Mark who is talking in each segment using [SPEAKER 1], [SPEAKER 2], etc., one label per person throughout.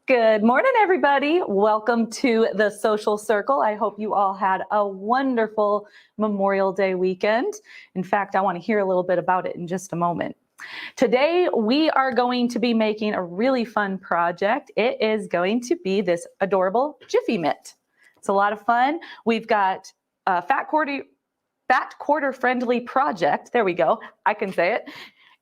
[SPEAKER 1] Good morning, everybody. Welcome to the Sewcial Circle. I hope you all had a wonderful Memorial Day weekend. In fact, I want to hear a little bit about it in just a moment. Today, we are going to be making a really fun project. It is going to be this adorable Jiffy Mitt. It's a lot of fun. We've got a fat quarter friendly project. There we go. I can say it.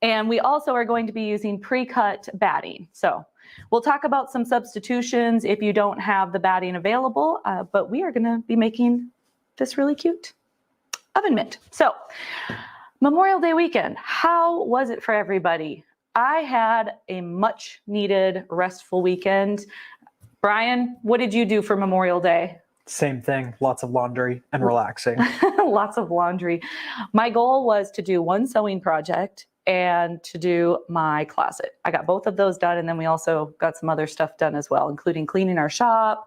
[SPEAKER 1] And we also are going to be using pre-cut batting. So we'll talk about some substitutions if you don't have the batting available, but we are going to be making this really cute oven mitt. So Memorial Day weekend, how was it for everybody? I had a much needed restful weekend. Brian, what did you do for Memorial Day?
[SPEAKER 2] Same thing, lots of laundry and relaxing.
[SPEAKER 1] Lots of laundry. My goal was to do one sewing project and to do my closet. I got both of those done, and then we also got some other stuff done as well, including cleaning our shop,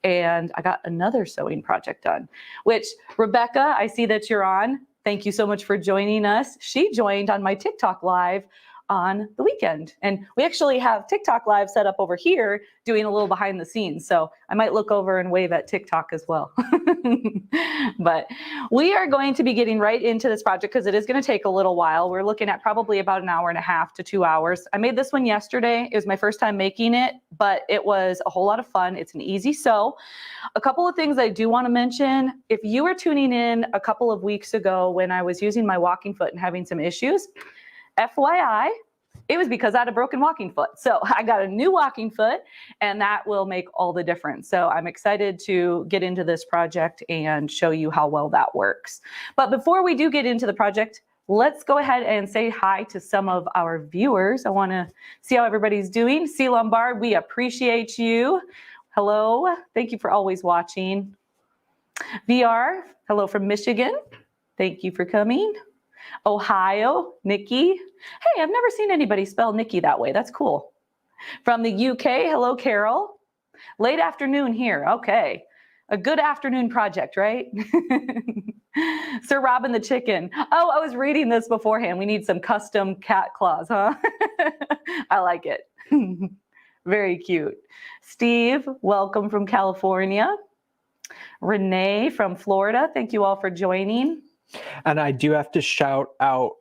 [SPEAKER 1] and I got another sewing project done, which, Rebecca, I see that you're on. Thank you so much for joining us. She joined on my TikTok live on the weekend, and we actually have TikTok live set up over here doing a little behind the scenes, so I might look over and wave at TikTok as well. But we are going to be getting right into this project because it is going to take a little while. We're looking at probably about an hour and a half to 2 hours. I made this one yesterday. It was my first time making it, but it was a whole lot of fun. It's an easy sew. A couple of things I do want to mention. If you were tuning in a couple of weeks ago when I was using my walking foot and having some issues, FYI, it was because I had a broken walking foot. So I got a new walking foot, and that will make all the difference. So I'm excited to get into this project and show you how well that works. But before we do get into the project, let's go ahead and say hi to some of our viewers. I want to see how everybody's doing. C. Lombard, we appreciate you. Hello. Thank you for always watching. VR, hello from Michigan. Thank you for coming. Ohio, Nikki. Hey, I've never seen anybody spell Nikki that way. That's cool. From the UK, hello, Carol. Late afternoon here. Okay. A good afternoon project, right? Sir Robin the Chicken. Oh, I was reading this beforehand. We need some custom cat claws, huh? I like it. Very cute. Steve, welcome from California. Renee from Florida. Thank you all for joining.
[SPEAKER 2] And I do have to shout out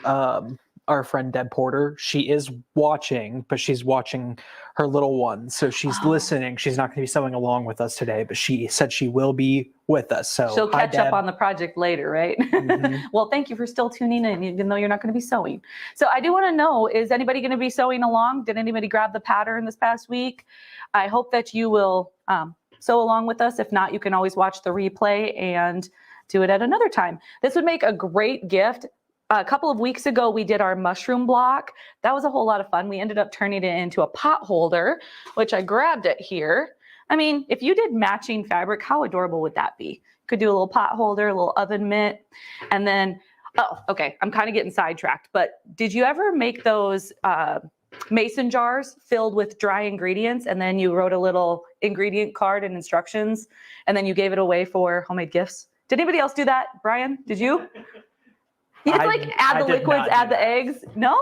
[SPEAKER 2] our friend Deb Porter. She is watching, but she's watching her little one. So she's listening. She's not going to be sewing along with us today, but she said she will be with us. So
[SPEAKER 1] she'll catch up on the project later, right? Mm-hmm. Well, thank you for still tuning in, even though you're not going to be sewing. So I do want to know, is anybody going to be sewing along? Did anybody grab the pattern this past week? I hope that you will sew along with us. If not, you can always watch the replay and do it at another time. This would make a great gift. A couple of weeks ago, we did our mushroom block. That was a whole lot of fun. We ended up turning it into a pot holder, which I grabbed it here. I mean, if you did matching fabric, how adorable would that be? You could do a little pot holder, a little oven mitt, and then, oh, okay, I'm kind of getting sidetracked, but did you ever make those mason jars filled with dry ingredients, and then you wrote a little ingredient card and instructions, and then you gave it away for homemade gifts? Did anybody else do that? Brian, did you? It's like add the liquids, add the eggs. No?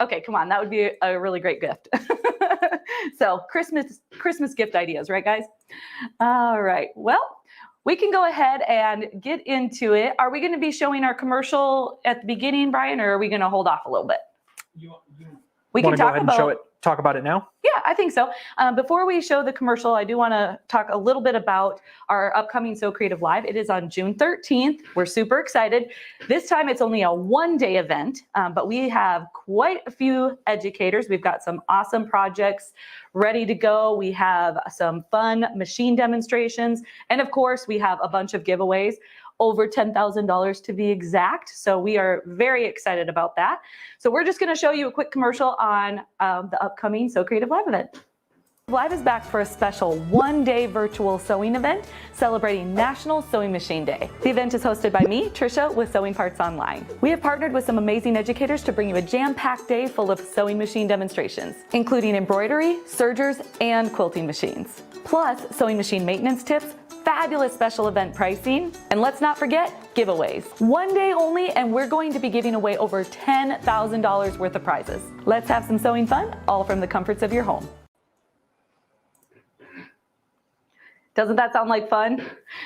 [SPEAKER 1] Okay, come on. That would be a really great gift. So Christmas gift ideas, right, guys? All right. Well, we can go ahead and get into it. Are we going to be showing our commercial at the beginning, Brian, or are we going to hold off a little bit? We can talk about
[SPEAKER 2] talk about it now?
[SPEAKER 1] Yeah, I think so. Before we show the commercial, I do want to talk a little bit about our upcoming Sew Creative Live. It is on June 13th. We're super excited. This time it's only a one-day event, but we have quite a few educators. We've got some awesome projects ready to go. We have some fun machine demonstrations. And of course, we have a bunch of giveaways. Over $10,000 to be exact. So we are very excited about that. So we're just going to show you a quick commercial on the upcoming Sew Creative Live event. Live is back for a special one-day virtual sewing event celebrating National Sewing Machine Day. The event is hosted by me, Tricia, with Sewing Parts Online. We have partnered with some amazing educators to bring you a jam-packed day full of sewing machine demonstrations, including embroidery, sergers, and quilting machines. Plus, sewing machine maintenance tips, fabulous special event pricing, and let's not forget giveaways. One day only, and we're going to be giving away over $10,000 worth of prizes. Let's have some sewing fun, all from the comforts of your home. Doesn't that sound like fun?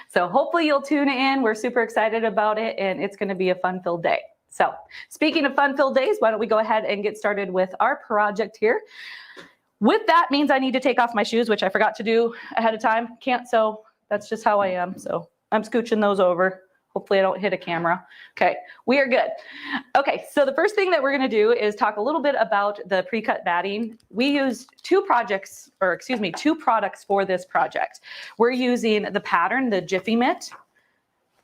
[SPEAKER 1] So hopefully you'll tune in. We're super excited about it, and it's going to be a fun-filled day. So speaking of fun-filled days, why don't we go ahead and get started with our project here. With that means I need to take off my shoes, which I forgot to do ahead of time. Can't sew. That's just how I am. So I'm scooching those over. Hopefully I don't hit a camera. Okay, we are good. Okay, so the first thing that we're gonna do is talk a little bit about the pre-cut batting. We used two products for this project. We're using the pattern, the Jiffy Mitt.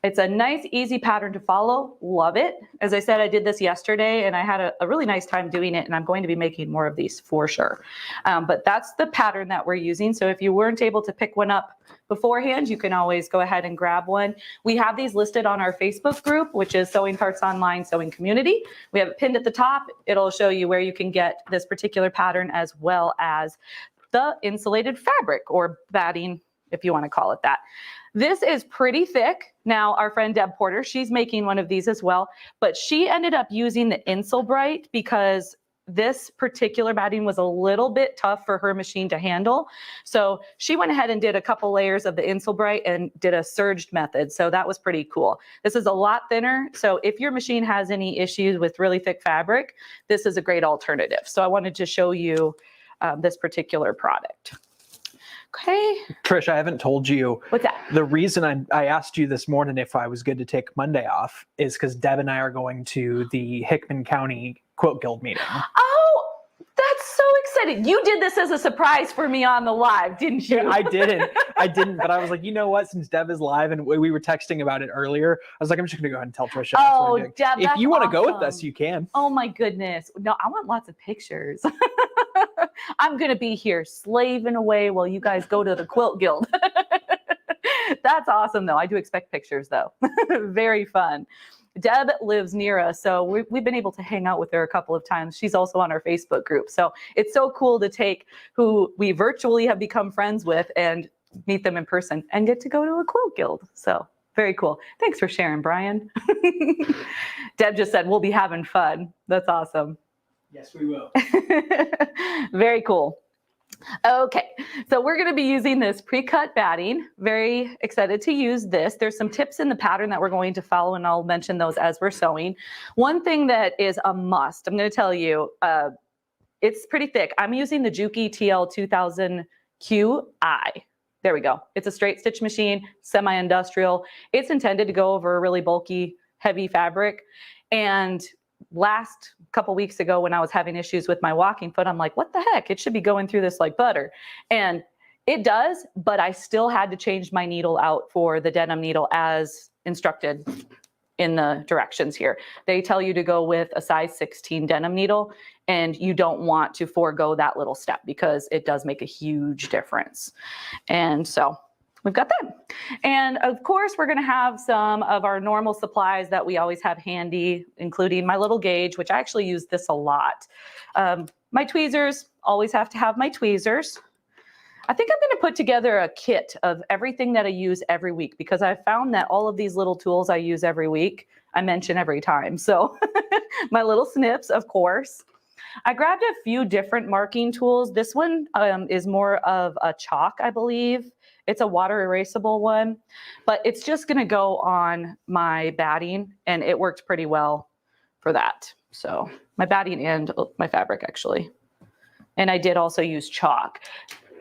[SPEAKER 1] It's a nice, easy pattern to follow. Love it. As I said, I did this yesterday and I had a really nice time doing it, and I'm going to be making more of these for sure. But that's the pattern that we're using. So if you weren't able to pick one up beforehand, you can always go ahead and grab one. We have these listed on our Facebook group, which is Sewing Parts Online Sewing Community. We have it pinned at the top. It'll show you where you can get this particular pattern, as well as the insulated fabric, or batting, if you want to call it that. This is pretty thick. Now, our friend Deb Porter, she's making one of these as well, but she ended up using the Insulbright because this particular batting was a little bit tough for her machine to handle. So she went ahead and did a couple layers of the Insulbright and did a surged method. So that was pretty cool. This is a lot thinner. So if your machine has any issues with really thick fabric, this is a great alternative. So I wanted to show you this particular product. Okay.
[SPEAKER 2] Trish, I haven't told you.
[SPEAKER 1] What's that?
[SPEAKER 2] The reason I asked you this morning if I was good to take Monday off is because Deb and I are going to the Hickman County Quilt Guild meeting.
[SPEAKER 1] Oh, that's so exciting. You did this as a surprise for me on the live, didn't you?
[SPEAKER 2] I didn't, but I was like, you know what? Since Deb is live and we were texting about it earlier, I was like, I'm just going to go ahead and tell Tricia.
[SPEAKER 1] Oh, Deb,
[SPEAKER 2] if you want to
[SPEAKER 1] awesome.
[SPEAKER 2] go with us, you can.
[SPEAKER 1] Oh my goodness. No, I want lots of pictures. I'm going to be here slaving away while you guys go to the Quilt Guild. That's awesome, though. I do expect pictures, though. Very fun. Deb lives near us, so we've been able to hang out with her a couple of times. She's also on our Facebook group. So it's so cool to take who we virtually have become friends with and meet them in person and get to go to a Quilt Guild. So very cool. Thanks for sharing, Brian. Deb just said, we'll be having fun. That's awesome.
[SPEAKER 2] Yes, we will.
[SPEAKER 1] Very cool. Okay, so we're going to be using this pre-cut batting. Very excited to use this. There's some tips in the pattern that we're going to follow, and I'll mention those as we're sewing. One thing that is a must, I'm going to tell you, it's pretty thick. I'm using the Juki TL 2000 QI. There we go. It's a straight stitch machine, semi-industrial. It's intended to go over a really bulky, heavy fabric. And last couple weeks ago, when I was having issues with my walking foot, I'm like, what the heck? It should be going through this like butter. And it does, but I still had to change my needle out for the denim needle as instructed in the directions here. They tell you to go with a size 16 denim needle, and you don't want to forego that little step because it does make a huge difference. And so we've got that. And of course, we're going to have some of our normal supplies that we always have handy, including my little gauge, which I actually use this a lot. My tweezers, always have to have my tweezers. I think I'm going to put together a kit of everything that I use every week, because I've found that all of these little tools I use every week, I mention every time. So my little snips, of course. I grabbed a few different marking tools. This one is more of a chalk, I believe. It's a water erasable one, but it's just going to go on my batting, and it worked pretty well for that. So my batting and my fabric, actually. And I did also use chalk.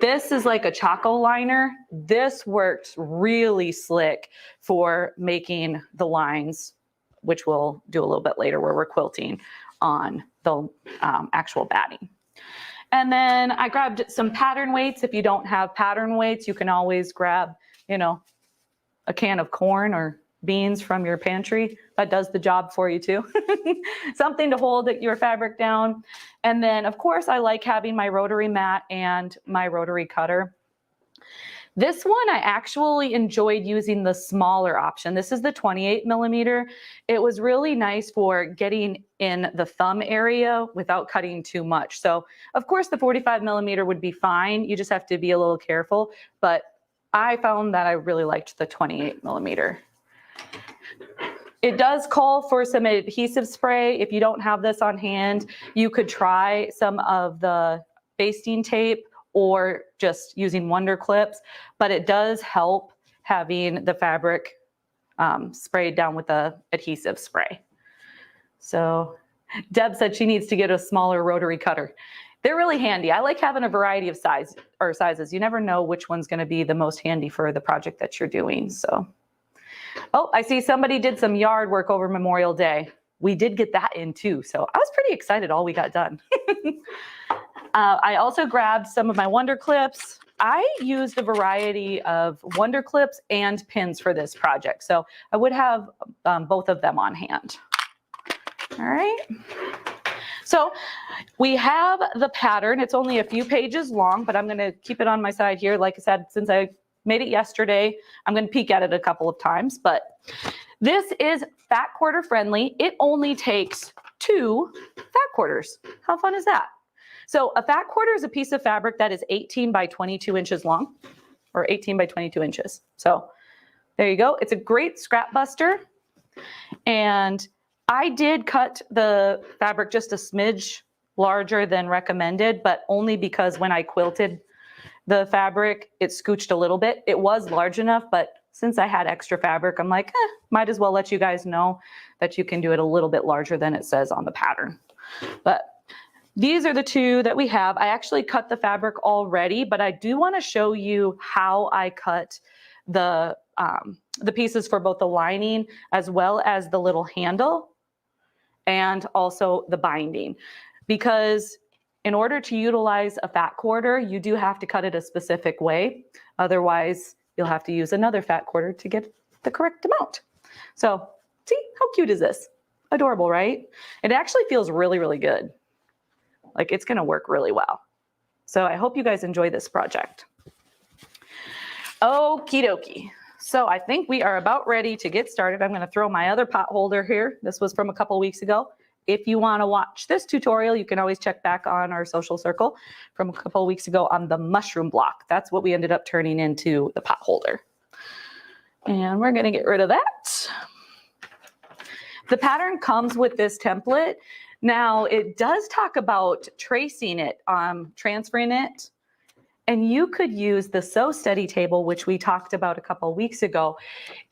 [SPEAKER 1] This is like a Choco liner. This works really slick for making the lines, which we'll do a little bit later where we're quilting on the actual batting. And then I grabbed some pattern weights. If you don't have pattern weights, you can always grab, a can of corn or beans from your pantry. That does the job for you too. Something to hold your fabric down. And then, of course, I like having my rotary mat and my rotary cutter. This one, I actually enjoyed using the smaller option. This is the 28 millimeter. It was really nice for getting in the thumb area without cutting too much. So of course the 45 millimeter would be fine. You just have to be a little careful, but I found that I really liked the 28 millimeter. It does call for some adhesive spray. If you don't have this on hand, you could try some of the basting tape or just using Wonder Clips, but it does help having the fabric sprayed down with the adhesive spray. So Deb said she needs to get a smaller rotary cutter. They're really handy. I like having a variety of sizes. You never know which one's going to be the most handy for the project that you're doing. So, oh, I see somebody did some yard work over Memorial Day. We did get that in too. So I was pretty excited all we got done. I also grabbed some of my Wonder Clips. I used a variety of Wonder Clips and pins for this project. So I would have both of them on hand. All right. So we have the pattern. It's only a few pages long, but I'm going to keep it on my side here. Like I said, since I made it yesterday, I'm going to peek at it a couple of times, but this is fat quarter friendly. It only takes 2 fat quarters. How fun is that? So a fat quarter is a piece of fabric that is 18 by 22 inches long, or 18 by 22 inches. So there you go. It's a great scrap buster. And I did cut the fabric just a smidge larger than recommended, but only because when I quilted the fabric, it scooched a little bit. It was large enough, but since I had extra fabric, I'm like, might as well let you guys know that you can do it a little bit larger than it says on the pattern. But these are the 2 that we have. I actually cut the fabric already, but I do want to show you how I cut the pieces for both the lining as well as the little handle and also the binding. Because in order to utilize a fat quarter, you do have to cut it a specific way. Otherwise, you'll have to use another fat quarter to get the correct amount. So see, how cute is this? Adorable, right? It actually feels really, really good. Like it's gonna work really well. So I hope you guys enjoy this project. Okie dokie. So I think we are about ready to get started. I'm gonna throw my other pot holder here. This was from a couple weeks ago. If you wanna watch this tutorial, you can always check back on our social circle from a couple of weeks ago on the mushroom block. That's what we ended up turning into the pot holder. And we're gonna get rid of that. The pattern comes with this template. Now it does talk about tracing it, transferring it. And you could use the Sew Steady table, which we talked about a couple of weeks ago.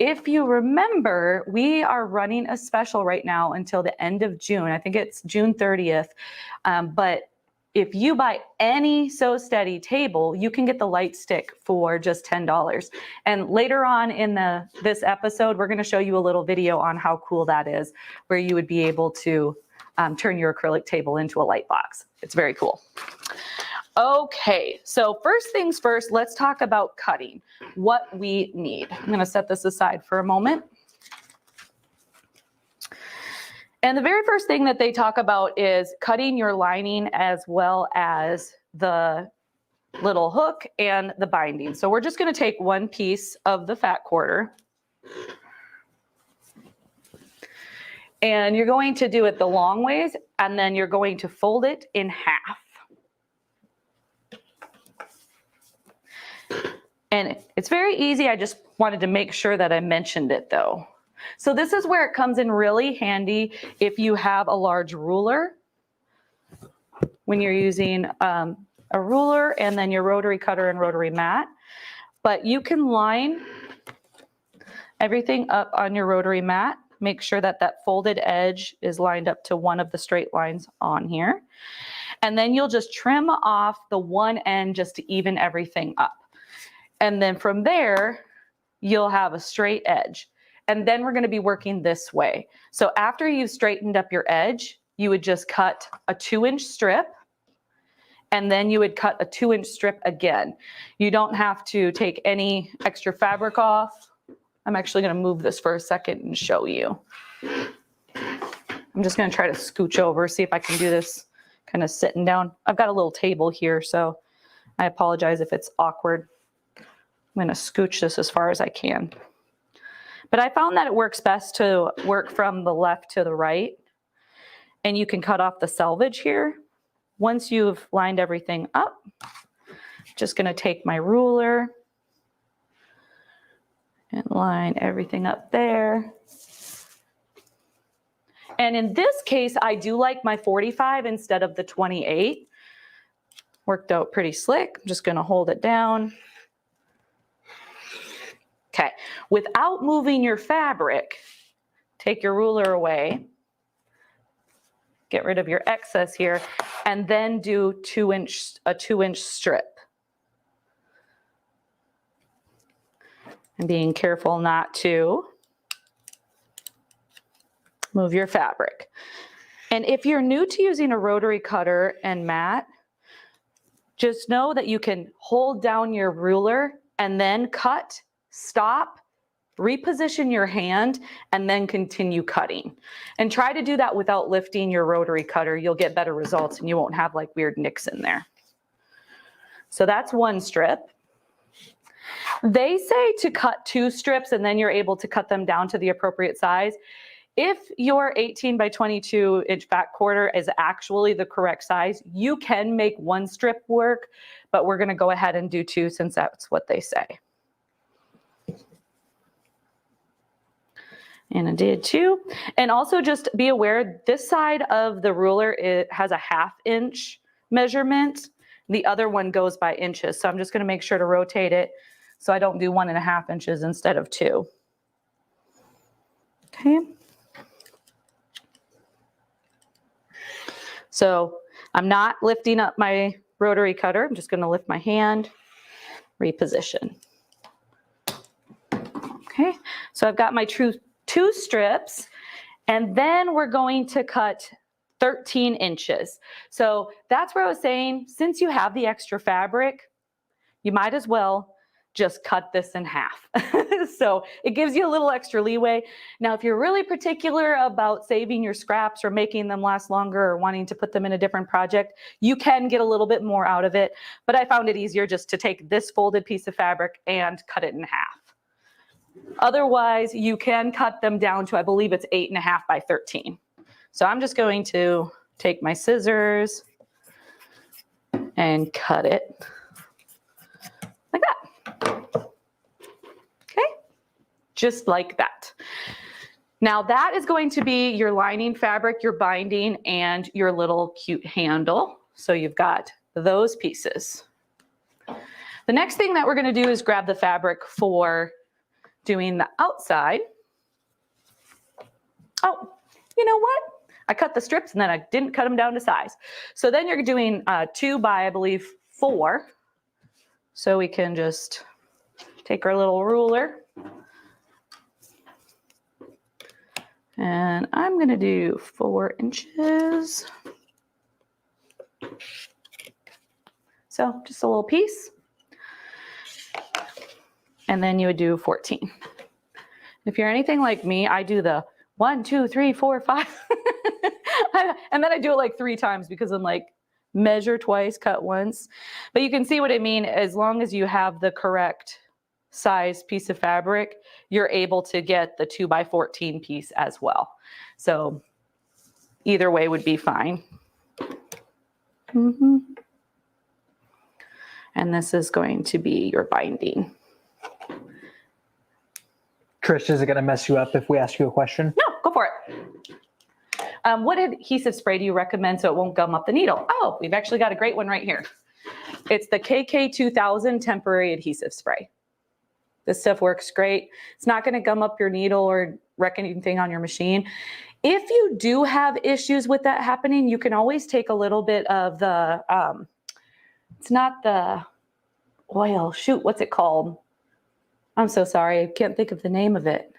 [SPEAKER 1] If you remember, we are running a special right now until the end of June. I think it's June 30th. But if you buy any Sew Steady table, you can get the light stick for just $10. And later on in this episode, we're going to show you a little video on how cool that is, where you would be able to turn your acrylic table into a light box. It's very cool. Okay, so first things first, let's talk about cutting, what we need. I'm going to set this aside for a moment. And the very first thing that they talk about is cutting your lining as well as the little hook and the binding. So we're just going to take one piece of the fat quarter. And you're going to do it the long ways, and then you're going to fold it in half. And it's very easy. I just wanted to make sure that I mentioned it though. So this is where it comes in really handy if you have a large ruler. When you're using a ruler and then your rotary cutter and rotary mat. But you can line everything up on your rotary mat. Make sure that that folded edge is lined up to one of the straight lines on here. And then you'll just trim off the one end just to even everything up. And then from there, you'll have a straight edge. And then we're going to be working this way. So after you've straightened up your edge, you would just cut a 2-inch strip. And then you would cut a 2-inch strip again. You don't have to take any extra fabric off. I'm actually going to move this for a second and show you. I'm just going to try to scooch over, see if I can do this kind of sitting down. I've got a little table here, so I apologize if it's awkward. I'm going to scooch this as far as I can. But I found that it works best to work from the left to the right. And you can cut off the selvage here. Once you've lined everything up, just going to take my ruler and line everything up there. And in this case, I do like my 45 instead of the 28. worked out pretty slick. I'm just going to hold it down. Okay, without moving your fabric, take your ruler away, get rid of your excess here, and then do a 2-inch strip. And being careful not to move your fabric. And if you're new to using a rotary cutter and mat, just know that you can hold down your ruler and then cut, stop, reposition your hand, and then continue cutting. And try to do that without lifting your rotary cutter. You'll get better results and you won't have like weird nicks in there. So that's one strip. They say to cut 2 strips and then you're able to cut them down to the appropriate size. If your 18 by 22 inch back quarter is actually the correct size, you can make 1 strip work, but we're going to go ahead and do 2 since that's what they say. And I did 2. And also just be aware, this side of the ruler, it has a 1/2 inch measurement. The other one goes by inches. So I'm just going to make sure to rotate it so I don't do 1.5 inches instead of 2. Okay. So I'm not lifting up my rotary cutter. I'm just going to lift my hand, reposition. Okay, so I've got my 2 strips, and then we're going to cut 13 inches. So that's where I was saying, since you have the extra fabric, you might as well just cut this in half. So it gives you a little extra leeway. Now, if you're really particular about saving your scraps or making them last longer or wanting to put them in a different project, you can get a little bit more out of it. But I found it easier just to take this folded piece of fabric and cut it in half. Otherwise, you can cut them down to, I believe it's 8.5 by 13. So I'm just going to take my scissors and cut it like that. Okay, just like that. Now that is going to be your lining fabric, your binding, and your little cute handle. So you've got those pieces. The next thing that we're going to do is grab the fabric for doing the outside. Oh, you know what? I cut the strips and then I didn't cut them down to size. So then you're doing 2 by, I believe, 4. So we can just take our little ruler. And I'm going to do 4 inches. So just a little piece. And then you would do 14. If you're anything like me, I do the 1, 2, 3, 4, 5. And then I do it like 3 times because I'm like, measure twice, cut once. But you can see what I mean. As long as you have the correct size piece of fabric, you're able to get the 2 by 14 piece as well. So either way would be fine. And this is going to be your binding.
[SPEAKER 2] Trish, is it going to mess you up if we ask you a question?
[SPEAKER 1] No, go for it. What adhesive spray do you recommend so it won't gum up the needle? Oh, we've actually got a great one right here. It's the KK2000 temporary adhesive spray. This stuff works great. It's not going to gum up your needle or wreck anything on your machine. If you do have issues with that happening, you can always take a little bit of the, it's not the oil, shoot, what's it called? I'm so sorry, I can't think of the name of it.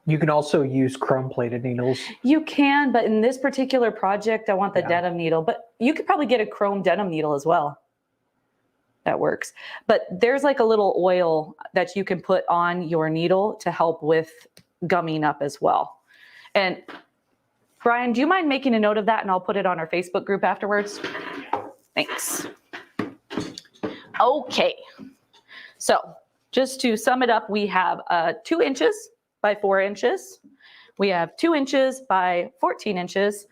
[SPEAKER 2] You can also use chrome-plated needles.
[SPEAKER 1] You can, but in this particular project, I want the denim needle. But you could probably get a chrome denim needle as well. That works. But there's like a little oil that you can put on your needle to help with gumming up as well. And Brian, do you mind making a note of that and I'll put it on our Facebook group afterwards? Thanks. Okay. So just to sum it up, we have 2 inches by 4 inches. We have 2 inches by 14 inches.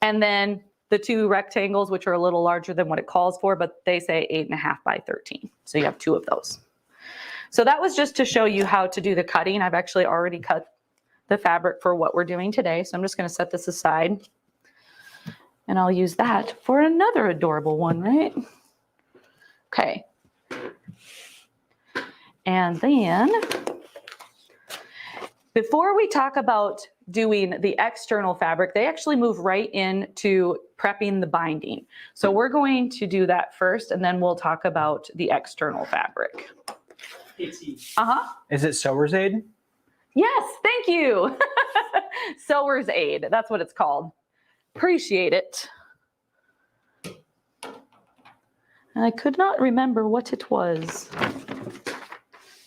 [SPEAKER 1] And then the 2 rectangles, which are a little larger than what it calls for, but they say 8.5 by 13. So you have 2 of those. So that was just to show you how to do the cutting. I've actually already cut the fabric for what we're doing today. So I'm just going to set this aside and I'll use that for another adorable one, right? Okay. And then before we talk about doing the external fabric, they actually move right into prepping the binding. So we're going to do that first, and then we'll talk about the external fabric.
[SPEAKER 2] Is it Sewer's Aid?
[SPEAKER 1] Yes, thank you. Sewer's Aid, that's what it's called. Appreciate it. I could not remember what it was.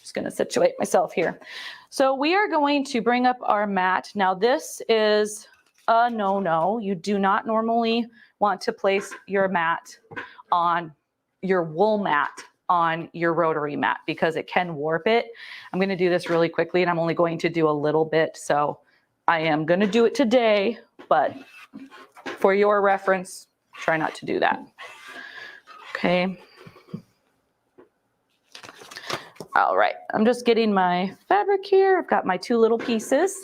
[SPEAKER 1] Just going to situate myself here. So we are going to bring up our mat. Now this is a no-no. You do not normally want to place your mat on your wool mat on your rotary mat because it can warp it. I'm going to do this really quickly, and I'm only going to do a little bit. So I am going to do it today, but for your reference, try not to do that. Okay. All right, I'm just getting my fabric here. I've got my two little pieces.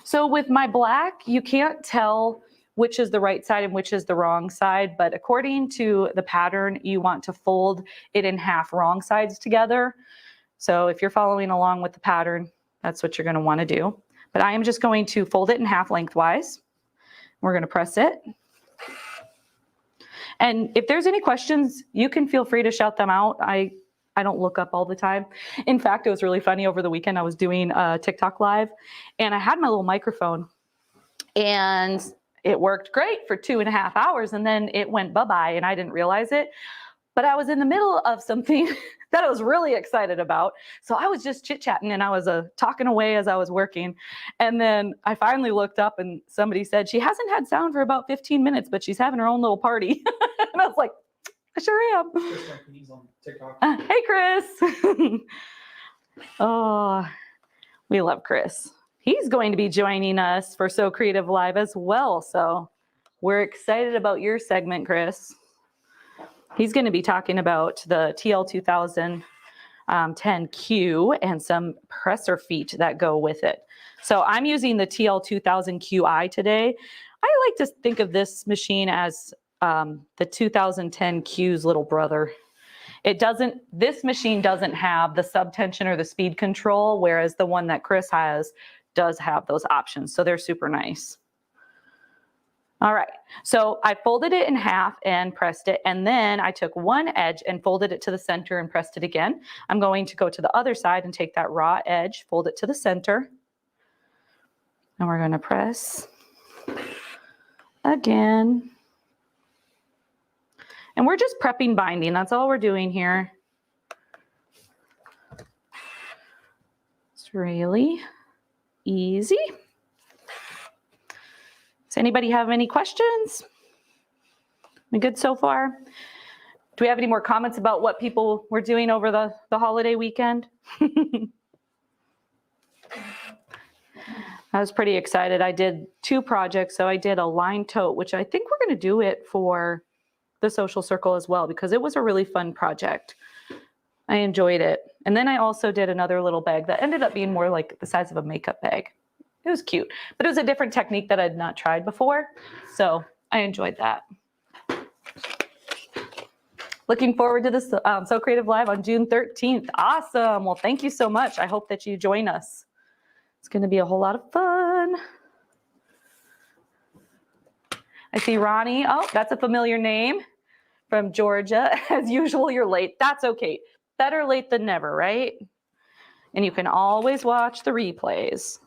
[SPEAKER 1] So with my black, you can't tell which is the right side and which is the wrong side, but according to the pattern, you want to fold it in half wrong sides together. So if you're following along with the pattern, that's what you're going to want to do. But I am just going to fold it in half lengthwise. We're going to press it. And if there's any questions, you can feel free to shout them out. I don't look up all the time. In fact, it was really funny over the weekend. I was doing a TikTok live and I had my little microphone and it worked great for 2.5 hours and then it went bye-bye and I didn't realize it. But I was in the middle of something that I was really excited about. So I was just chit-chatting and I was talking away as I was working. And then I finally looked up and somebody said, she hasn't had sound for about 15 minutes, but she's having her own little party. And I was like, I sure am.
[SPEAKER 3] He's on TikTok.
[SPEAKER 1] Hey, Chris. Oh, we love Chris. He's going to be joining us for So Creative Live as well. So we're excited about your segment, Chris. He's going to be talking about the TL2010Q and some presser feet that go with it. So I'm using the TL2000QI today. I like to think of this machine as the 2010Q's little brother. This machine doesn't have the subtension or the speed control, whereas the one that Chris has does have those options. So they're super nice. All right, so I folded it in half and pressed it, and then I took one edge and folded it to the center and pressed it again. I'm going to go to the other side and take that raw edge, fold it to the center, and we're going to press again. And we're just prepping binding. That's all we're doing here. It's really easy. Does anybody have any questions? We good so far? Do we have any more comments about what people were doing over the holiday weekend? I was pretty excited. I did 2 projects. So I did a line tote, which I think we're going to do it for the Sewcial Circle as well, because it was a really fun project. I enjoyed it. And then I also did another little bag that ended up being more like the size of a makeup bag. It was cute, but it was a different technique that I'd not tried before. So I enjoyed that. Looking forward to this So Creative Live on June 13th. Awesome. Well, thank you so much. I hope that you join us. It's going to be a whole lot of fun. I see Ronnie. Oh, that's a familiar name from Georgia. As usual, you're late. That's okay. Better late than never, right? And you can always watch the replays.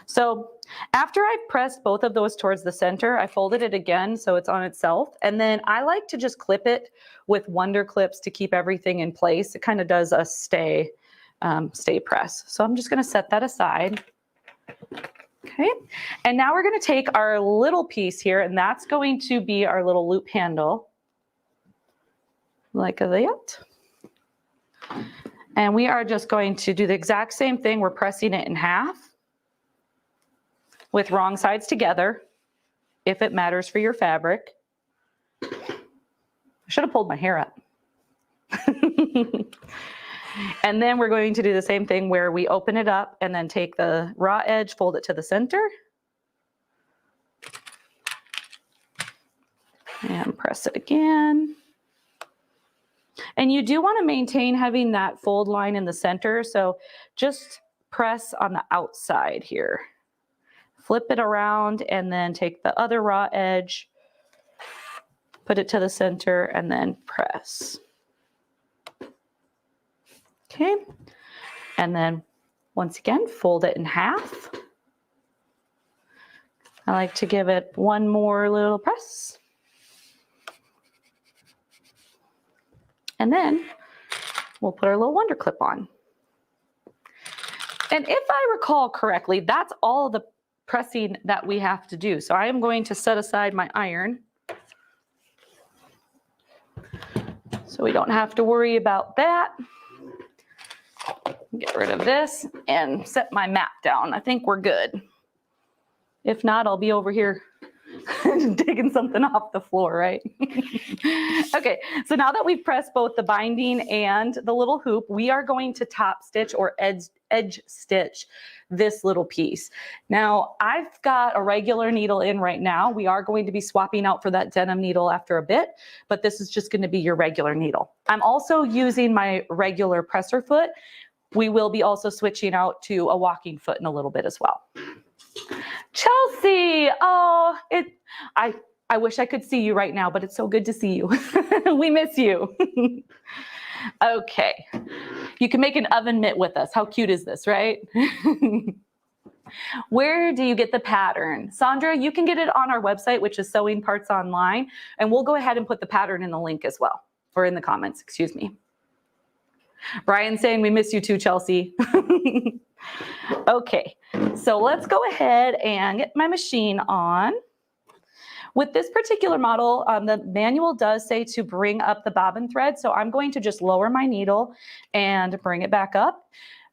[SPEAKER 1] So after I've pressed both of those towards the center, I folded it again so it's on itself. And then I like to just clip it with Wonder Clips to keep everything in place. It kind of does a stay press. So I'm just going to set that aside. Okay. And now we're going to take our little piece here, and that's going to be our little loop handle. Like that. And we are just going to do the exact same thing. We're pressing it in half with wrong sides together, if it matters for your fabric. I should have pulled my hair up. And then we're going to do the same thing where we open it up and then take the raw edge, fold it to the center, and press it again. And you do want to maintain having that fold line in the center. So just press on the outside here. Flip it around and then take the other raw edge, put it to the center, and then press. Okay. And then once again, fold it in half. I like to give it one more little press. And then we'll put our little wonder clip on. And if I recall correctly, that's all the pressing that we have to do. So I am going to set aside my iron so we don't have to worry about that. Get rid of this and set my mat down. I think we're good. If not, I'll be over here digging something off the floor, right? Okay, so now that we've pressed both the binding and the little hoop, we are going to top stitch or edge stitch this little piece. Now, I've got a regular needle in right now. We are going to be swapping out for that denim needle after a bit, but this is just going to be your regular needle. I'm also using my regular presser foot. We will be also switching out to a walking foot in a little bit as well. Chelsea, oh, I wish I could see you right now, but it's so good to see you. We miss you. Okay, you can make an oven mitt with us. How cute is this, right? Where do you get the pattern? Sandra, you can get it on our website, which is Sewing Parts Online, and we'll go ahead and put the pattern in the link as well, or in the comments, excuse me. Brian's saying we miss you too, Chelsea. Okay, so let's go ahead and get my machine on. With this particular model, the manual does say to bring up the bobbin thread, so I'm going to just lower my needle and bring it back up.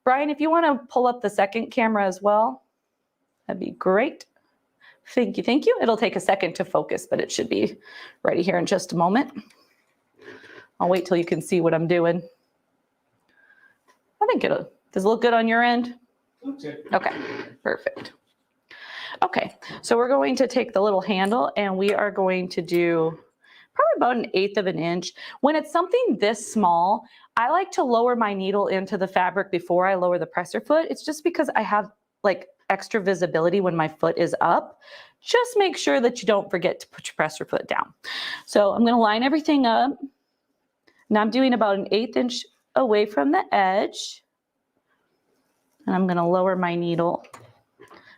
[SPEAKER 1] Brian, if you want to pull up the second camera as well, that'd be great. Thank you, thank you. It'll take a second to focus, but it should be ready here in just a moment. I'll wait till you can see what I'm doing. I think does it look good on your end? Okay, perfect. Okay, so we're going to take the little handle and we are going to do probably about 1/8 of an inch. When it's something this small, I like to lower my needle into the fabric before I lower the presser foot. It's just because I have like extra visibility when my foot is up. Just make sure that you don't forget to put your presser foot down. So I'm gonna line everything up. Now I'm doing about 1/8 inch away from the edge. And I'm gonna lower my needle,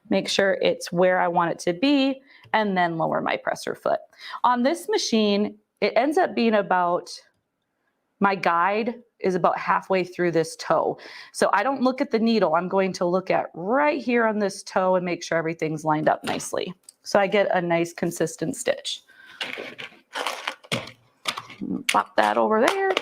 [SPEAKER 1] make sure it's where I want it to be, and then lower my presser foot. On this machine, it ends up being about, my guide is about halfway through this toe. So I don't look at the needle, I'm going to look at right here on this toe and make sure everything's lined up nicely. So I get a nice consistent stitch. Pop that over there.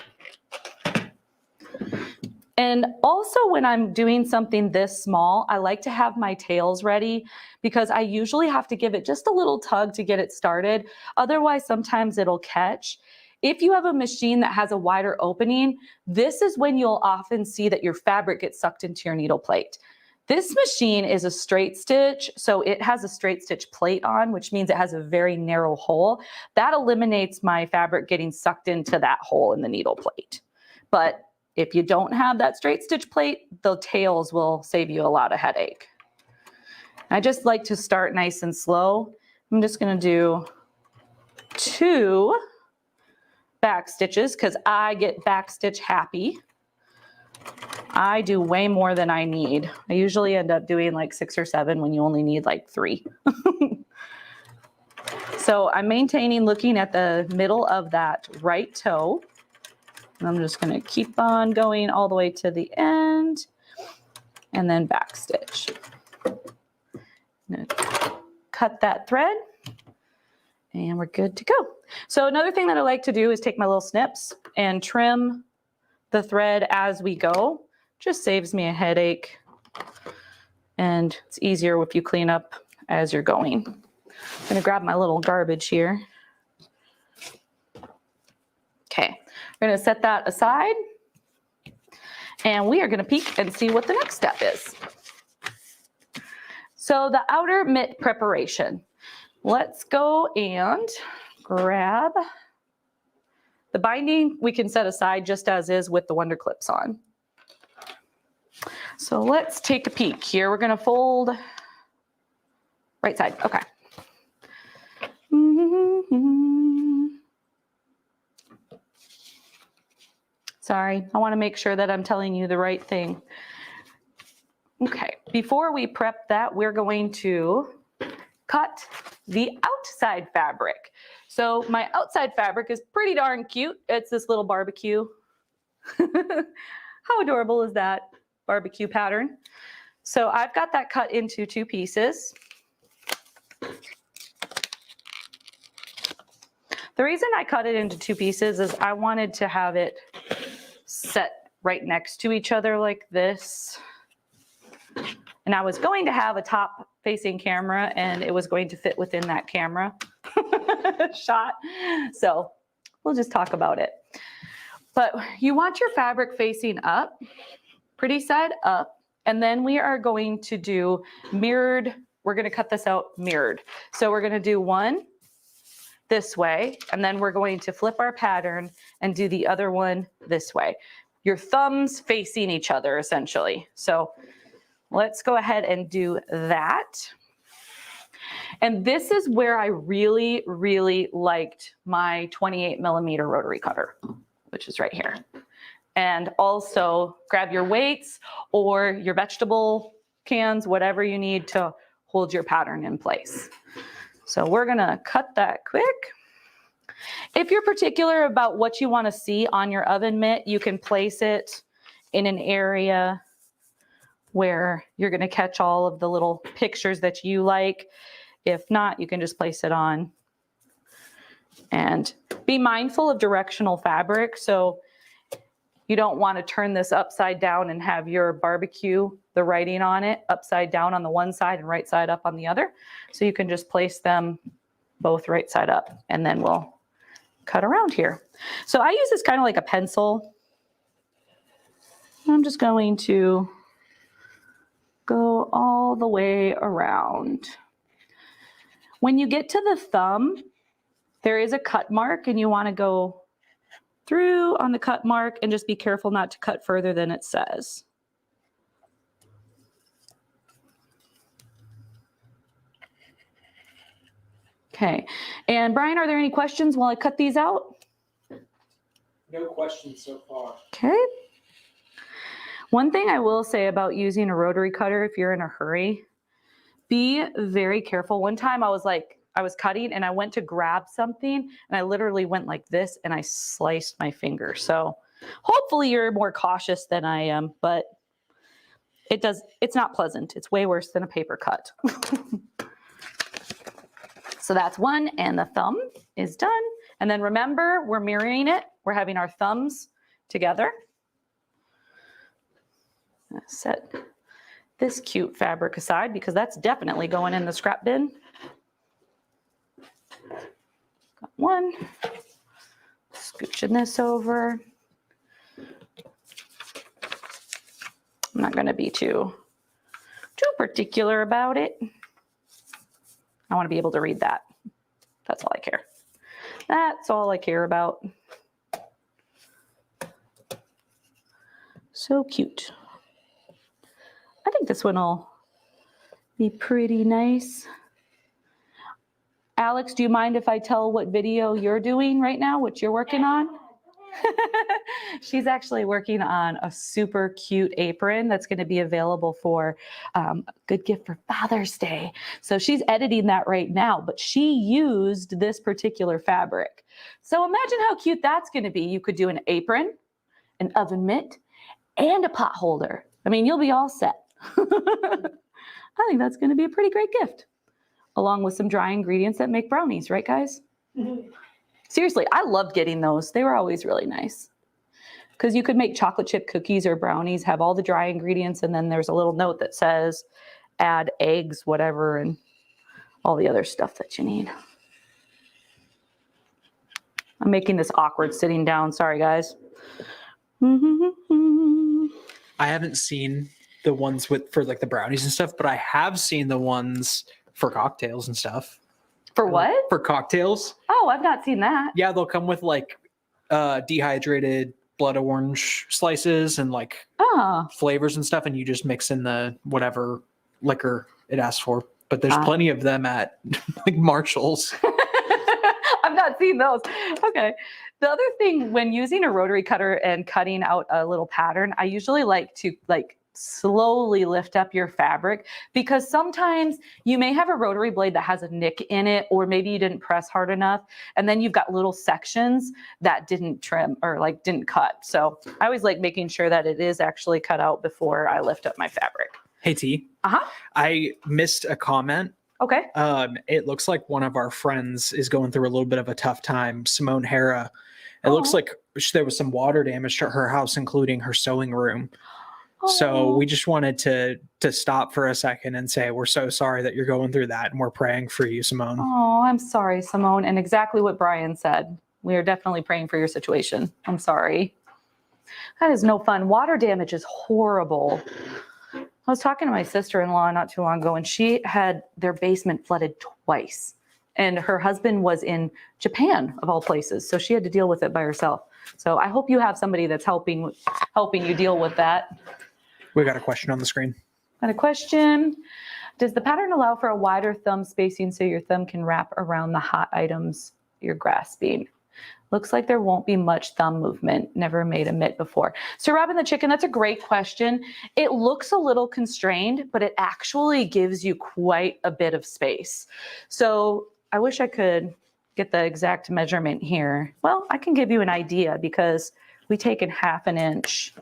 [SPEAKER 1] And also when I'm doing something this small, I like to have my tails ready because I usually have to give it just a little tug to get it started. Otherwise, sometimes it'll catch. If you have a machine that has a wider opening, this is when you'll often see that your fabric gets sucked into your needle plate. This machine is a straight stitch, so it has a straight stitch plate on, which means it has a very narrow hole. That eliminates my fabric getting sucked into that hole in the needle plate. But if you don't have that straight stitch plate, the tails will save you a lot of headache. I just like to start nice and slow. I'm just gonna do 2 back stitches because I get back stitch happy. I do way more than I need. I usually end up doing like 6 or 7 when you only need like 3. So I'm maintaining looking at the middle of that right toe. And I'm just gonna keep on going all the way to the end and then back stitch. Cut that thread and we're good to go. So another thing that I like to do is take my little snips and trim the thread as we go. Just saves me a headache and it's easier if you clean up as you're going. I'm gonna grab my little garbage here. Okay, we're gonna set that aside and we are gonna peek and see what the next step is. So the outer mitt preparation. Let's go and grab The binding we can set aside just as is with the Wonder Clips on. So let's take a peek here. We're going to fold right side. Okay. Sorry, I want to make sure that I'm telling you the right thing. Okay, before we prep that, we're going to cut the outside fabric. So my outside fabric is pretty darn cute. It's this little barbecue. How adorable is that barbecue pattern? So I've got that cut into 2 pieces. The reason I cut it into 2 pieces is I wanted to have it set right next to each other like this. And I was going to have a top facing camera and it was going to fit within that camera shot. So we'll just talk about it. But you want your fabric facing up, pretty side up. And then we are going to do mirrored. We're going to cut this out mirrored. So we're going to do one this way, and then we're going to flip our pattern and do the other one this way. Your thumbs facing each other, essentially. So let's go ahead and do that. And this is where I really, really liked my 28mm rotary cutter, which is right here. And also grab your weights or your vegetable cans, whatever you need to hold your pattern in place. So we're gonna cut that quick. If you're particular about what you wanna see on your oven mitt, you can place it in an area where you're gonna catch all of the little pictures that you like. If not, you can just place it on. And be mindful of directional fabric. So you don't want to turn this upside down and have your barbecue, the writing on it, upside down on the one side and right side up on the other. So you can just place them both right side up, and then we'll cut around here. So I use this kind of like a pencil. I'm just going to go all the way around. When you get to the thumb, there is a cut mark, and you want to go through on the cut mark and just be careful not to cut further than it says. Okay, and Brian, are there any questions while I cut these out?
[SPEAKER 2] No questions so far.
[SPEAKER 1] Okay. One thing I will say about using a rotary cutter if you're in a hurry, be very careful. One time I was cutting and I went to grab something and I literally went like this and I sliced my finger. So hopefully you're more cautious than I am, but it's not pleasant. It's way worse than a paper cut. So that's one, and the thumb is done. And then remember, we're mirroring it. We're having our thumbs together. Set this cute fabric aside because that's definitely going in the scrap bin. Got one. Scooching this over. I'm not going to be too particular about it. I want to be able to read that. That's all I care. That's all I care about. So cute. I think this one will be pretty nice. Alex, do you mind if I tell what video you're doing right now, what you're working on? She's actually working on a super cute apron that's going to be available for a good gift for Father's Day. So she's editing that right now, but she used this particular fabric. So imagine how cute that's going to be. You could do an apron, an oven mitt, and a pot holder. I mean, you'll be all set. I think that's going to be a pretty great gift, along with some dry ingredients that make brownies, right, guys? Mm-hmm. Seriously, I loved getting those. They were always really nice because you could make chocolate chip cookies or brownies, have all the dry ingredients, and then there's a little note that says add eggs, whatever, and all the other stuff that you need. I'm making this awkward sitting down. Sorry, guys.
[SPEAKER 2] I haven't seen the ones for like the brownies and stuff, but I have seen the ones for cocktails and stuff.
[SPEAKER 1] For what?
[SPEAKER 2] For cocktails.
[SPEAKER 1] Oh, I've not seen that.
[SPEAKER 2] Yeah, they'll come with like dehydrated blood orange slices and like flavors and stuff, and you just mix in the whatever liquor it asks for. But there's plenty of them at like Marshall's.
[SPEAKER 1] I've not seen those. Okay. The other thing, when using a rotary cutter and cutting out a little pattern, I usually like to slowly lift up your fabric, because sometimes you may have a rotary blade that has a nick in it, or maybe you didn't press hard enough, and then you've got little sections that didn't trim or like didn't cut. So I always like making sure that it is actually cut out before I lift up my fabric.
[SPEAKER 2] Hey T. I missed a comment.
[SPEAKER 1] Okay.
[SPEAKER 2] It looks like one of our friends is going through a little bit of a tough time. Simone Hara. It looks like there was some water damage to her house, including her sewing room. So we just wanted to stop for a second and say, we're so sorry that you're going through that, and we're praying for you, Simone.
[SPEAKER 1] Oh, I'm sorry, Simone. And exactly what Brian said. We are definitely praying for your situation. I'm sorry. That is no fun. Water damage is horrible. I was talking to my sister-in-law not too long ago, and she had their basement flooded twice. And her husband was in Japan, of all places. So she had to deal with it by herself. So I hope you have somebody that's helping you deal with that.
[SPEAKER 2] We got a question on the screen.
[SPEAKER 1] Got a question. Does the pattern allow for a wider thumb spacing so your thumb can wrap around the hot items you're grasping? Looks like there won't be much thumb movement. Never made a mitt before. So Robin the Chicken, that's a great question. It looks a little constrained, but it actually gives you quite a bit of space. So I wish I could get the exact measurement here. Well, I can give you an idea, because we taken 1/2 inch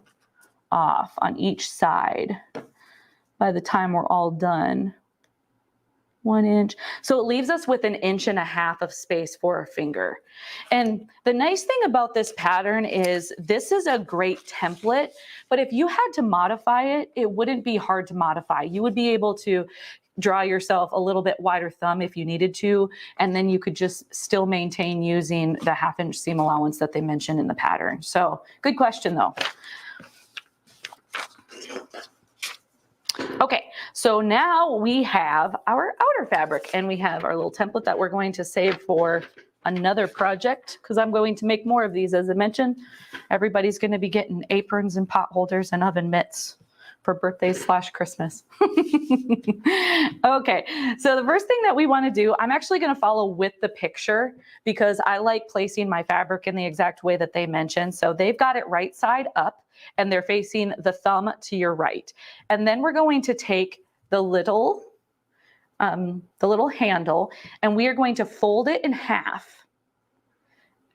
[SPEAKER 1] off on each side by the time we're all done. 1 inch. So it leaves us with 1.5 inches of space for a finger. And the nice thing about this pattern is this is a great template, but if you had to modify it, it wouldn't be hard to modify. You would be able to draw yourself a little bit wider thumb if you needed to, and then you could just still maintain using the 1/2 inch seam allowance that they mentioned in the pattern. So good question though. Okay, so now we have our outer fabric, and we have our little template that we're going to save for another project, because I'm going to make more of these. As I mentioned, everybody's going to be getting aprons and pot holders and oven mitts for birthdays/Christmas. Okay, so the first thing that we want to do, I'm actually going to follow with the picture, because I like placing my fabric in the exact way that they mentioned. So they've got it right side up, and they're facing the thumb to your right. And then we're going to take the little handle, and we are going to fold it in half.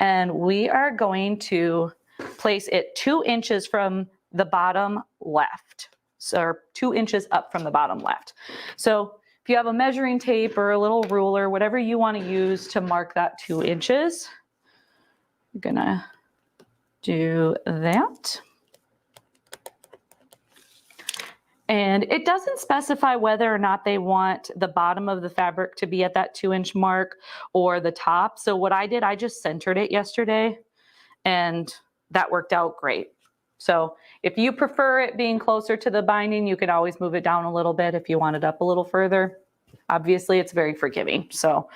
[SPEAKER 1] And we are going to place it 2 inches from the bottom left. So 2 inches up from the bottom left. So if you have a measuring tape or a little ruler, whatever you want to use to mark that 2 inches, you're gonna do that. And it doesn't specify whether or not they want the bottom of the fabric to be at that 2 inch mark or the top. So what I did, I just centered it yesterday, and that worked out great. So if you prefer it being closer to the binding, you can always move it down a little bit if you want it up a little further. Obviously, it's very forgiving. So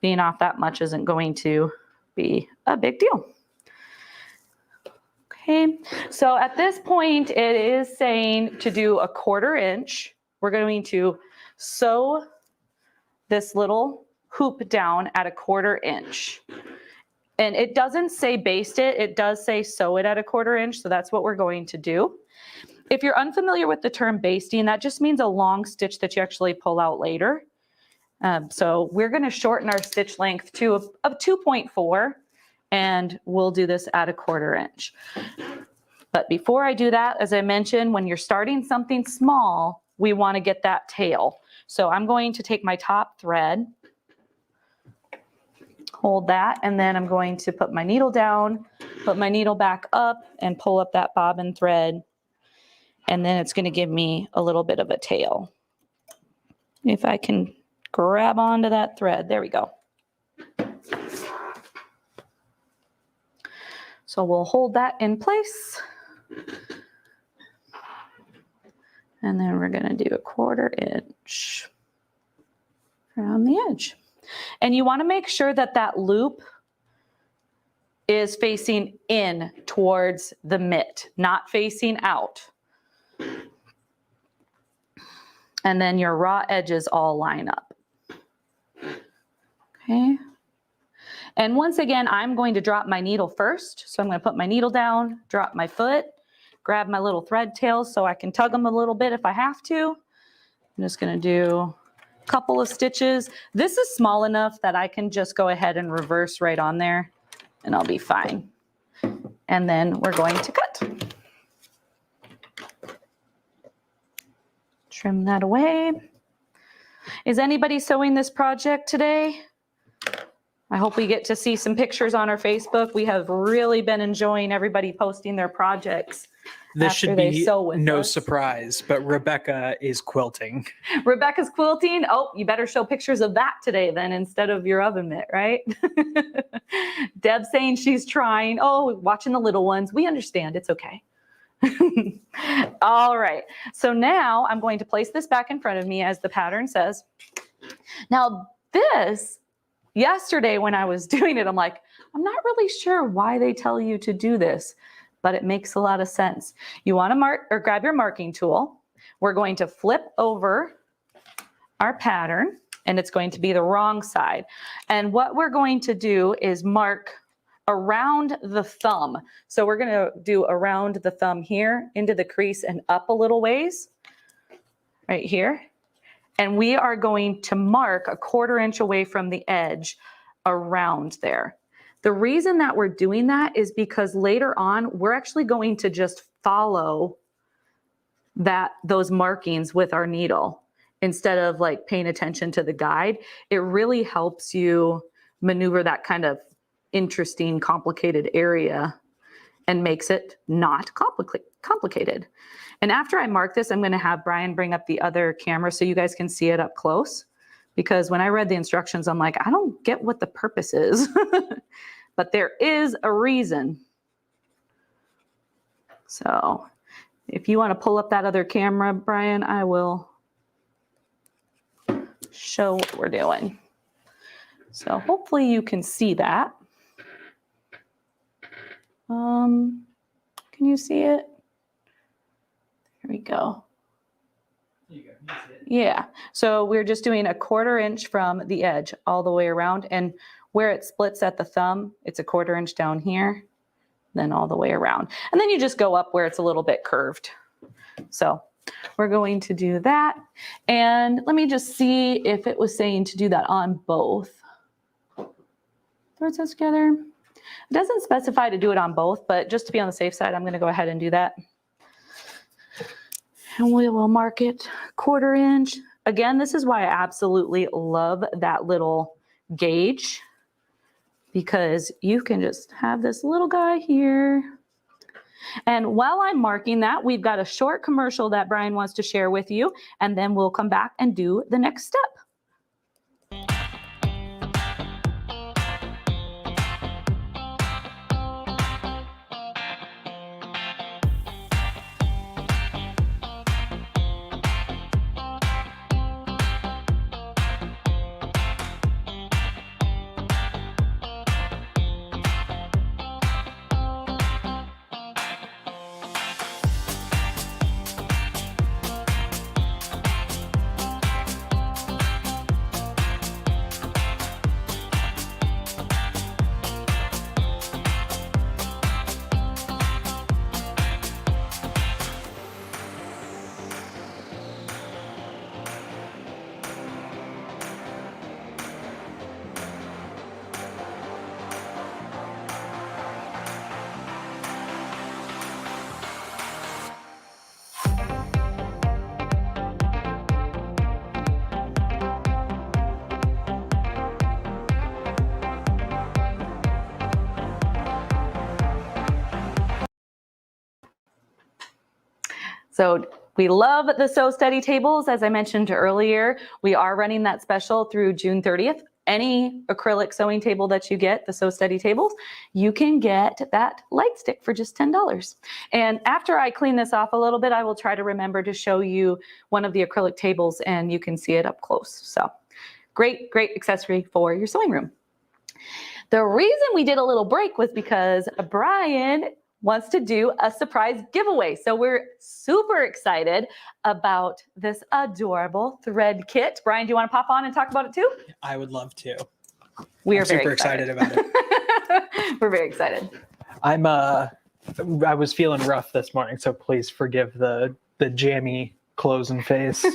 [SPEAKER 1] being off that much isn't going to be a big deal. Okay, so at this point, it is saying to do 1/4 inch. We're going to sew this little hoop down at 1/4 inch. And it doesn't say baste it, it does say sew it at 1/4 inch, so that's what we're going to do. If you're unfamiliar with the term basting, that just means a long stitch that you actually pull out later. So we're going to shorten our stitch length to of 2.4, and we'll do this at 1/4 inch. But before I do that, as I mentioned, when you're starting something small, we want to get that tail. So I'm going to take my top thread, hold that, and then I'm going to put my needle down, put my needle back up, and pull up that bobbin thread. And then it's going to give me a little bit of a tail. If I can grab onto that thread, there we go. So we'll hold that in place. And then we're going to do 1/4 inch around the edge. And you want to make sure that that loop is facing in towards the mitt, not facing out. And then your raw edges all line up. Okay. And once again, I'm going to drop my needle first. So I'm going to put my needle down, drop my foot, grab my little thread tails so I can tug them a little bit if I have to. I'm just going to do a couple of stitches. This is small enough that I can just go ahead and reverse right on there and I'll be fine. And then we're going to cut. Trim that away. Is anybody sewing this project today? I hope we get to see some pictures on our Facebook. We have really been enjoying everybody posting their projects.
[SPEAKER 2] This should be no
[SPEAKER 1] us.
[SPEAKER 2] surprise, but Rebecca is quilting.
[SPEAKER 1] Rebecca's quilting. Oh, you better show pictures of that today then instead of your oven mitt, right? Deb saying she's trying. Oh, watching the little ones. We understand. It's okay. All right. So now I'm going to place this back in front of me as the pattern says. Now this, yesterday when I was doing it, I'm like, I'm not really sure why they tell you to do this, but it makes a lot of sense. You want to mark or grab your marking tool. We're going to flip over our pattern and it's going to be the wrong side. And what we're going to do is mark around the thumb. So we're going to do around the thumb here into the crease and up a little ways right here. And we are going to mark 1/4 inch away from the edge around there. The reason that we're doing that is because later on, we're actually going to just follow those markings with our needle instead of like paying attention to the guide. It really helps you maneuver that kind of interesting, complicated area and makes it not complicated. And after I mark this, I'm going to have Brian bring up the other camera so you guys can see it up close. Because when I read the instructions, I'm like, I don't get what the purpose is. But there is a reason. So if you want to pull up that other camera, Brian, I will show what we're doing. So hopefully you can see that. Can you see it? There we go. Yeah, so we're just doing 1/4 inch from the edge all the way around, and where it splits at the thumb, it's 1/4 inch down here, then all the way around. And then you just go up where it's a little bit curved. So we're going to do that. And let me just see if it was saying to do that on both. Thread those together. It doesn't specify to do it on both, but just to be on the safe side, I'm going to go ahead and do that. And we will mark it 1/4 inch. Again, this is why I absolutely love that little gauge, because you can just have this little guy here. And while I'm marking that, we've got a short commercial that Brian wants to share with you, and then we'll come back and do the next step. So we love the Sew Study tables. As I mentioned earlier, we are running that special through June 30th. Any acrylic sewing table that you get, the Sew Study tables, you can get that light stick for just $10. And after I clean this off a little bit, I will try to remember to show you one of the acrylic tables and you can see it up close. So great, great accessory for your sewing room. The reason we did a little break was because Brian wants to do a surprise giveaway. So we're super excited about this adorable thread kit. Brian, do you want to pop on and talk about it too?
[SPEAKER 2] I would love to.
[SPEAKER 1] We are
[SPEAKER 2] I'm
[SPEAKER 1] very
[SPEAKER 2] super excited about
[SPEAKER 1] it. We're very excited.
[SPEAKER 2] I was feeling rough this morning, so please forgive the jammy clothes and face.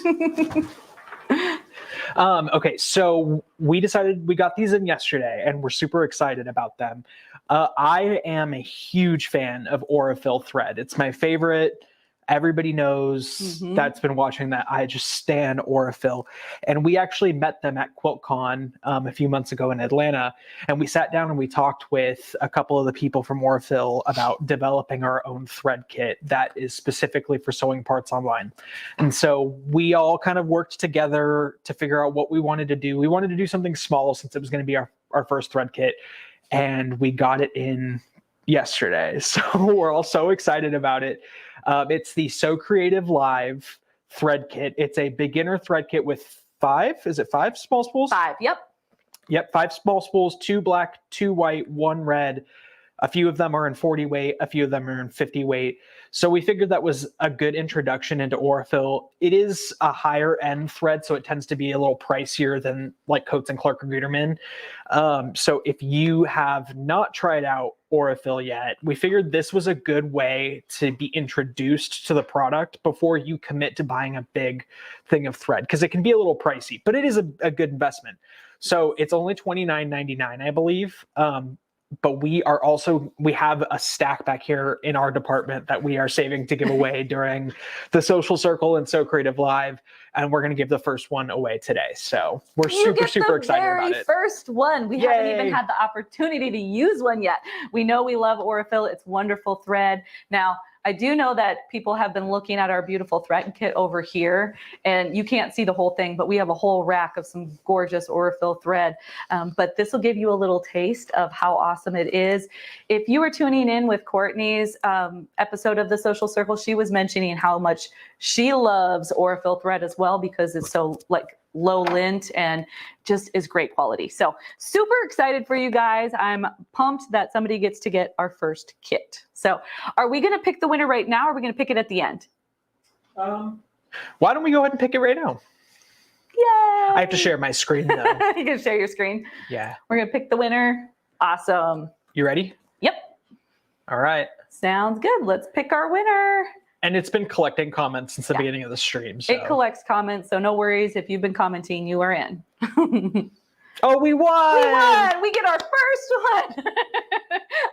[SPEAKER 2] Okay, so we got these in yesterday, and we're super excited about them. I am a huge fan of Aurifil thread. It's my favorite. Everybody knows that's been watching that. I just stan Aurifil. And we actually met them at QuiltCon a few months ago in Atlanta. And we sat down and we talked with a couple of the people from Aurifil about developing our own thread kit that is specifically for sewing parts online. And so we all kind of worked together to figure out what we wanted to do. We wanted to do something small since it was going to be our first thread kit. And we got it in yesterday. So we're all so excited about it. It's the So Creative Live thread kit. It's a beginner thread kit with 5 small spools?
[SPEAKER 1] 5, yep.
[SPEAKER 2] Yep, 5 small spools, 2 black, 2 white, 1 red. A few of them are in 40 weight, a few of them are in 50 weight. So we figured that was a good introduction into Aurifil. It is a higher end thread, so it tends to be a little pricier than like Coats and Clark or Gutermann. So if you have not tried out Aurifil yet, we figured this was a good way to be introduced to the product before you commit to buying a big thing of thread, because it can be a little pricey, but it is a good investment. So it's only $29.99, I believe. But we have a stack back here in our department that we are saving to give away during the Sewcial Circle and So Creative Live. And we're going to give the first one away today. So we're super excited about it.
[SPEAKER 1] First one. We haven't even had the opportunity to use one yet. We know we love Aurifil. It's wonderful thread. Now, I do know that people have been looking at our beautiful thread kit over here, and you can't see the whole thing, but we have a whole rack of some gorgeous Aurifil thread. But this will give you a little taste of how awesome it is. If you were tuning in with Courtney's episode of the Sewcial Circle, she was mentioning how much she loves Aurifil thread as well, because it's so like low lint and just is great quality. So super excited for you guys. I'm pumped that somebody gets to get our first kit. So are we going to pick the winner right now, or are we going to pick it at the end?
[SPEAKER 2] Why don't we go ahead and pick it right now?
[SPEAKER 1] Yay!
[SPEAKER 2] I have to share my screen though.
[SPEAKER 1] You can share your screen.
[SPEAKER 2] Yeah.
[SPEAKER 1] We're going to pick the winner. Awesome.
[SPEAKER 2] You ready?
[SPEAKER 1] Yep.
[SPEAKER 2] All right.
[SPEAKER 1] Sounds good. Let's pick our winner.
[SPEAKER 2] And it's been collecting comments since the beginning of the stream. So.
[SPEAKER 1] It collects comments, so no worries. If you've been commenting, you are in.
[SPEAKER 2] Oh, we won!
[SPEAKER 1] We won! We get our first one!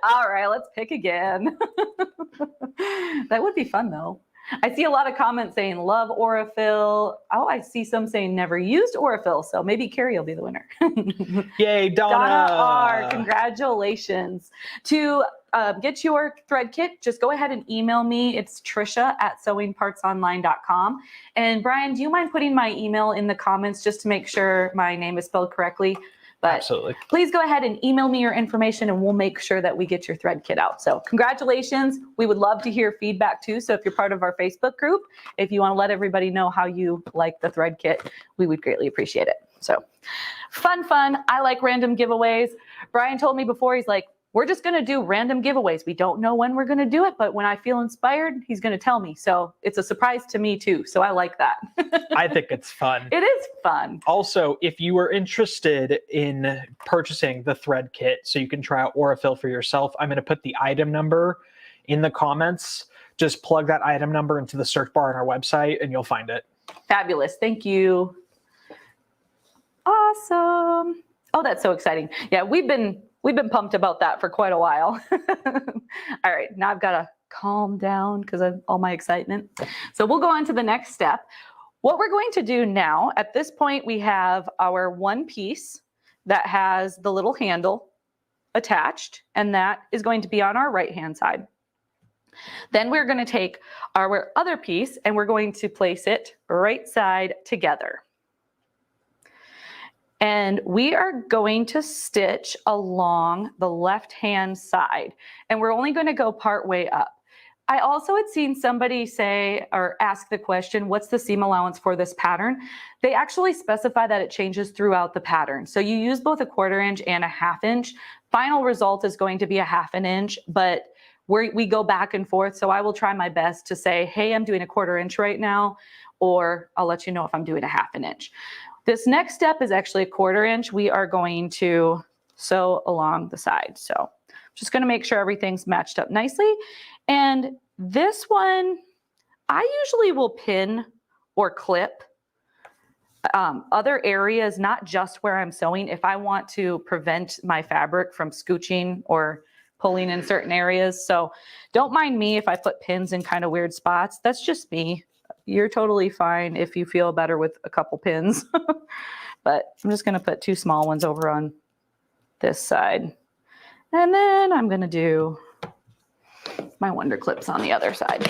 [SPEAKER 1] All right, let's pick again. That would be fun, though. I see a lot of comments saying, love Aurifil. Oh, I see some saying never used Aurifil, so maybe Carrie will be the winner.
[SPEAKER 2] Yay, Donna!
[SPEAKER 1] Donna R., congratulations. To get your thread kit, just go ahead and email me. It's Tricia@sewingpartsonline.com. And Brian, do you mind putting my email in the comments just to make sure my name is spelled correctly? But
[SPEAKER 2] absolutely.
[SPEAKER 1] Please go ahead and email me your information, and we'll make sure that we get your thread kit out. So congratulations. We would love to hear feedback too. So if you're part of our Facebook group, if you want to let everybody know how you like the thread kit, we would greatly appreciate it. So fun. I like random giveaways. Brian told me before, he's like, we're just going to do random giveaways. We don't know when we're going to do it, but when I feel inspired, he's going to tell me. So it's a surprise to me too. So I like that.
[SPEAKER 2] I think it's fun.
[SPEAKER 1] It is fun.
[SPEAKER 2] Also, if you are interested in purchasing the thread kit so you can try out Aurifil for yourself, I'm going to put the item number in the comments. Just plug that item number into the search bar on our website and you'll find it. Fabulous.
[SPEAKER 1] Thank you. Awesome. Oh, that's so exciting. Yeah, we've been pumped about that for quite a while. All right, now I've got to calm down because of all my excitement. So we'll go on to the next step. What we're going to do now, at this point, we have our one piece that has the little handle attached, and that is going to be on our right-hand side. Then we're going to take our other piece and we're going to place it right side together. And we are going to stitch along the left-hand side. And we're only going to go part way up. I also had seen somebody say or ask the question, what's the seam allowance for this pattern? They actually specify that it changes throughout the pattern. So you use both a 1/4 inch and a 1/2 inch. Final result is going to be a 1/2 inch, but we go back and forth. So I will try my best to say, hey, I'm doing a 1/4 inch right now, or I'll let you know if I'm doing a 1/2 inch. This next step is actually a 1/4 inch. We are going to sew along the side. So I'm just going to make sure everything's matched up nicely. And this one, I usually will pin or clip other areas, not just where I'm sewing, if I want to prevent my fabric from scooching or pulling in certain areas. So don't mind me if I put pins in kind of weird spots. That's just me. You're totally fine if you feel better with a couple pins. But I'm just going to put 2 small ones over on this side. And then I'm going to do my Wonder Clips on the other side.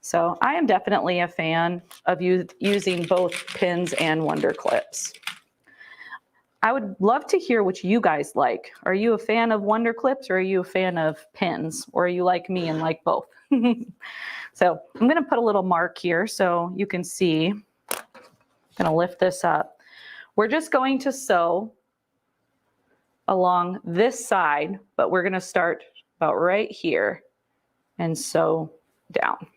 [SPEAKER 1] So I am definitely a fan of using both pins and Wonder Clips. I would love to hear what you guys like. Are you a fan of Wonder Clips, or are you a fan of pins, or are you like me and like both? So I'm going to put a little mark here so you can see. I'm going to lift this up. We're just going to sew along this side, but we're going to start about right here and sew down,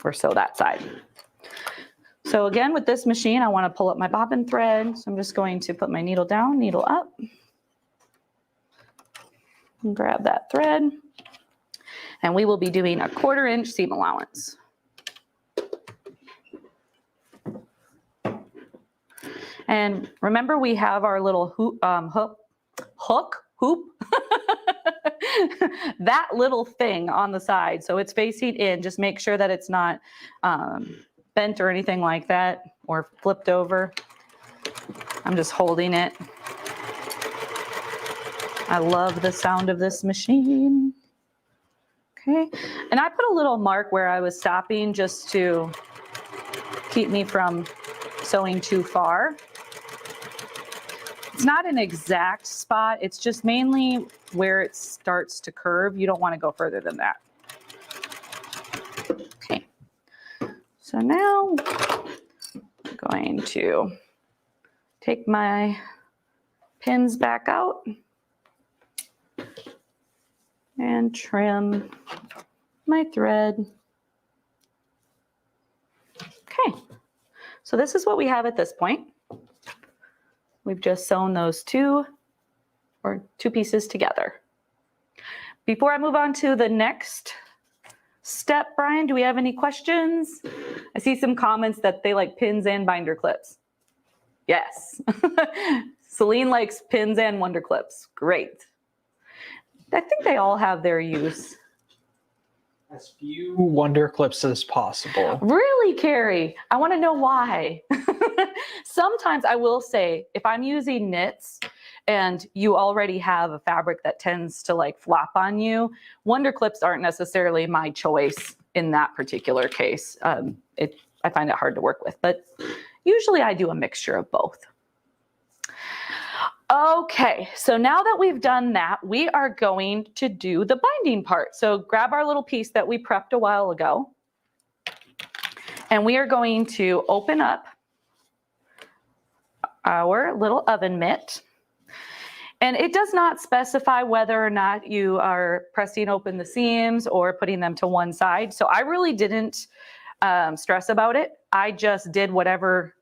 [SPEAKER 1] or sew that side. So again, with this machine, I want to pull up my bobbin thread. So I'm just going to put my needle down, needle up, and grab that thread. And we will be doing a 1/4 inch seam allowance. And remember, we have our little hoop, that little thing on the side. So it's facing in. Just make sure that it's not bent or anything like that, or flipped over. I'm just holding it. I love the sound of this machine. Okay, and I put a little mark where I was stopping just to keep me from sewing too far. It's not an exact spot. It's just mainly where it starts to curve. You don't want to go further than that. Okay. So now I'm going to take my pins back out and trim my thread. Okay. So this is what we have at this point. We've just sewn those two pieces together. Before I move on to the next step, Brian, do we have any questions? I see some comments that they like pins and binder clips. Yes. Celine likes pins and Wonder Clips. Great. I think they all have their use.
[SPEAKER 2] As few Wonder Clips as possible.
[SPEAKER 1] Really, Carrie? I want to know why. Sometimes I will say, if I'm using knits and you already have a fabric that tends to like flop on you, Wonder Clips aren't necessarily my choice in that particular case. I find it hard to work with, but usually I do a mixture of both. Okay, so now that we've done that, we are going to do the binding part. So grab our little piece that we prepped a while ago, and we are going to open up our little oven mitt. And it does not specify whether or not you are pressing open the seams or putting them to one side. So I really didn't stress about it. I just did whatever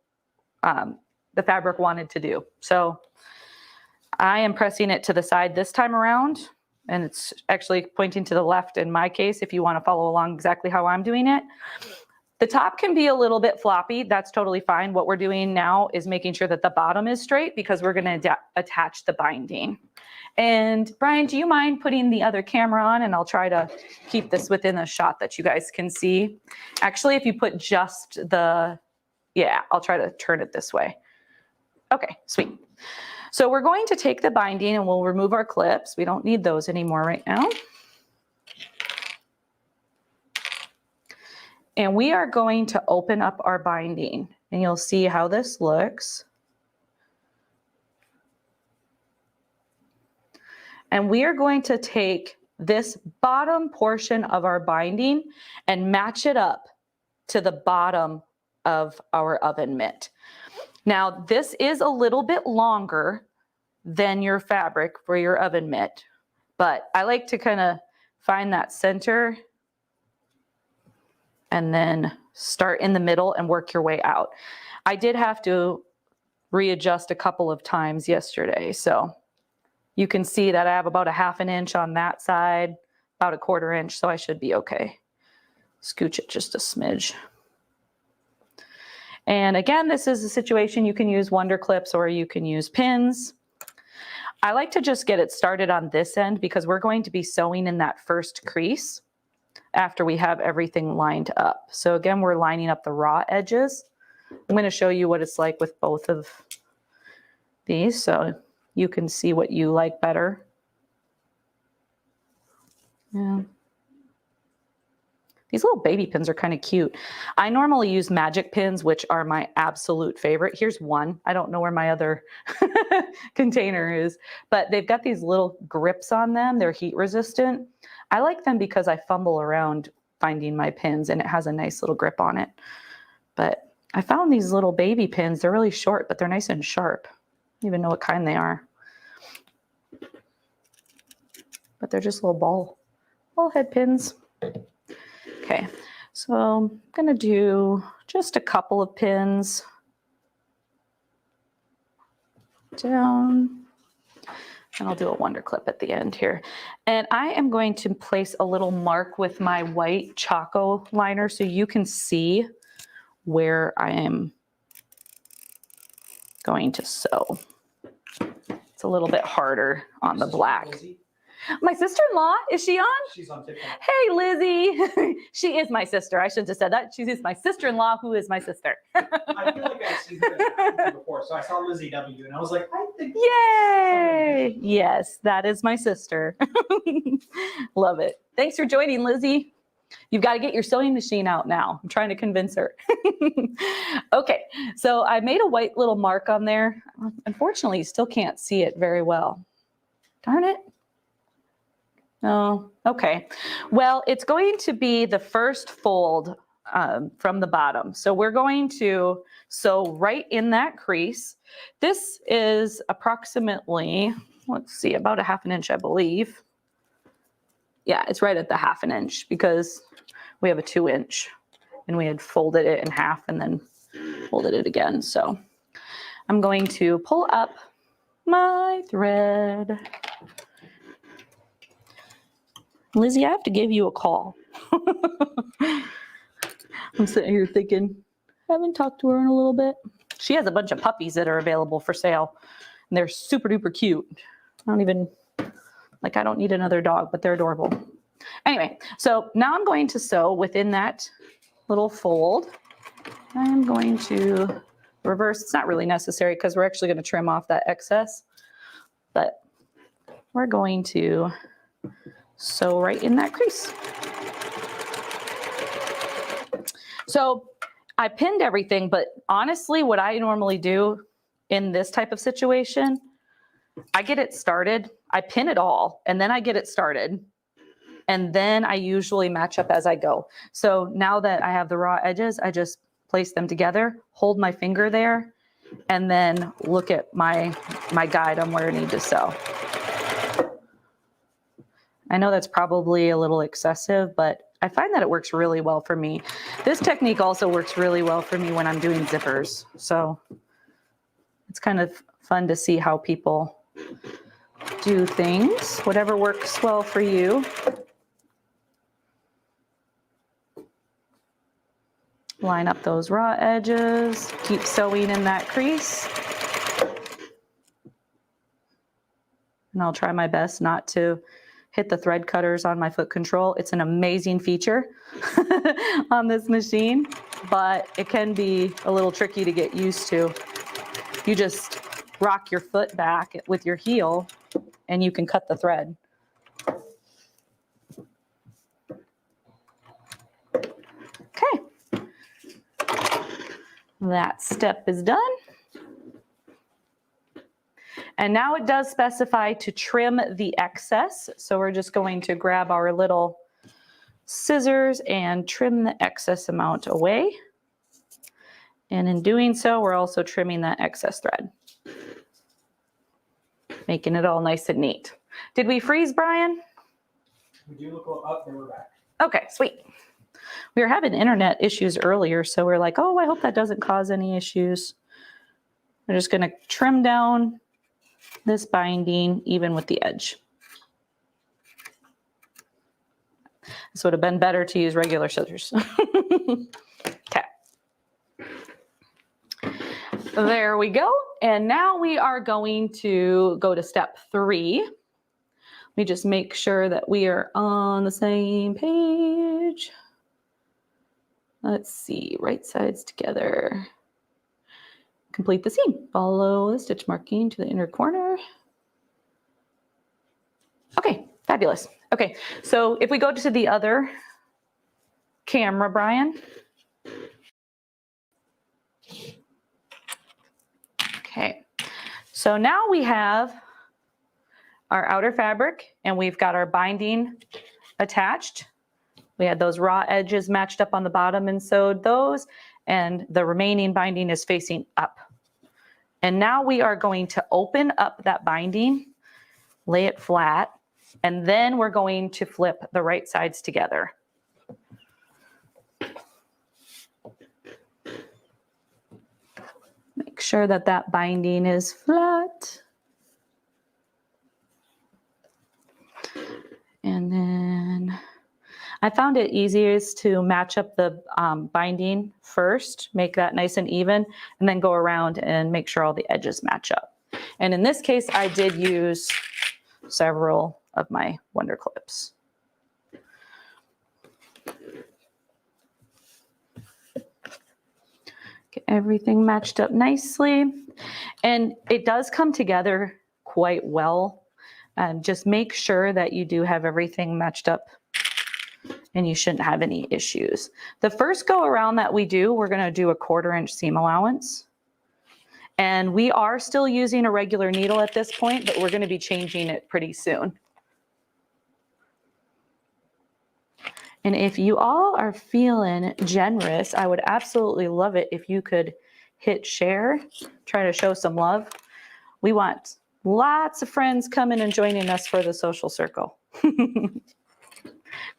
[SPEAKER 1] the fabric wanted to do. So I am pressing it to the side this time around, and it's actually pointing to the left in my case, if you want to follow along exactly how I'm doing it. The top can be a little bit floppy. That's totally fine. What we're doing now is making sure that the bottom is straight, because we're going to attach the binding. And Brian, do you mind putting the other camera on? And I'll try to keep this within a shot that you guys can see. Actually, if you put just the, yeah, I'll try to turn it this way. Okay, sweet. So we're going to take the binding and we'll remove our clips. We don't need those anymore right now. And we are going to open up our binding, and you'll see how this looks. And we are going to take this bottom portion of our binding and match it up to the bottom of our oven mitt. Now, this is a little bit longer than your fabric for your oven mitt, but I like to kind of find that center and then start in the middle and work your way out. I did have to readjust a couple of times yesterday, so you can see that I have about a 1/2 inch on that side, about a 1/4 inch, so I should be okay. Scooch it just a smidge. And again, this is a situation you can use Wonder Clips or you can use pins. I like to just get it started on this end because we're going to be sewing in that first crease after we have everything lined up. So again, we're lining up the raw edges. I'm going to show you what it's like with both of these so you can see what you like better. Yeah. These little baby pins are kind of cute. I normally use magic pins, which are my absolute favorite. Here's one. I don't know where my other container is, but they've got these little grips on them. They're heat resistant. I like them because I fumble around finding my pins and it has a nice little grip on it. But I found these little baby pins. They're really short, but they're nice and sharp. I don't even know what kind they are. But they're just little ball head pins. Okay, so I'm gonna do just a couple of pins down, and I'll do a Wonder Clip at the end here. And I am going to place a little mark with my white Choco liner so you can see where I am going to sew. It's a little bit harder on the black. My sister-in-law, is she on?
[SPEAKER 2] She's on TikTok.
[SPEAKER 1] Hey, Lizzie. She is my sister. I shouldn't have said that. She is my sister-in-law, who is my sister.
[SPEAKER 2] I feel like I've seen her before, so I saw Lizzie W, and I was like, I think.
[SPEAKER 1] Yay! Yes, that is my sister. Love it. Thanks for joining, Lizzie. You've got to get your sewing machine out now. I'm trying to convince her. Okay, so I made a white little mark on there. Unfortunately, you still can't see it very well. Darn it. Oh, okay. Well, it's going to be the first fold from the bottom. So we're going to sew right in that crease. This is approximately, let's see, about a 1/2 inch, I believe. Yeah, it's right at the 1/2 inch because we have a 2 inch and we had folded it in half and then folded it again. So I'm going to pull up my thread. Lizzie, I have to give you a call. I'm sitting here thinking, I haven't talked to her in a little bit. She has a bunch of puppies that are available for sale, and they're super duper cute. I don't need another dog, but they're adorable. Anyway, so now I'm going to sew within that little fold. I'm going to reverse. It's not really necessary because we're actually going to trim off that excess, but we're going to sew right in that crease. So I pinned everything, but honestly, what I normally do in this type of situation, I get it started, I pin it all, and then I get it started. And then I usually match up as I go. So now that I have the raw edges, I just place them together, hold my finger there, and then look at my guide on where I need to sew. I know that's probably a little excessive, but I find that it works really well for me. This technique also works really well for me when I'm doing zippers. So it's kind of fun to see how people do things, whatever works well for you. Line up those raw edges, keep sewing in that crease. And I'll try my best not to hit the thread cutters on my foot control. It's an amazing feature on this machine, but it can be a little tricky to get used to. You just rock your foot back with your heel and you can cut the thread. Okay. That step is done. And now it does specify to trim the excess. So we're just going to grab our little scissors and trim the excess amount away. And in doing so, we're also trimming that excess thread, making it all nice and neat. Did we freeze, Brian?
[SPEAKER 2] We do look up and we're back.
[SPEAKER 1] Okay, sweet. We were having internet issues earlier, so we're like, oh, I hope that doesn't cause any issues. We're just going to trim down this binding even with the edge. This would have been better to use regular scissors. Okay. There we go. And now we are going to go to step 3. We just make sure that we are on the same page. Let's see, right sides together. Complete the seam. Follow the stitch marking to the inner corner. Okay, fabulous. Okay, so if we go to the other camera, Brian. Okay, so now we have our outer fabric and we've got our binding attached. We had those raw edges matched up on the bottom and sewed those, and the remaining binding is facing up. And now we are going to open up that binding, lay it flat, and then we're going to flip the right sides together. Make sure that that binding is flat. And then I found it easiest to match up the binding first, make that nice and even, and then go around and make sure all the edges match up. And in this case, I did use several of my Wonder Clips. Get everything matched up nicely. And it does come together quite well. Just make sure that you do have everything matched up and you shouldn't have any issues. The first go around that we do, we're going to do a 1/4 inch seam allowance. And we are still using a regular needle at this point, but we're going to be changing it pretty soon. And if you all are feeling generous, I would absolutely love it if you could hit share, try to show some love. We want lots of friends coming and joining us for the Sewcial Circle.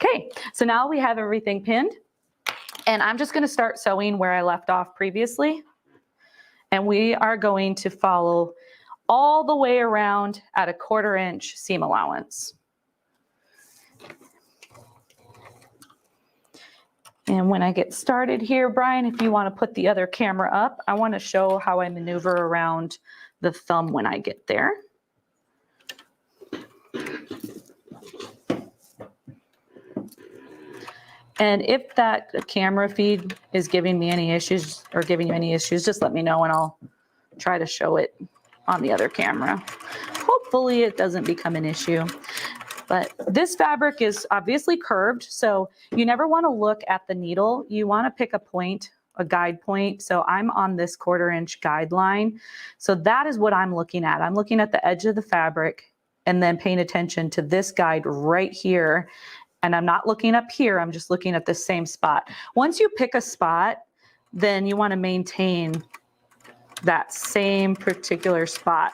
[SPEAKER 1] Okay, so now we have everything pinned, and I'm just going to start sewing where I left off previously. And we are going to follow all the way around at a 1/4 inch seam allowance. And when I get started here, Brian, if you want to put the other camera up, I want to show how I maneuver around the thumb when I get there. And if that camera feed is giving me any issues or giving you any issues, just let me know and I'll try to show it on the other camera. Hopefully it doesn't become an issue. But this fabric is obviously curved, so you never want to look at the needle. You want to pick a point, a guide point. So I'm on this 1/4 inch guideline. So that is what I'm looking at. I'm looking at the edge of the fabric and then paying attention to this guide right here. And I'm not looking up here, I'm just looking at the same spot. Once you pick a spot, then you want to maintain that same particular spot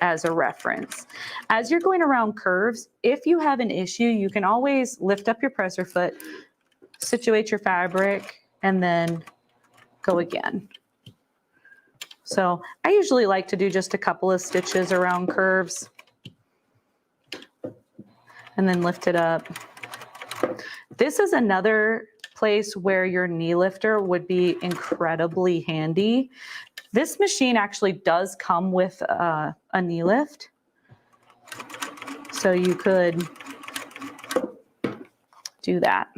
[SPEAKER 1] as a reference. As you're going around curves, if you have an issue, you can always lift up your presser foot, situate your fabric, and then go again. So I usually like to do just a couple of stitches around curves and then lift it up. This is another place where your knee lifter would be incredibly handy. This machine actually does come with a knee lift. So you could do that.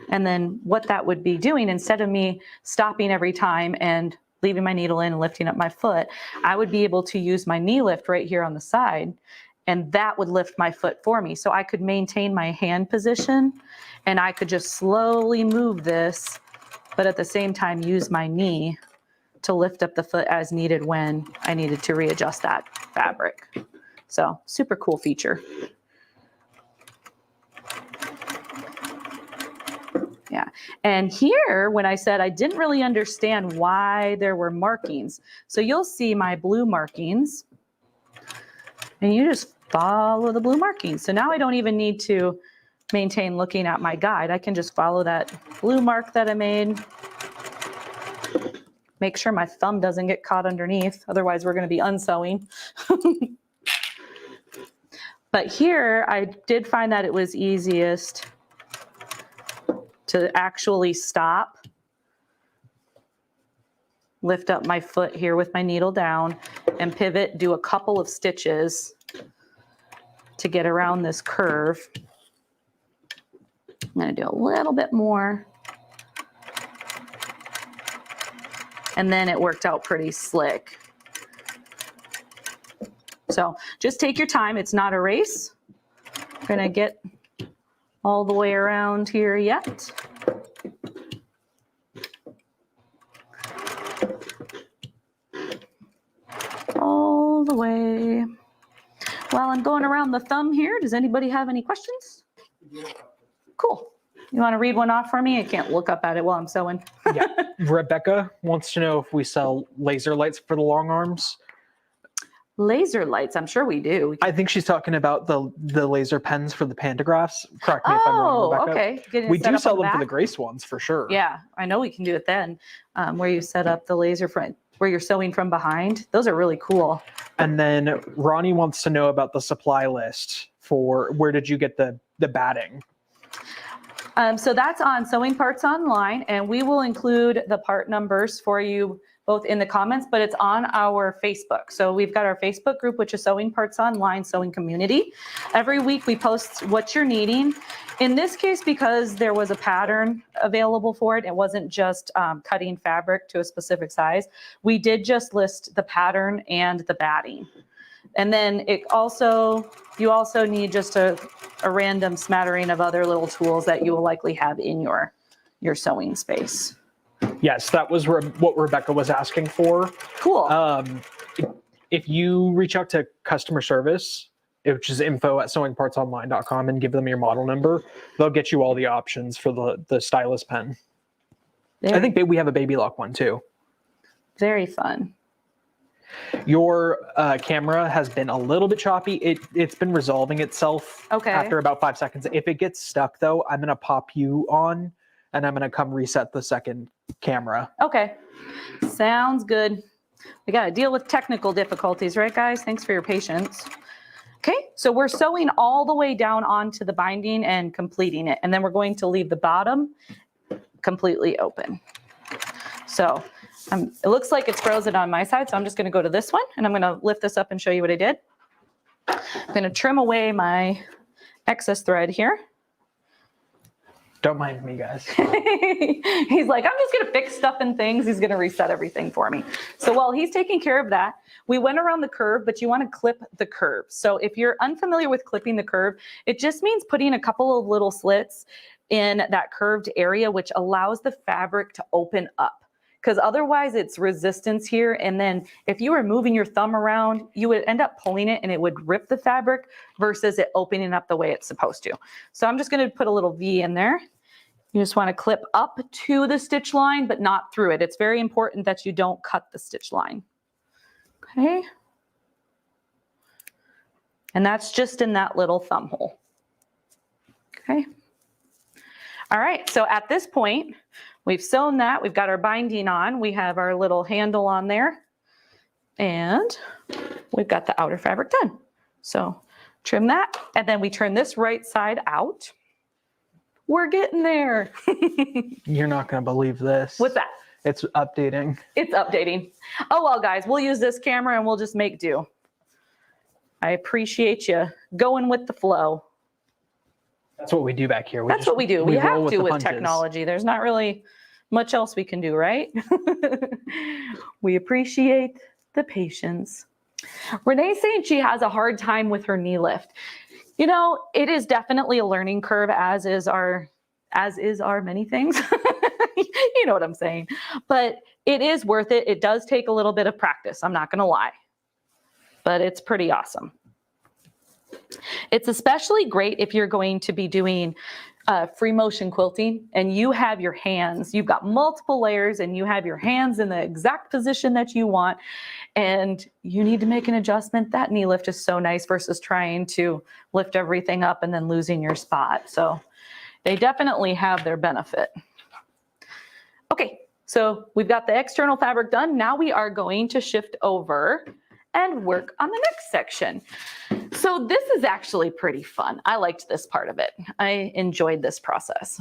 [SPEAKER 1] And then what that would be doing, instead of me stopping every time and leaving my needle in and lifting up my foot, I would be able to use my knee lift right here on the side, and that would lift my foot for me. So I could maintain my hand position and I could just slowly move this, but at the same time use my knee to lift up the foot as needed when I needed to readjust that. fabric. So super cool feature. Yeah. And here, when I said I didn't really understand why there were markings. So you'll see my blue markings and you just follow the blue markings. So now I don't even need to maintain looking at my guide. I can just follow that blue mark that I made. Make sure my thumb doesn't get caught underneath. Otherwise, we're going to be unsewing. But here, I did find that it was easiest to actually stop, lift up my foot here with my needle down, and pivot, do a couple of stitches to get around this curve. I'm going to do a little bit more. And then it worked out pretty slick. So just take your time. It's not a race. I'm going to get all the way around here yet. All the way. While I'm going around the thumb here, does anybody have any questions? Cool. You want to read one off for me? I can't look up at it while I'm sewing.
[SPEAKER 2] Yeah. Rebecca wants to know if we sell laser lights for the long arms.
[SPEAKER 1] Laser lights, I'm sure we do.
[SPEAKER 2] I think she's talking about the laser pens for the pantographs. Correct me if I'm wrong, Rebecca.
[SPEAKER 1] Okay.
[SPEAKER 2] We do sell them for the Grace ones for sure.
[SPEAKER 1] Yeah, I know we can do it then. Where you set up the laser front, where you're sewing from behind. Those are really cool.
[SPEAKER 2] And then Ronnie wants to know about the supply list for where did you get the batting?
[SPEAKER 1] So that's on Sewing Parts Online, and we will include the part numbers for you both in the comments, but it's on our Facebook. So we've got our Facebook group, which is Sewing Parts Online, Sewing Community. Every week we post what you're needing. In this case, because there was a pattern available for it, it wasn't just cutting fabric to a specific size. We did just list the pattern and the batting. And then you also need just a random smattering of other little tools that you will likely have in your sewing space.
[SPEAKER 2] Yes, that was what Rebecca was asking for.
[SPEAKER 1] Cool.
[SPEAKER 2] If you reach out to customer service, which is info@sewingpartsonline.com, and give them your model number, they'll get you all the options for the stylus pen. I think we have a baby lock one too.
[SPEAKER 1] Very fun.
[SPEAKER 2] Your camera has been a little bit choppy. It's been resolving itself after about 5 seconds. If it gets stuck though, I'm going to pop you on and I'm going to come reset the second camera.
[SPEAKER 1] Okay. Sounds good. We got to deal with technical difficulties, right guys? Thanks for your patience. Okay, so we're sewing all the way down onto the binding and completing it. And then we're going to leave the bottom completely open. So it looks like it's frozen on my side, so I'm just going to go to this one, and I'm going to lift this up and show you what I did. I'm going to trim away my excess thread here.
[SPEAKER 2] Don't mind me, guys.
[SPEAKER 1] He's like, I'm just going to fix stuff and things. He's going to reset everything for me. So while he's taking care of that, we went around the curve, but you want to clip the curve. So if you're unfamiliar with clipping the curve, it just means putting a couple of little slits in that curved area, which allows the fabric to open up. Because otherwise it's resistance here. And then if you were moving your thumb around, you would end up pulling it and it would rip the fabric versus it opening up the way it's supposed to. So I'm just going to put a little V in there. You just want to clip up to the stitch line, but not through it. It's very important that you don't cut the stitch line. Okay. And that's just in that little thumb hole. Okay. All right. So at this point, we've sewn that. We've got our binding on. We have our little handle on there. And we've got the outer fabric done. So trim that. And then we turn this right side out. We're getting there.
[SPEAKER 2] You're not going to believe this.
[SPEAKER 1] What's that?
[SPEAKER 2] It's updating.
[SPEAKER 1] It's updating. Oh, well, guys, we'll use this camera and we'll just make do. I appreciate you going with the flow.
[SPEAKER 2] That's what we do back here.
[SPEAKER 1] That's what we do. We have to with
[SPEAKER 2] punches.
[SPEAKER 1] technology. There's not really much else we can do, right? We appreciate the patience. Renee's saying she has a hard time with her knee lift. You know, it is definitely a learning curve, as is our many things. You know what I'm saying? But it is worth it. It does take a little bit of practice. I'm not going to lie. but it's pretty awesome. It's especially great if you're going to be doing free motion quilting and you have your hands, you've got multiple layers and you have your hands in the exact position that you want and you need to make an adjustment. That knee lift is so nice versus trying to lift everything up and then losing your spot. So they definitely have their benefit. Okay, so we've got the external fabric done. Now we are going to shift over and work on the next section. So this is actually pretty fun. I liked this part of it. I enjoyed this process.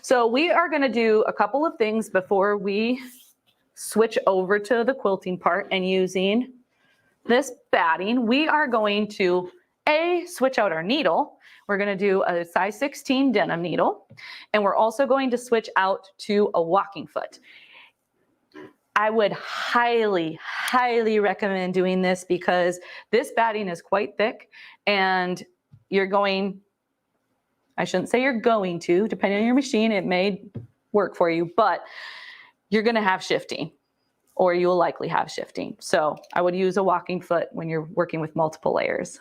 [SPEAKER 1] So we are going to do a couple of things before we switch over to the quilting part, and using this batting, we are going to switch out our needle. We're going to do a size 16 denim needle, and we're also going to switch out to a walking foot. I would highly, highly recommend doing this because this batting is quite thick and you're going, I shouldn't say you're going to, depending on your machine, it may work for you, but you're going to have shifting, or you will likely have shifting. So I would use a walking foot when you're working with multiple layers.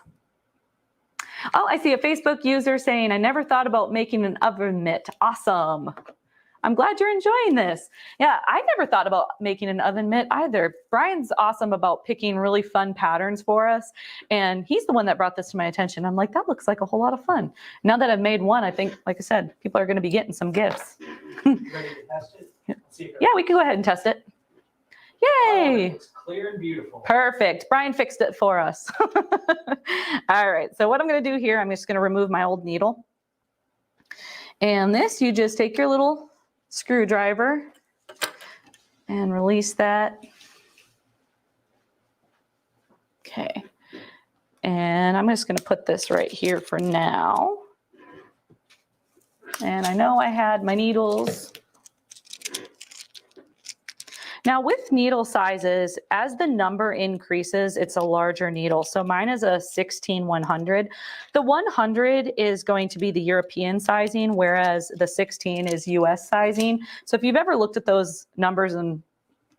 [SPEAKER 1] Oh, I see a Facebook user saying, I never thought about making an oven mitt. Awesome. I'm glad you're enjoying this. Yeah, I never thought about making an oven mitt either. Brian's awesome about picking really fun patterns for us. And he's the one that brought this to my attention. I'm like, that looks like a whole lot of fun. Now that I've made one, I think, like I said, people are going to be getting some gifts.
[SPEAKER 3] Ready to test it?
[SPEAKER 1] Yeah, we can go ahead and test it. Yay!
[SPEAKER 3] Oh, it looks clear and beautiful.
[SPEAKER 1] Perfect. Brian fixed it for us. All right, so what I'm going to do here, I'm just going to remove my old needle. And this, you just take your little screwdriver and release that. Okay. And I'm just going to put this right here for now. And I know I had my needles. Now with needle sizes, as the number increases, it's a larger needle. So mine is a 16-100. The 100 is going to be the European sizing, whereas the 16 is US sizing. So if you've ever looked at those numbers and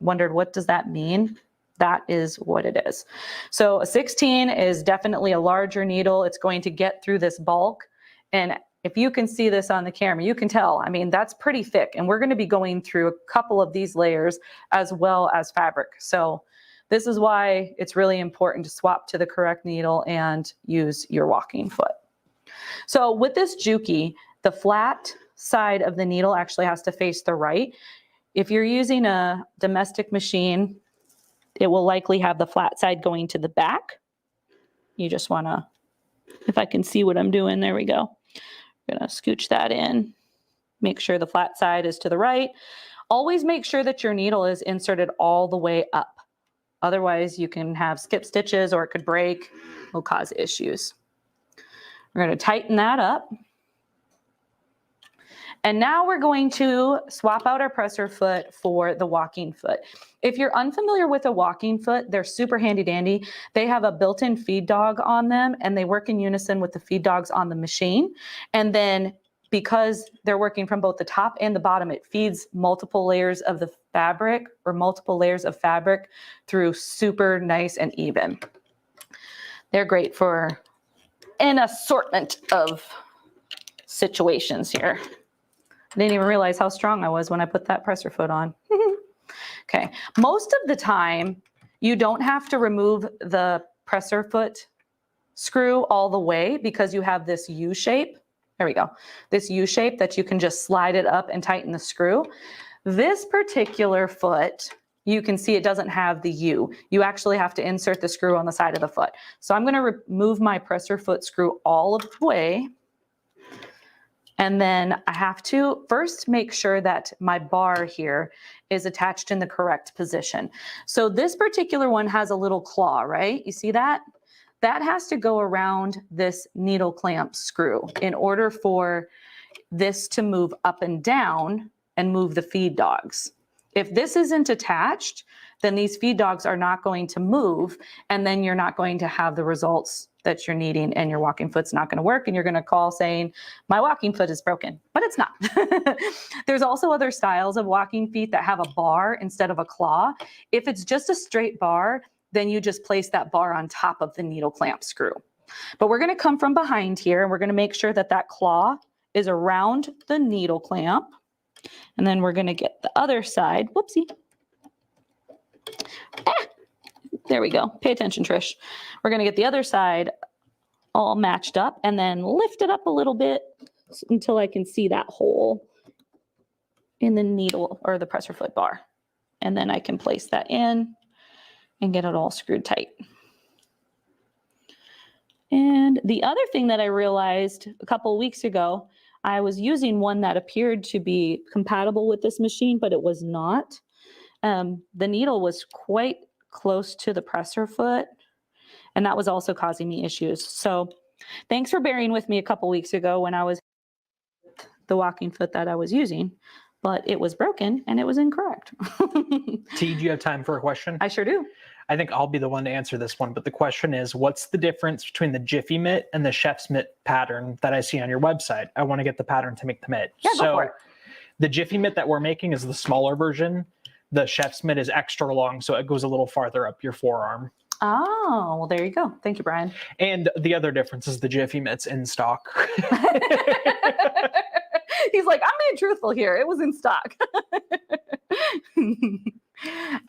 [SPEAKER 1] wondered, what does that mean? That is what it is. So a 16 is definitely a larger needle. It's going to get through this bulk. And if you can see this on the camera, you can tell, I mean, that's pretty thick. And we're going to be going through a couple of these layers as well as fabric. So this is why it's really important to swap to the correct needle and use your walking foot. So with this Juki, the flat side of the needle actually has to face the right. If you're using a domestic machine, it will likely have the flat side going to the back. You just want to, if I can see what I'm doing, there we go. I'm going to scooch that in, make sure the flat side is to the right. Always make sure that your needle is inserted all the way up. Otherwise, you can have skip stitches or it could break, will cause issues. We're going to tighten that up. And now we're going to swap out our presser foot for the walking foot. If you're unfamiliar with a walking foot, they're super handy dandy. They have a built-in feed dog on them and they work in unison with the feed dogs on the machine. And then because they're working from both the top and the bottom, it feeds multiple layers of the fabric or multiple layers of fabric through super nice and even. They're great for an assortment of situations here. I didn't even realize how strong I was when I put that presser foot on. Okay, most of the time, you don't have to remove the presser foot screw all the way because you have this U shape. There we go. This U shape that you can just slide it up and tighten the screw. This particular foot, you can see it doesn't have the U. You actually have to insert the screw on the side of the foot. So I'm going to remove my presser foot screw all of the way. And then I have to first make sure that my bar here is attached in the correct position. So this particular one has a little claw, right? You see that? That has to go around this needle clamp screw in order for this to move up and down and move the feed dogs. If this isn't attached, then these feed dogs are not going to move, and then you're not going to have the results that you're needing, and your walking foot's not going to work, and you're going to call saying, my walking foot is broken, but it's not. There's also other styles of walking feet that have a bar instead of a claw. If it's just a straight bar, then you just place that bar on top of the needle clamp screw. But we're going to come from behind here, and we're going to make sure that that claw is around the needle clamp. And then we're going to get the other side. Whoopsie. There we go. Pay attention, Trish. We're going to get the other side all matched up and then lift it up a little bit until I can see that hole in the needle or the presser foot bar. And then I can place that in and get it all screwed tight. And the other thing that I realized a couple of weeks ago, I was using one that appeared to be compatible with this machine, but it was not. The needle was quite close to the presser foot, and that was also causing me issues. So thanks for bearing with me a couple weeks ago when I was the walking foot that I was using, but it was broken and it was incorrect.
[SPEAKER 2] T, do you have time for a question?
[SPEAKER 1] I sure do.
[SPEAKER 2] I think I'll be the one to answer this one, but the question is, what's the difference between the Jiffy mitt and the chef's mitt pattern that I see on your website? I want to get the pattern to make the mitt.
[SPEAKER 1] Yeah, go for it.
[SPEAKER 2] The Jiffy mitt that we're making is the smaller version. The chef's mitt is extra long, so it goes a little farther up your forearm.
[SPEAKER 1] Oh, well, there you go. Thank you, Brian.
[SPEAKER 2] And the other difference is the Jiffy mitt's in stock.
[SPEAKER 1] He's like, I'm being truthful here. It was in stock.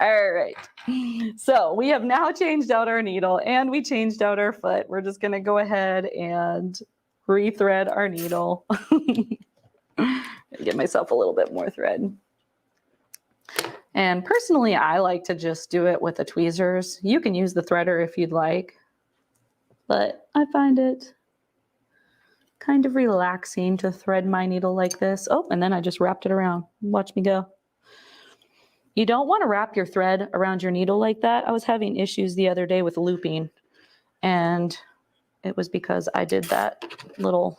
[SPEAKER 1] All right. So we have now changed out our needle and we changed out our foot. We're just going to go ahead and rethread our needle. Get myself a little bit more thread. And personally, I like to just do it with the tweezers. You can use the threader if you'd like, but I find it kind of relaxing to thread my needle like this. Oh, and then I just wrapped it around. Watch me go. You don't want to wrap your thread around your needle like that. I was having issues the other day with looping, and it was because I did that little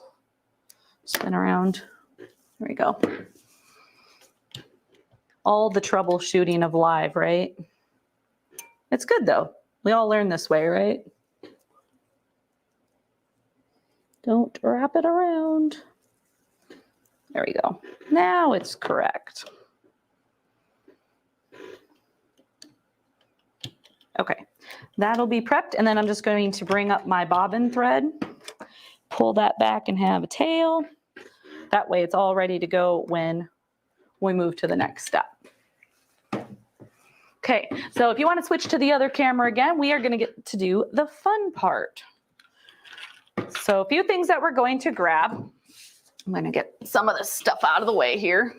[SPEAKER 1] spin around. There we go. All the troubleshooting of live, right? It's good though. We all learn this way, right? Don't wrap it around. There we go. Now it's correct. Okay, that'll be prepped. And then I'm just going to bring up my bobbin thread, pull that back and have a tail. That way it's all ready to go when we move to the next step. Okay, so if you want to switch to the other camera again, we are going to get to do the fun part. So a few things that we're going to grab. I'm going to get some of this stuff out of the way here.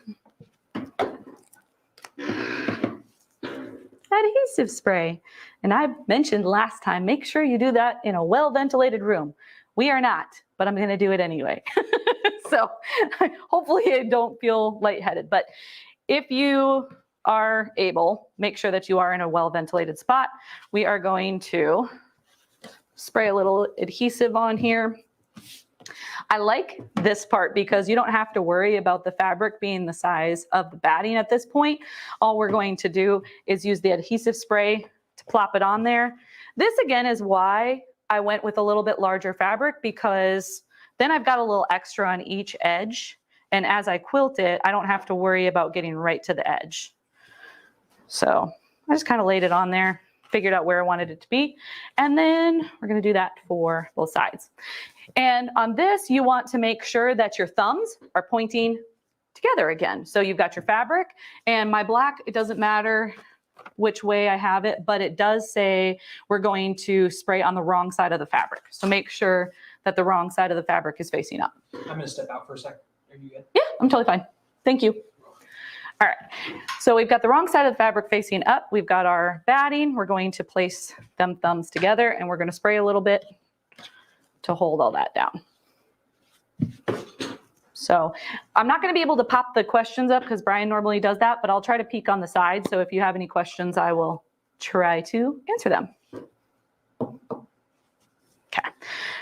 [SPEAKER 1] Adhesive spray. And I mentioned last time, make sure you do that in a well-ventilated room. We are not, but I'm going to do it anyway. So hopefully I don't feel lightheaded. But if you are able, make sure that you are in a well-ventilated spot. We are going to spray a little adhesive on here. I like this part because you don't have to worry about the fabric being the size of the batting at this point. All we're going to do is use the adhesive spray to plop it on there. This again is why I went with a little bit larger fabric, because then I've got a little extra on each edge. And as I quilt it, I don't have to worry about getting right to the edge. So I just kind of laid it on there, figured out where I wanted it to be. And then we're going to do that for both sides. And on this, you want to make sure that your thumbs are pointing together again. So you've got your fabric, and my black, it doesn't matter which way I have it, but it does say we're going to spray on the wrong side of the fabric. So make sure that the wrong side of the fabric is facing up.
[SPEAKER 3] I'm going to step out for a second. Are you good?
[SPEAKER 1] Yeah, I'm totally fine. Thank you. All right, so we've got the wrong side of the fabric facing up. We've got our batting. We're going to place them thumbs together, and we're going to spray a little bit to hold all that down. So I'm not going to be able to pop the questions up because Brian normally does that, but I'll try to peek on the side. So if you have any questions, I will try to answer them. Okay,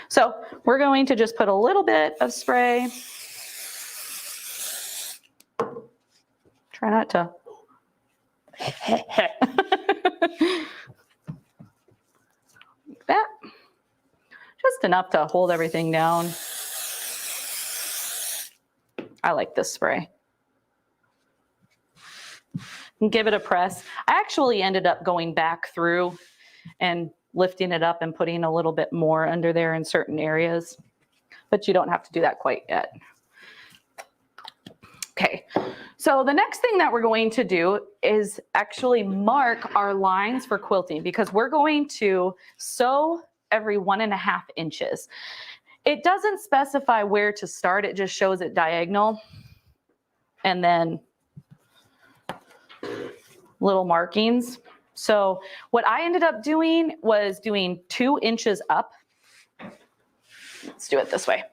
[SPEAKER 1] so we're going to just put a little bit of spray. Try not to. Like that. Just enough to hold everything down. I like this spray. And give it a press. I actually ended up going back through and lifting it up and putting a little bit more under there in certain areas. But you don't have to do that quite yet. Okay, so the next thing that we're going to do is actually mark our lines for quilting, because we're going to sew every 1.5 inches. It doesn't specify where to start, it just shows it diagonal. And then little markings. So what I ended up doing was doing 2 inches up. Let's do it this way.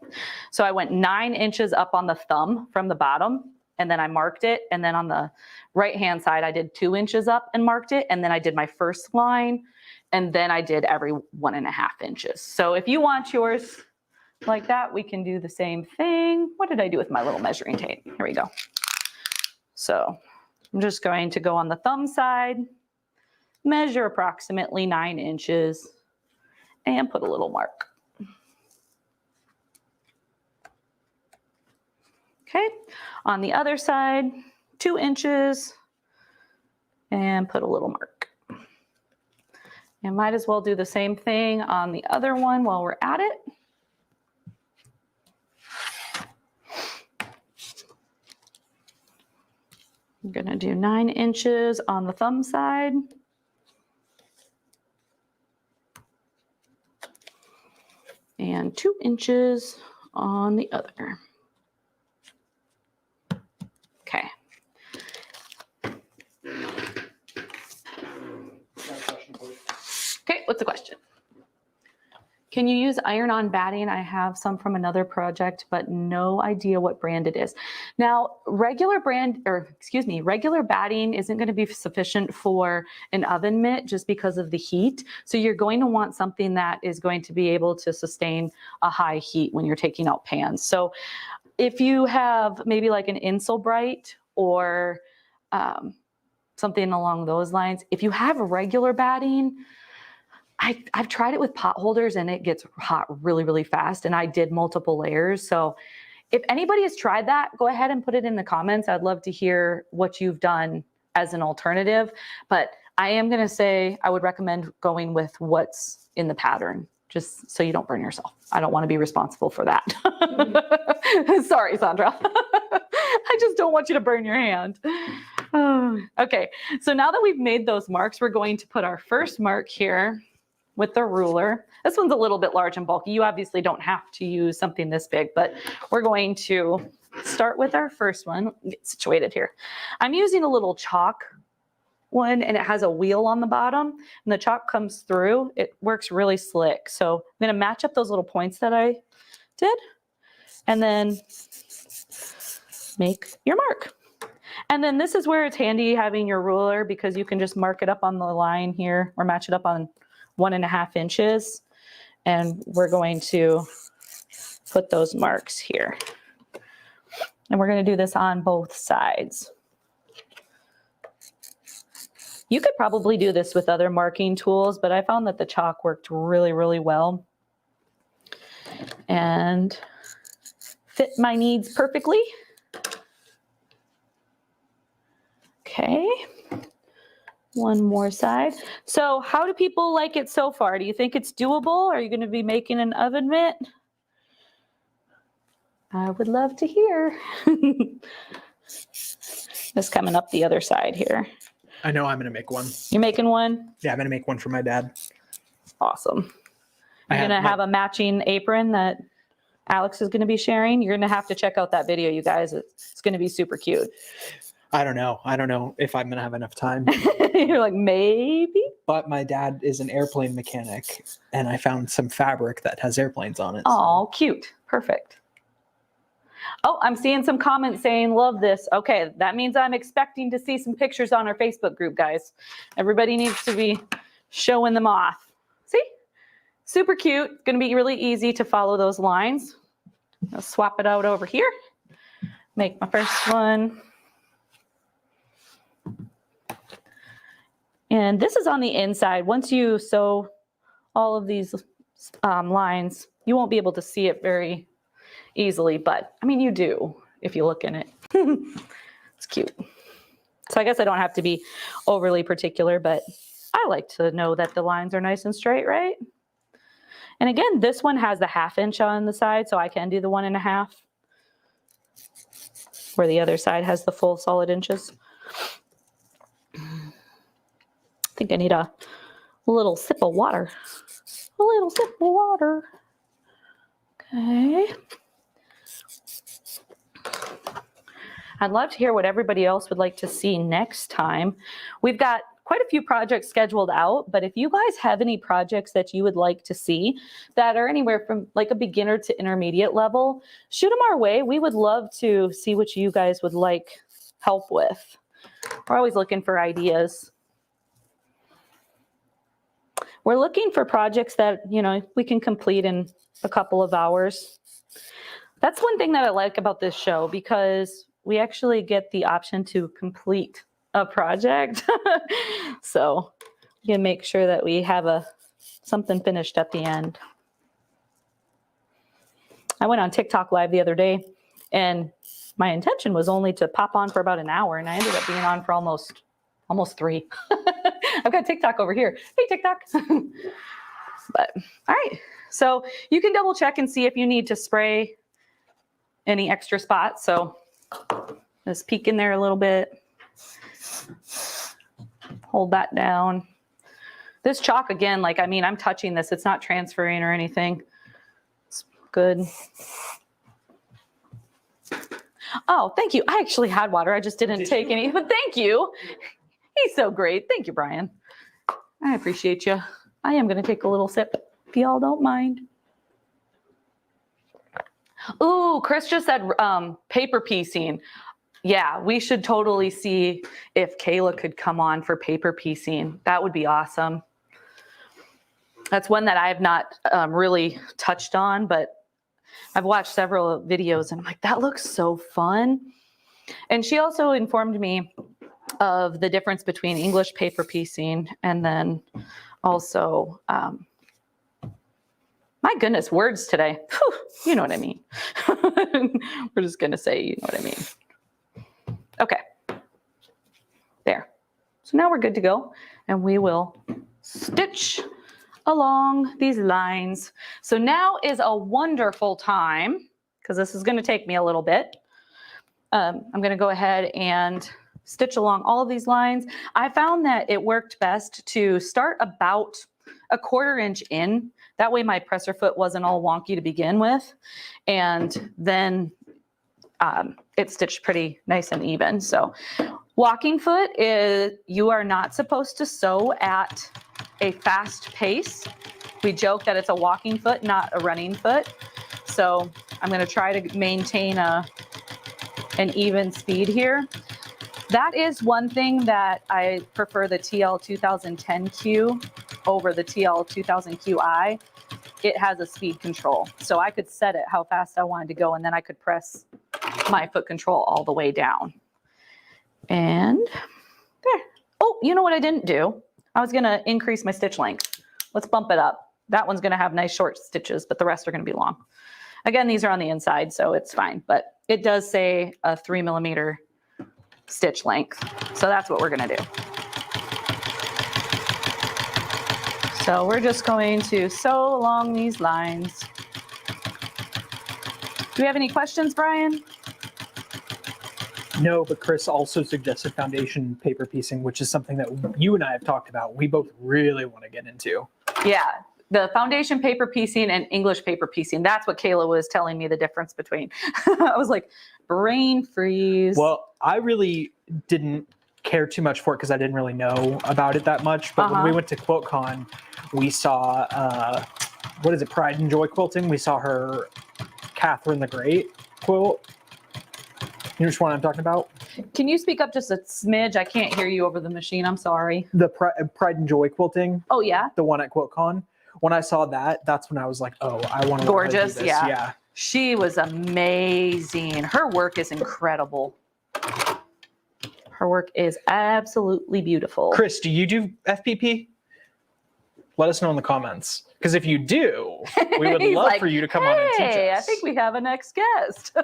[SPEAKER 1] So I went 9 inches up on the thumb from the bottom, and then I marked it. And then on the right-hand side, I did 2 inches up and marked it. And then I did my first line, and then I did every 1.5 inches. So if you want yours like that, we can do the same thing. What did I do with my little measuring tape? Here we go. So I'm just going to go on the thumb side, measure approximately 9 inches, and put a little mark. Okay, on the other side, 2 inches, and put a little mark. And might as well do the same thing on the other one while we're at it. I'm gonna do 9 inches on the thumb side. And 2 inches on the other. Okay. Okay, what's the question? Can you use iron-on batting? I have some from another project, but no idea what brand it is. Now, regular batting isn't going to be sufficient for an oven mitt just because of the heat. So you're going to want something that is going to be able to sustain a high heat when you're taking out pans. So if you have maybe like an Insulbright or something along those lines, if you have regular batting, I've tried it with pot holders and it gets hot really, really fast. And I did multiple layers. So if anybody has tried that, go ahead and put it in the comments. I'd love to hear what you've done as an alternative. But I am going to say I would recommend going with what's in the pattern, just so you don't burn yourself. I don't want to be responsible for that. Sorry, Sandra. I just don't want you to burn your hand. Okay, so now that we've made those marks, we're going to put our first mark here with the ruler. This one's a little bit large and bulky. You obviously don't have to use something this big, but we're going to start with our first one. Get situated here. I'm using a little chalk one, and it has a wheel on the bottom, and the chalk comes through. It works really slick. So I'm going to match up those little points that I did, and then make your mark. And then this is where it's handy having your ruler, because you can just mark it up on the line here or match it up on 1.5 inches. And we're going to put those marks here. And we're going to do this on both sides. You could probably do this with other marking tools, but I found that the chalk worked really, really well and fit my needs perfectly. Okay, one more side. So how do people like it so far? Do you think it's doable? Are you going to be making an oven mitt? I would love to hear. Just coming up the other side here.
[SPEAKER 2] I know I'm going to make one.
[SPEAKER 1] You're making one?
[SPEAKER 2] Yeah, I'm going to make one for my dad.
[SPEAKER 1] Awesome. You're going to have a matching apron that Alex is going to be sharing. You're going to have to check out that video, you guys. It's going to be super cute.
[SPEAKER 2] I don't know. I don't know if I'm going to have enough time.
[SPEAKER 1] You're like, maybe?
[SPEAKER 2] But my dad is an airplane mechanic, and I found some fabric that has airplanes on it.
[SPEAKER 1] Oh, cute. Perfect. Oh, I'm seeing some comments saying, love this. Okay, that means I'm expecting to see some pictures on our Facebook group, guys. Everybody needs to be showing them off. See? Super cute. It's going to be really easy to follow those lines. I'll swap it out over here. Make my first one. And this is on the inside. Once you sew all of these lines, you won't be able to see it very easily, but I mean, you do if you look in it. It's cute. So I guess I don't have to be overly particular, but I like to know that the lines are nice and straight, right? And again, this one has the 1/2 inch on the side, so I can do the 1.5, where the other side has the full solid inches. I think I need a little sip of water. A little sip of water. Okay. I'd love to hear what everybody else would like to see next time. We've got quite a few projects scheduled out, but if you guys have any projects that you would like to see that are anywhere from like a beginner to intermediate level, shoot them our way. We would love to see what you guys would like help with. We're always looking for ideas. We're looking for projects that, you know, we can complete in a couple of hours. That's one thing that I like about this show, because we actually get the option to complete a project. So you can make sure that we have something finished at the end. I went on TikTok live the other day, and my intention was only to pop on for about an hour, and I ended up being on for almost 3. I've got TikTok over here. Hey, TikTok. But all right, so you can double check and see if you need to spray any extra spots. So just peek in there a little bit. Hold that down. This chalk, again, like, I mean, I'm touching this. It's not transferring or anything. It's good. Oh, thank you. I actually had water. I just didn't take any, but thank you. He's so great. Thank you, Brian. I appreciate you. I am going to take a little sip if y'all don't mind. Ooh, Chris just said paper piecing. Yeah, we should totally see if Kayla could come on for paper piecing. That would be awesome. That's one that I've not really touched on, but I've watched several videos and I'm like, that looks so fun. And she also informed me of the difference between English paper piecing and then also, my goodness, words today. Whew, you know what I mean. We're just going to say, you know what I mean. Okay, there. So now we're good to go, and we will stitch along these lines. So now is a wonderful time, because this is going to take me a little bit. I'm going to go ahead and stitch along all of these lines. I found that it worked best to start about 1/4 inch in. That way my presser foot wasn't all wonky to begin with. And then it stitched pretty nice and even. So walking foot is, you are not supposed to sew at a fast pace. We joke that it's a walking foot, not a running foot. So I'm going to try to maintain an even speed here. That is one thing that I prefer the TL 2010Q over the TL 2000QI. It has a speed control. So I could set it how fast I wanted to go, and then I could press my foot control all the way down. And there. Oh, you know what I didn't do? I was going to increase my stitch length. Let's bump it up. That one's going to have nice short stitches, but the rest are going to be long. Again, these are on the inside, so it's fine. But it does say a 3mm stitch length. So that's what we're going to do. So we're just going to sew along these lines. Do we have any questions, Brian?
[SPEAKER 2] No, but Chris also suggested foundation paper piecing, which is something that you and I have talked about. We both really want to get into.
[SPEAKER 1] Yeah, the foundation paper piecing and English paper piecing. That's what Kayla was telling me the difference between. I was like, brain freeze.
[SPEAKER 2] Well, I really didn't care too much for it because I didn't really know about it that much. But when we went to QuiltCon, we saw, what is it, Pride and Joy Quilting. We saw her Catherine the Great quilt. You know which one I'm talking about?
[SPEAKER 1] Can you speak up just a smidge? I can't hear you over the machine. I'm sorry.
[SPEAKER 2] The Pride and Joy Quilting.
[SPEAKER 1] Oh, yeah?
[SPEAKER 2] The one at QuiltCon. When I saw that, that's when I was like, oh, I want to learn how to do
[SPEAKER 1] Gorgeous,
[SPEAKER 2] this.
[SPEAKER 1] yeah. She was amazing. Her work is incredible. Her work is absolutely beautiful.
[SPEAKER 2] Chris, do you do FPP? Let us know in the comments. Because if you do, we would love
[SPEAKER 1] like,
[SPEAKER 2] for you to come on and teach us.
[SPEAKER 1] Hey, I think we have a next guest.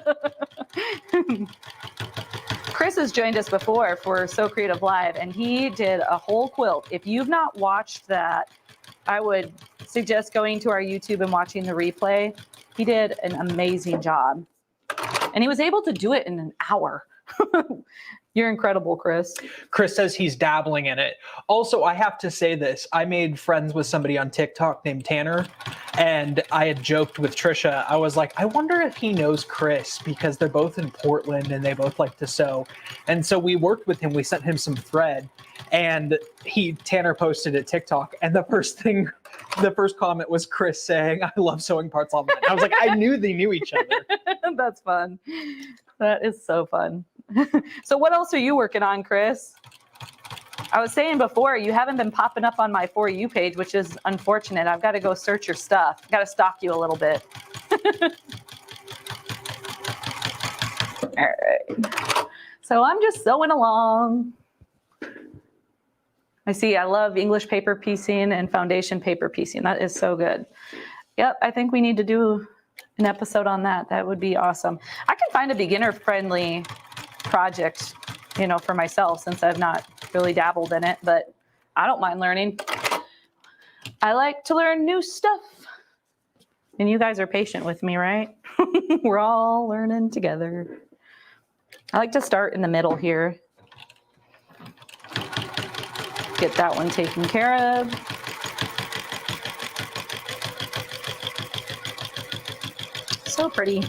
[SPEAKER 1] Chris has joined us before for So Creative Live, and he did a whole quilt. If you've not watched that, I would suggest going to our YouTube and watching the replay. He did an amazing job. And he was able to do it in an hour. You're incredible, Chris.
[SPEAKER 2] Chris says he's dabbling in it. Also, I have to say this. I made friends with somebody on TikTok named Tanner, and I had joked with Tricia. I was like, I wonder if he knows Chris because they're both in Portland and they both like to sew. And so we worked with him. We sent him some thread, and Tanner posted it TikTok. And the first comment was Chris saying, I love sewing parts online. I was like, I knew they knew each other.
[SPEAKER 1] That's fun. That is so fun. So what else are you working on, Chris? I was saying before, you haven't been popping up on my For You page, which is unfortunate. I've got to go search your stuff. Got to stalk you a little bit. All right. So I'm just sewing along. I love English paper piecing and foundation paper piecing. That is so good. Yep, I think we need to do an episode on that. That would be awesome. I can find a beginner-friendly project, for myself, since I've not really dabbled in it, but I don't mind learning. I like to learn new stuff. And you guys are patient with me, right? We're all learning together. I like to start in the middle here. Get that one taken care of. So pretty.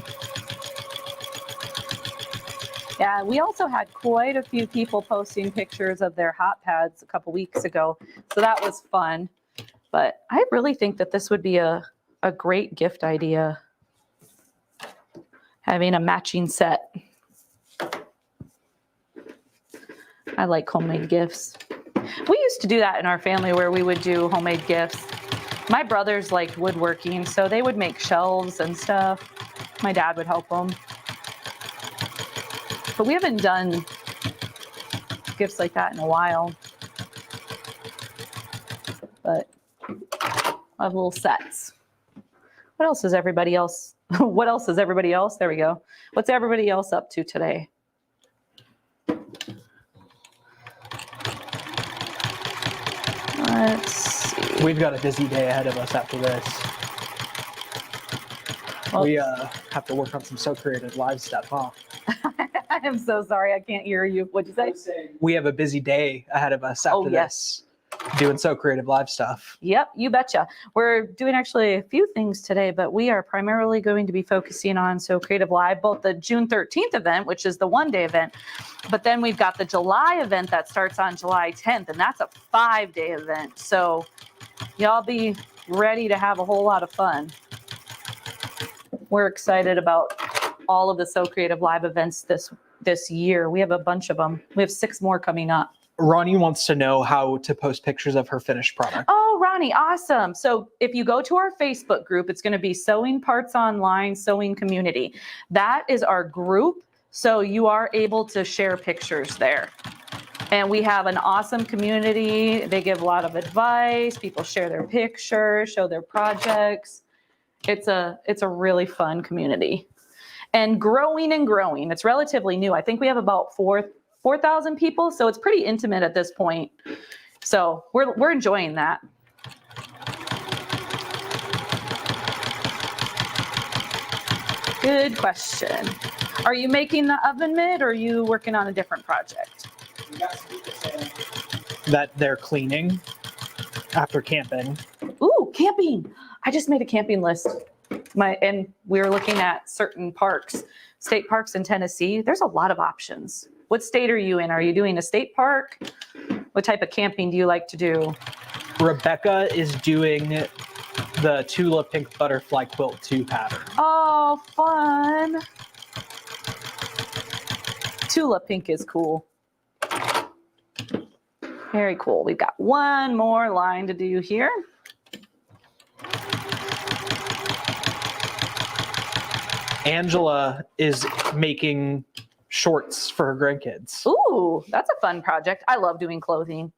[SPEAKER 1] Yeah, we also had quite a few people posting pictures of their hot pads a couple weeks ago. So that was fun. But I really think that this would be a great gift idea. Having a matching set. I like homemade gifts. We used to do that in our family where we would do homemade gifts. My brothers liked woodworking, so they would make shelves and stuff. My dad would help them. But we haven't done gifts like that in a while. But I have little sets. What else is everybody else? What else is everybody else? There we go. What's everybody else up to today? Let's see.
[SPEAKER 2] We've got a busy day ahead of us after this.
[SPEAKER 1] Well,
[SPEAKER 2] We have to work on some So Creative Live stuff, huh?
[SPEAKER 1] I am so sorry. I can't hear you. What'd you say?
[SPEAKER 2] We have a busy day ahead of us after this. Doing So Creative Live stuff.
[SPEAKER 1] Yep, you betcha. We're doing actually a few things today, but we are primarily going to be focusing on So Creative Live, both the June 13th event, which is the one-day event, but then we've got the July event that starts on July 10th, and that's a 5-day event. So y'all be ready to have a whole lot of fun. We're excited about all of the So Creative Live events this year. We have a bunch of them. We have 6 more coming up.
[SPEAKER 2] Ronnie wants to know how to post pictures of her finished product.
[SPEAKER 1] Oh, Ronnie, awesome. So if you go to our Facebook group, it's going to be Sewing Parts Online Sewing Community. That is our group. So you are able to share pictures there. And we have an awesome community. They give a lot of advice. People share their pictures, show their projects. It's a really fun community. And growing and growing. It's relatively new. I think we have about 4,000 people, so it's pretty intimate at this point. So we're enjoying that. Good question. Are you making the oven mitt, or are you working on a different project?
[SPEAKER 2] That they're cleaning after camping.
[SPEAKER 1] Ooh, camping. I just made a camping list. And we were looking at certain parks, state parks in Tennessee. There's a lot of options. What state are you in? Are you doing a state park? What type of camping do you like to do?
[SPEAKER 2] Rebecca is doing the Tula Pink Butterfly Quilt 2 pattern.
[SPEAKER 1] Oh, fun. Tula Pink is cool. Very cool. We've got one more line to do here.
[SPEAKER 2] Angela is making shorts for her grandkids.
[SPEAKER 1] Ooh, that's a fun project. I love doing clothing.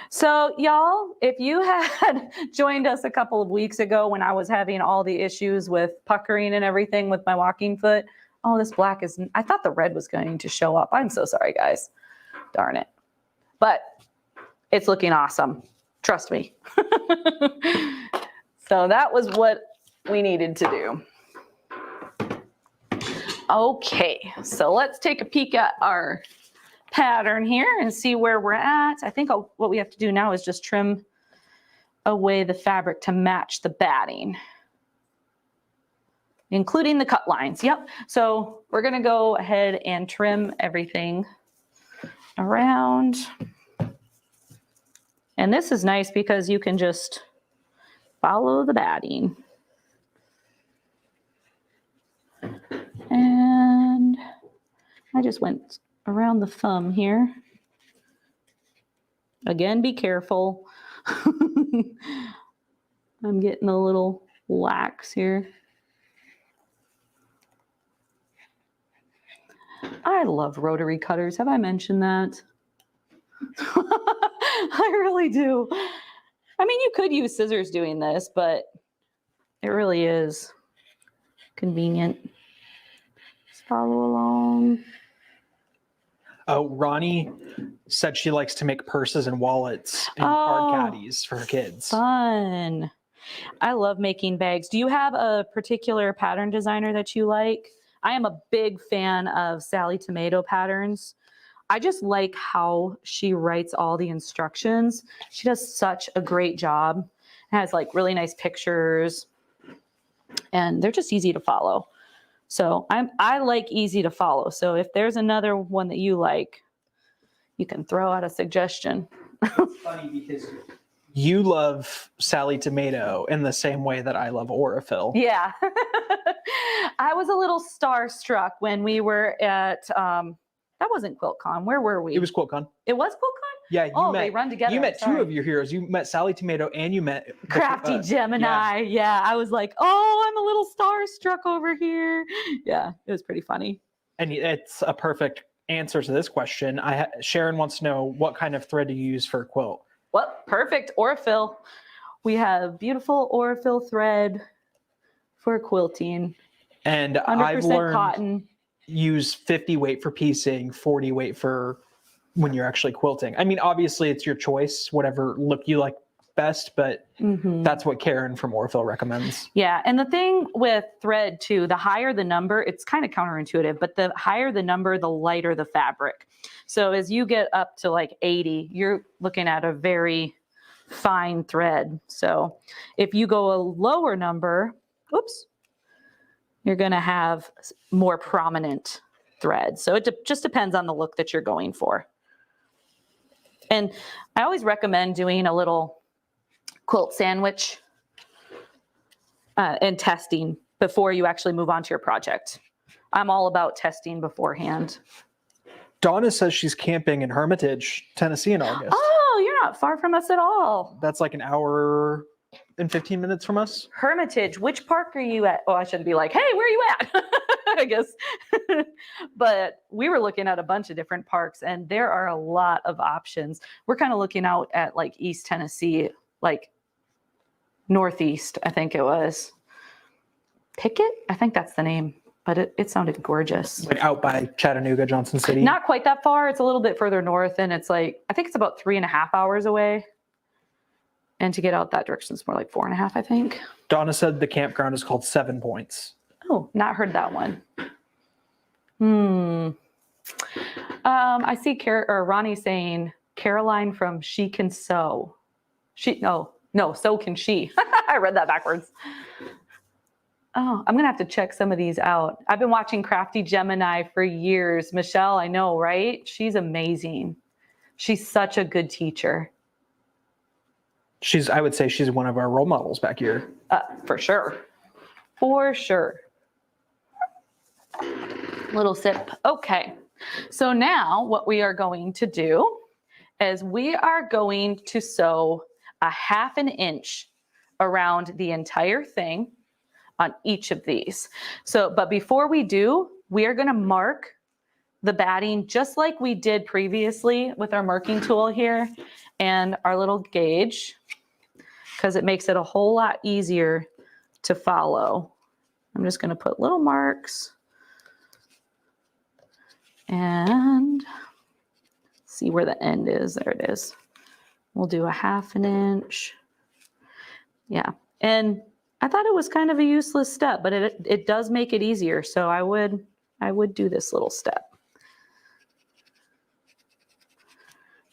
[SPEAKER 1] So y'all, if you had joined us a couple of weeks ago when I was having all the issues with puckering and everything with my walking foot, Oh, this black is, I thought the red was going to show up. I'm so sorry, guys. Darn it. But it's looking awesome. Trust me. So that was what we needed to do. Okay, so let's take a peek at our pattern here and see where we're at. I think what we have to do now is just trim away the fabric to match the batting, including the cut lines. Yep. So we're going to go ahead and trim everything around. And this is nice because you can just follow the batting. And I just went around the thumb here. Again, be careful. I'm getting a little lax here. I love rotary cutters. Have I mentioned that? I really do. I mean, you could use scissors doing this, but it really is convenient. Just follow along.
[SPEAKER 2] Oh, Ronnie said she likes to make purses and wallets and card caddies for her kids.
[SPEAKER 1] Fun. I love making bags. Do you have a particular pattern designer that you like? I am a big fan of Sally Tomato patterns. I just like how she writes all the instructions. She does such a great job. It has like really nice pictures and they're just easy to follow. So I like easy to follow. So if there's another one that you like, you can throw out a suggestion.
[SPEAKER 3] It's funny because
[SPEAKER 2] You love Sally Tomato in the same way that I love Aurifil.
[SPEAKER 1] Yeah. I was a little starstruck when we were at, that wasn't QuiltCon. Where were we?
[SPEAKER 2] It was QuiltCon.
[SPEAKER 1] It was QuiltCon?
[SPEAKER 2] Yeah,
[SPEAKER 1] They run together.
[SPEAKER 2] You met
[SPEAKER 1] Sorry.
[SPEAKER 2] two of your heroes. You met Sally Tomato and you met
[SPEAKER 1] Crafty Gemini. Yeah, I was like, oh, I'm a little starstruck over here. Yeah, it was pretty funny.
[SPEAKER 2] And it's a perfect answer to this question. Sharon wants to know what kind of thread do you use for a quilt?
[SPEAKER 1] Well, perfect. Aurifil. We have beautiful Aurifil thread for quilting.
[SPEAKER 2] And
[SPEAKER 1] 100%
[SPEAKER 2] I've learned
[SPEAKER 1] cotton.
[SPEAKER 2] use 50 weight for piecing, 40 weight for when you're actually quilting. I mean, obviously it's your choice, whatever look you like best, but that's what Karen from Aurifil recommends.
[SPEAKER 1] Yeah, and the thing with thread too, the higher the number, it's kind of counterintuitive, but the higher the number, the lighter the fabric. So as you get up to like 80, you're looking at a very fine thread. So if you go a lower number, oops, you're going to have more prominent thread. So it just depends on the look that you're going for. And I always recommend doing a little quilt sandwich and testing before you actually move on to your project. I'm all about testing beforehand.
[SPEAKER 2] Donna says she's camping in Hermitage, Tennessee in August.
[SPEAKER 1] Oh, you're not far from us at all.
[SPEAKER 2] That's like an hour and 15 minutes from us.
[SPEAKER 1] Hermitage, which park are you at? Oh, I shouldn't be like, hey, where are you at? I guess. But we were looking at a bunch of different parks and there are a lot of options. We're kind of looking out at like East Tennessee, like Northeast, I think it was. Pickett? I think that's the name, but it sounded gorgeous.
[SPEAKER 2] Like out by Chattanooga, Johnson City.
[SPEAKER 1] Not quite that far. It's a little bit further north and it's like, I think it's about 3.5 hours away. And to get out that direction is more like 4.5, I think.
[SPEAKER 2] Donna said the campground is called 7 Points.
[SPEAKER 1] Oh, not heard that one. I see Ronnie saying Caroline from She Can Sew. No, so can she. I read that backwards. Oh, I'm going to have to check some of these out. I've been watching Crafty Gemini for years. Michelle, I know, right? She's amazing. She's such a good teacher.
[SPEAKER 2] I would say she's one of our role models back here.
[SPEAKER 1] For sure. For sure. Little sip. Okay. So now what we are going to do is we are going to sew 1/2 inch around the entire thing on each of these. But before we do, we are going to mark the batting just like we did previously with our marking tool here and our little gauge, because it makes it a whole lot easier to follow. I'm just going to put little marks And see where the end is. There it is. We'll do a 1/2 inch. Yeah. And I thought it was kind of a useless step, but it does make it easier. So I would do this little step.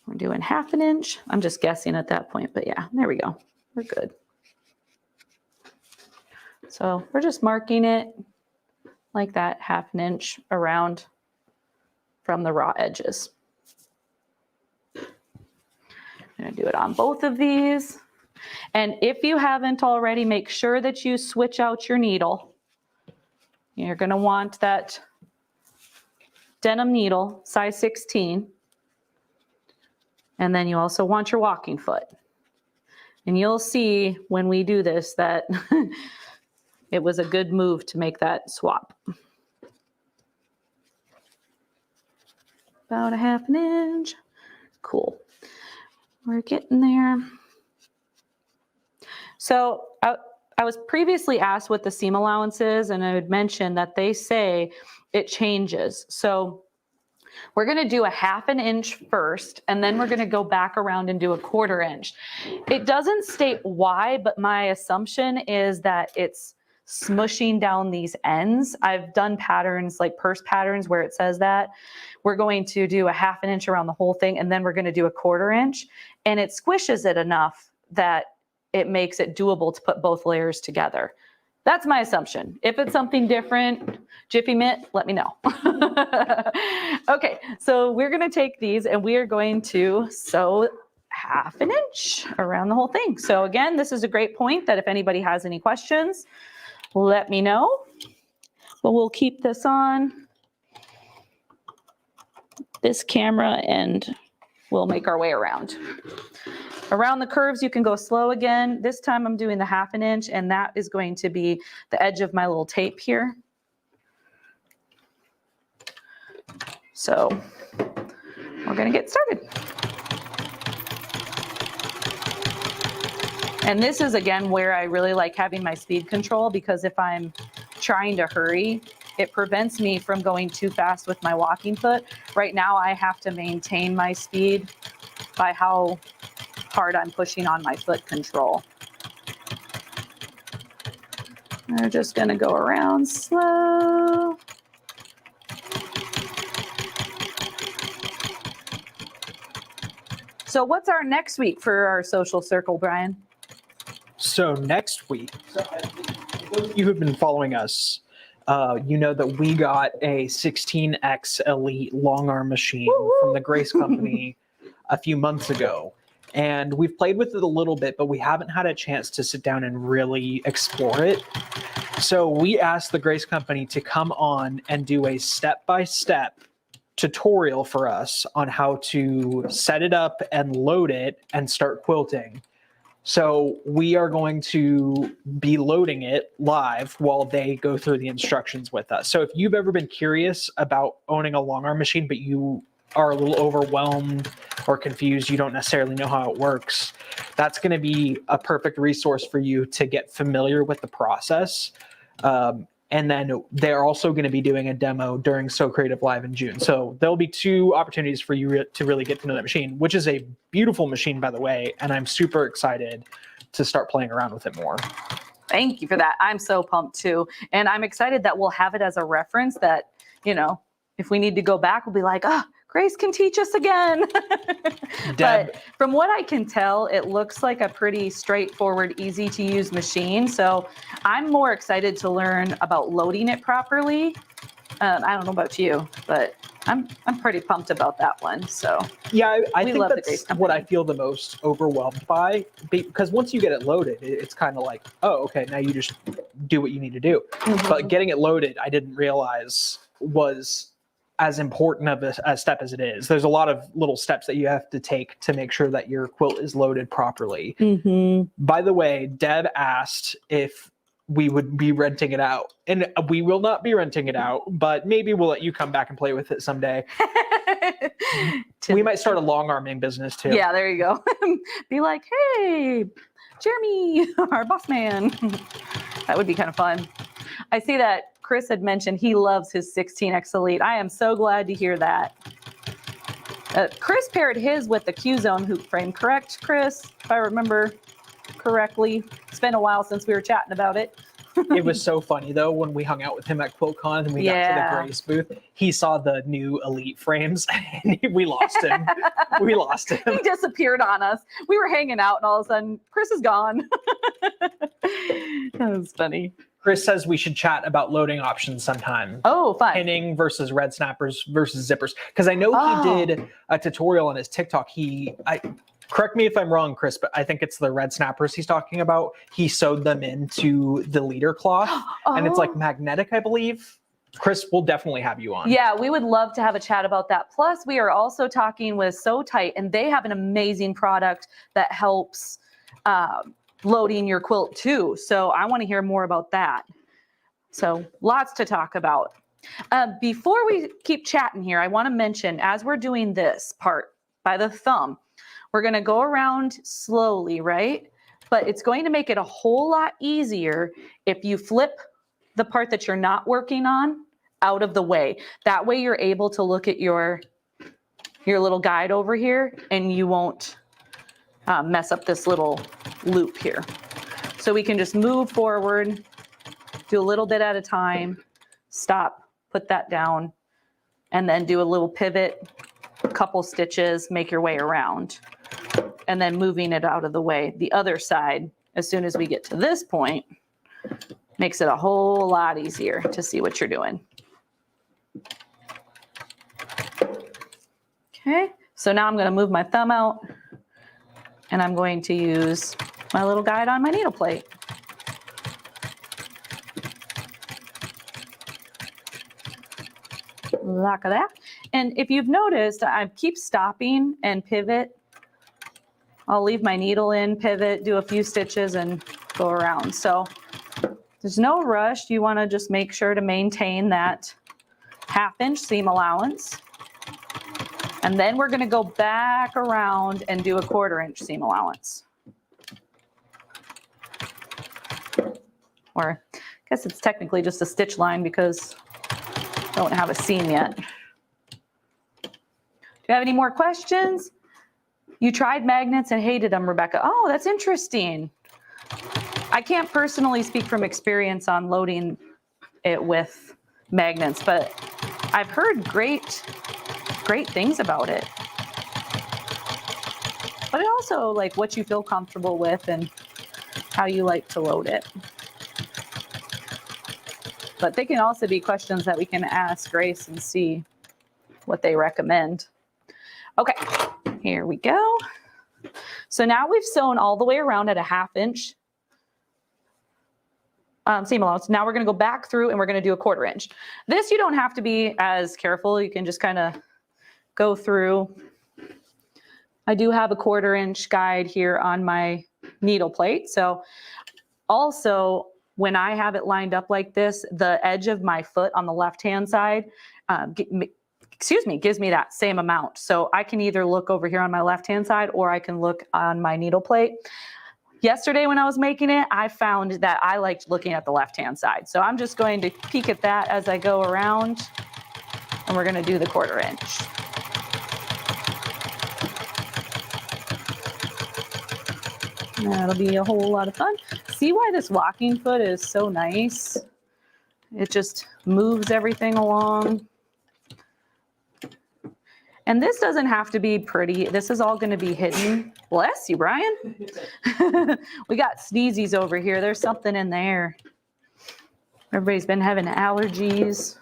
[SPEAKER 1] We're doing 1/2 inch. I'm just guessing at that point, but yeah, there we go. We're good. So we're just marking it like that, 1/2 inch around from the raw edges. I'm gonna do it on both of these. And if you haven't already, make sure that you switch out your needle. You're gonna want that denim needle, size 16. And then you also want your walking foot. And you'll see when we do this that it was a good move to make that swap. About a 1/2 inch. Cool. We're getting there. So I was previously asked what the seam allowance is, and I would mention that they say it changes. So we're going to do a 1/2 inch first, and then we're going to go back around and do a 1/4 inch. It doesn't state why, but my assumption is that it's smushing down these ends. I've done patterns like purse patterns where it says that. We're going to do a 1/2 inch around the whole thing, and then we're going to do a 1/4 inch, and it squishes it enough that it makes it doable to put both layers together. That's my assumption. If it's something different, Jiffy Mitt, let me know. Okay, so we're gonna take these and we are going to sew 1/2 inch around the whole thing. So again, this is a great point that if anybody has any questions, let me know. But we'll keep this on this camera and we'll make our way around. Around the curves, you can go slow again. This time I'm doing the 1/2 inch, and that is going to be the edge of my little tape here. So we're gonna get started. And this is, again, where I really like having my speed control, because if I'm trying to hurry, it prevents me from going too fast with my walking foot. Right now, I have to maintain my speed by how hard I'm pushing on my foot control. We're just gonna go around slow. So what's our next week for our Sewcial Circle, Brian?
[SPEAKER 2] So next week, those of you who've been following us, you know that we got a 16X Elite long arm machine from the Grace Company a few months ago. And we've played with it a little bit, but we haven't had a chance to sit down and really explore it. So we asked the Grace Company to come on and do a step-by-step tutorial for us on how to set it up and load it and start quilting. So we are going to be loading it live while they go through the instructions with us. So if you've ever been curious about owning a long arm machine, but you are a little overwhelmed or confused, you don't necessarily know how it works, that's going to be a perfect resource for you to get familiar with the process. And then they're also going to be doing a demo during So Creative Live in June. So there'll be 2 opportunities for you to really get to know that machine, which is a beautiful machine, by the way. And I'm super excited to start playing around with it more.
[SPEAKER 1] Thank you for that. I'm so pumped too. And I'm excited that we'll have it as a reference that, you know, if we need to go back, we'll be like, oh, Grace can teach us again. But from what I can tell, it looks like a pretty straightforward, easy to use machine. So I'm more excited to learn about loading it properly. I don't know about you, but I'm pretty pumped about that one. So
[SPEAKER 2] yeah, I
[SPEAKER 1] we
[SPEAKER 2] think
[SPEAKER 1] love the
[SPEAKER 2] that's
[SPEAKER 1] Grace Company.
[SPEAKER 2] what I feel the most overwhelmed by, because once you get it loaded, it's kind of like, oh, okay, now you just do what you need to do.
[SPEAKER 1] Mhm.
[SPEAKER 2] But getting it loaded, I didn't realize was as important of a step as it is. There's a lot of little steps that you have to take to make sure that your quilt is loaded properly.
[SPEAKER 1] Mm-hmm.
[SPEAKER 2] By the way, Deb asked if we would be renting it out, and we will not be renting it out, but maybe we'll let you come back and play with it someday. We might start a long arming business too.
[SPEAKER 1] Yeah, there you go. Be like, hey, Jeremy, our boss man. That would be kind of fun. I see that Chris had mentioned he loves his 16X Elite. I am so glad to hear that. Chris paired his with the Q-Zone hoop frame, correct, Chris? If I remember correctly. It's been a while since we were chatting about it.
[SPEAKER 2] It was so funny though when we hung out with him at QuiltCon and we got to the Grace booth. He saw the new Elite frames and we lost him. We lost him.
[SPEAKER 1] He disappeared on us. We were hanging out and all of a sudden Chris is gone. That was funny.
[SPEAKER 2] Chris says we should chat about loading options sometime.
[SPEAKER 1] Oh, fun.
[SPEAKER 2] Pinning versus red snappers versus zippers. Because I know he did a tutorial on his TikTok. Correct me if I'm wrong, Chris, but I think it's the red snappers he's talking about. He sewed them into the leader cloth and it's like magnetic, I believe. Chris, we'll definitely have you on.
[SPEAKER 1] Yeah, we would love to have a chat about that. Plus, we are also talking with Sew Tight, and they have an amazing product that helps loading your quilt too. So I want to hear more about that. So lots to talk about. Before we keep chatting here, I want to mention, as we're doing this part by the thumb, we're going to go around slowly, right? But it's going to make it a whole lot easier if you flip the part that you're not working on out of the way. That way you're able to look at your little guide over here and you won't mess up this little loop here. So we can just move forward, do a little bit at a time, stop, put that down, and then do a little pivot, a couple stitches, make your way around, and then moving it out of the way. The other side, as soon as we get to this point, makes it a whole lot easier to see what you're doing. Okay, so now I'm going to move my thumb out and I'm going to use my little guide on my needle plate. Like that. And if you've noticed, I keep stopping and pivot. I'll leave my needle in, pivot, do a few stitches and go around. So there's no rush. You want to just make sure to maintain that 1/2 inch seam allowance. And then we're going to go back around and do a 1/4 inch seam allowance. Or I guess it's technically just a stitch line because I don't have a seam yet. Do you have any more questions? You tried magnets and hated them, Rebecca. Oh, that's interesting. I can't personally speak from experience on loading it with magnets, but I've heard great things about it. But it also like what you feel comfortable with and how you like to load it. But they can also be questions that we can ask Grace and see what they recommend. Okay, here we go. So now we've sewn all the way around at a 1/2 inch seam allowance. Now we're going to go back through and we're going to do a 1/4 inch. This you don't have to be as careful. You can just kind of go through. I do have a 1/4 inch guide here on my needle plate. So also when I have it lined up like this, the edge of my foot on the left-hand side, gives me that same amount. So I can either look over here on my left-hand side or I can look on my needle plate. Yesterday when I was making it, I found that I liked looking at the left-hand side. So I'm just going to peek at that as I go around and we're going to do the 1/4 inch. That'll be a whole lot of fun. See why this walking foot is so nice? It just moves everything along. And this doesn't have to be pretty. This is all going to be hidden. Bless you, Brian. We got sneezies over here. There's something in there. Everybody's been having allergies.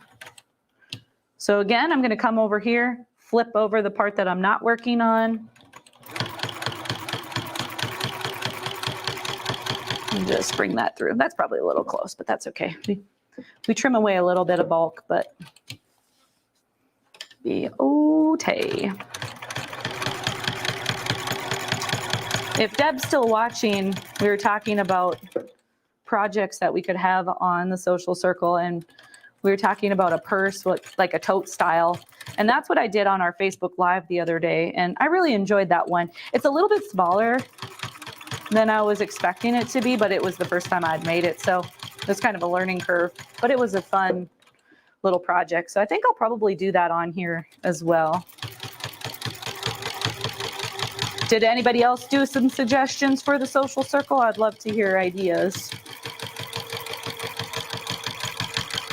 [SPEAKER 1] So again, I'm going to come over here, flip over the part that I'm not working on. And just bring that through. That's probably a little close, but that's okay. We trim away a little bit of bulk, but be okay. If Deb's still watching, we were talking about projects that we could have on the Sewcial Circle, and we were talking about a purse with like a tote style. And that's what I did on our Facebook Live the other day, and I really enjoyed that one. It's a little bit smaller than I was expecting it to be, but it was the first time I'd made it. So It was kind of a learning curve, but it was a fun little project. So I think I'll probably do that on here as well. Did anybody else do some suggestions for the social circle? I'd love to hear ideas.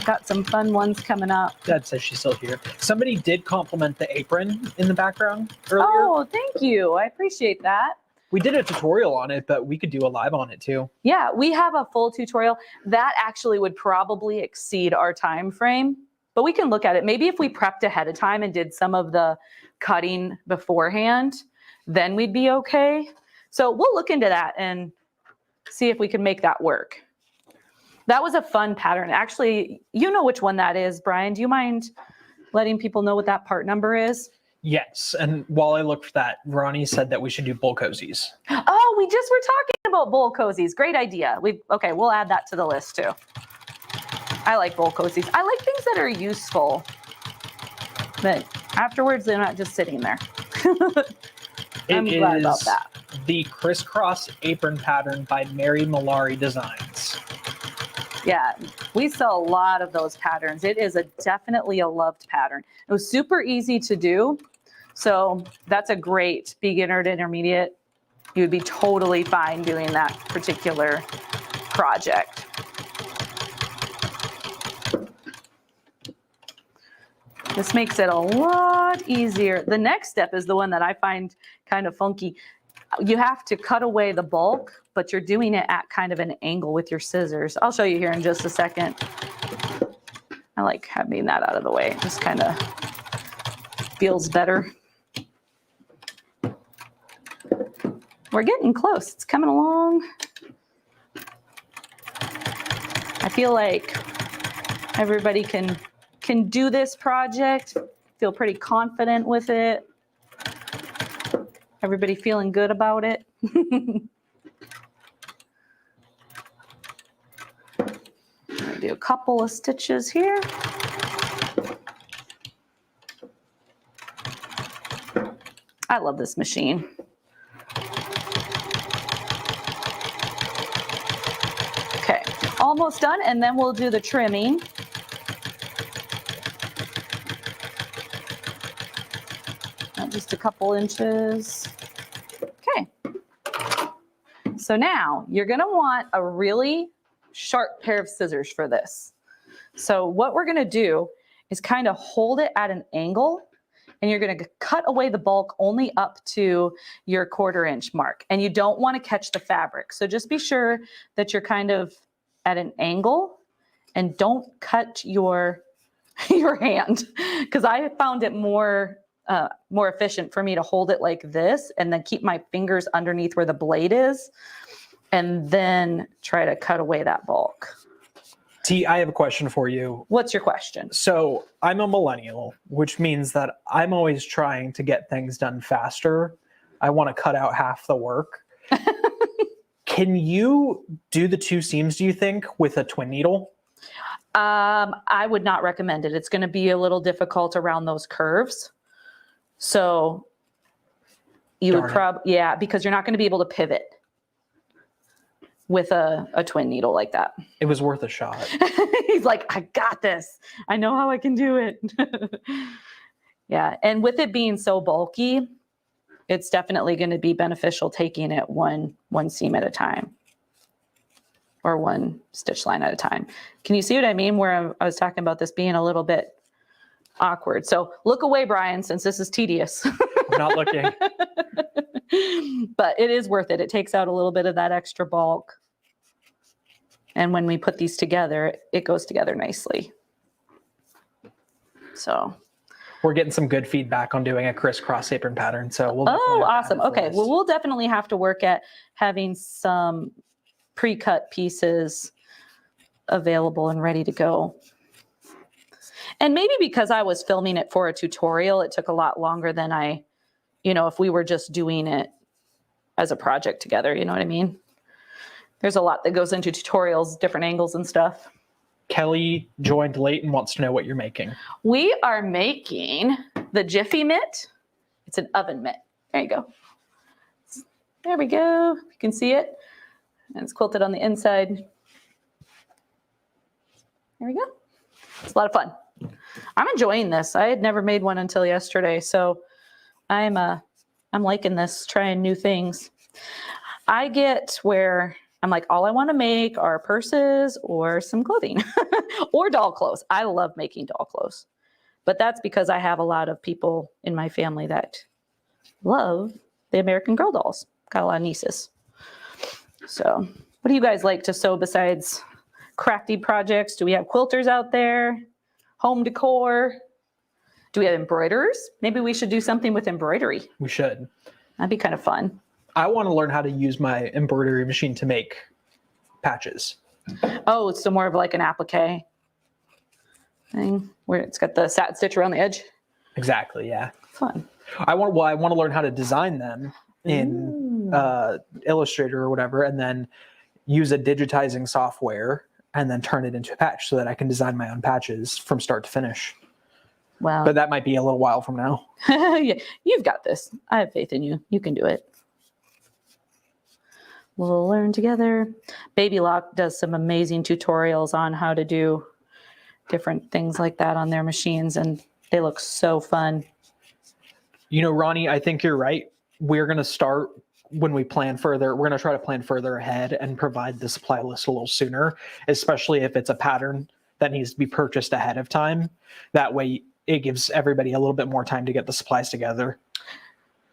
[SPEAKER 1] Got some fun ones coming up.
[SPEAKER 2] Dad says she's still here. Somebody did compliment the apron in the background earlier.
[SPEAKER 1] Oh, thank you. I appreciate that.
[SPEAKER 2] We did a tutorial on it, but we could do a live on it too.
[SPEAKER 1] Yeah, we have a full tutorial. That actually would probably exceed our time frame, but we can look at it. Maybe if we prepped ahead of time and did some of the cutting beforehand, then we'd be okay. So we'll look into that and see if we can make that work. That was a fun pattern. Actually, you know which one that is, Brian. Do you mind letting people know what that part number is?
[SPEAKER 2] Yes, and while I look for that, Ronnie said that we should do bowl cozies.
[SPEAKER 1] Oh, we just were talking about bowl cozies. Great idea. Okay, we'll add that to the list too. I like bowl cozies. I like things that are useful, but afterwards they're not just sitting there. I'm glad about that.
[SPEAKER 2] The crisscross apron pattern by Mary Malari Designs.
[SPEAKER 1] Yeah, we sell a lot of those patterns. It is definitely a loved pattern. It was super easy to do. So that's a great beginner to intermediate. You would be totally fine doing that particular project. This makes it a lot easier. The next step is the one that I find kind of funky. You have to cut away the bulk, but you're doing it at kind of an angle with your scissors. I'll show you here in just a second. I like having that out of the way. It just kind of feels better. We're getting close. It's coming along. I feel like everybody can do this project. Feel pretty confident with it. Everybody feeling good about it. Do a couple of stitches here. I love this machine. Okay, almost done, and then we'll do the trimming. Just a couple inches. Okay. So now you're going to want a really sharp pair of scissors for this. So what we're going to do is kind of hold it at an angle, and you're going to cut away the bulk only up to your 1/4 inch mark. And you don't want to catch the fabric. So just be sure that you're kind of at an angle and don't cut your hand, because I found it more efficient for me to hold it like this and then keep my fingers underneath where the blade is and then try to cut away that bulk.
[SPEAKER 2] T, I have a question for you.
[SPEAKER 1] What's your question?
[SPEAKER 2] So I'm a millennial, which means that I'm always trying to get things done faster. I want to cut out half the work. Can you do the 2 seams, do you think, with a twin needle?
[SPEAKER 1] I would not recommend it. It's going to be a little difficult around those curves. So you would probably, yeah, because you're not going to be able to pivot with a twin needle like that.
[SPEAKER 2] It was worth a shot.
[SPEAKER 1] He's like, I got this. I know how I can do it. Yeah. And with it being so bulky, it's definitely going to be beneficial taking it one seam at a time or one stitch line at a time. Can you see what I mean? Where I was talking about this being a little bit awkward. So look away, Brian, since this is tedious.
[SPEAKER 2] I'm not looking.
[SPEAKER 1] But it is worth it. It takes out a little bit of that extra bulk. And when we put these together, it goes together nicely. So
[SPEAKER 2] we're getting some good feedback on doing a crisscross apron pattern. So we'll
[SPEAKER 1] awesome. Okay. Well, we'll definitely have to work at having some pre-cut pieces available and ready to go. And maybe because I was filming it for a tutorial, it took a lot longer than if we were just doing it as a project together, you know what I mean? There's a lot that goes into tutorials, different angles and stuff.
[SPEAKER 2] Kelly joined late and wants to know what you're making.
[SPEAKER 1] We are making the Jiffy Mitt. It's an oven mitt. There you go. There we go. You can see it. And it's quilted on the inside. There we go. It's a lot of fun. I'm enjoying this. I had never made one until yesterday, so I'm liking this, trying new things. I get where I'm like, all I want to make are purses or some clothing or doll clothes. I love making doll clothes, but that's because I have a lot of people in my family that love the American Girl dolls. Got a lot of nieces. So what do you guys like to sew besides crafty projects? Do we have quilters out there? Home decor? Do we have embroiderers? Maybe we should do something with embroidery.
[SPEAKER 2] We should.
[SPEAKER 1] That'd be kind of fun.
[SPEAKER 2] I want to learn how to use my embroidery machine to make patches.
[SPEAKER 1] Oh, it's still more of like an applique thing where it's got the satin stitch around the edge.
[SPEAKER 2] Exactly, yeah.
[SPEAKER 1] Fun.
[SPEAKER 2] I want to learn how to design them in Illustrator or whatever, and then use a digitizing software and then turn it into a patch so that I can design my own patches from start to finish.
[SPEAKER 1] Wow.
[SPEAKER 2] But that might be a little while from now.
[SPEAKER 1] Yeah, you've got this. I have faith in you. You can do it. We'll learn together. Baby Lock does some amazing tutorials on how to do different things like that on their machines, and they look so fun.
[SPEAKER 2] You know, Ronnie, I think you're right. We're going to start when we plan further. We're going to try to plan further ahead and provide the supply list a little sooner, especially if it's a pattern that needs to be purchased ahead of time. That way it gives everybody a little bit more time to get the supplies together.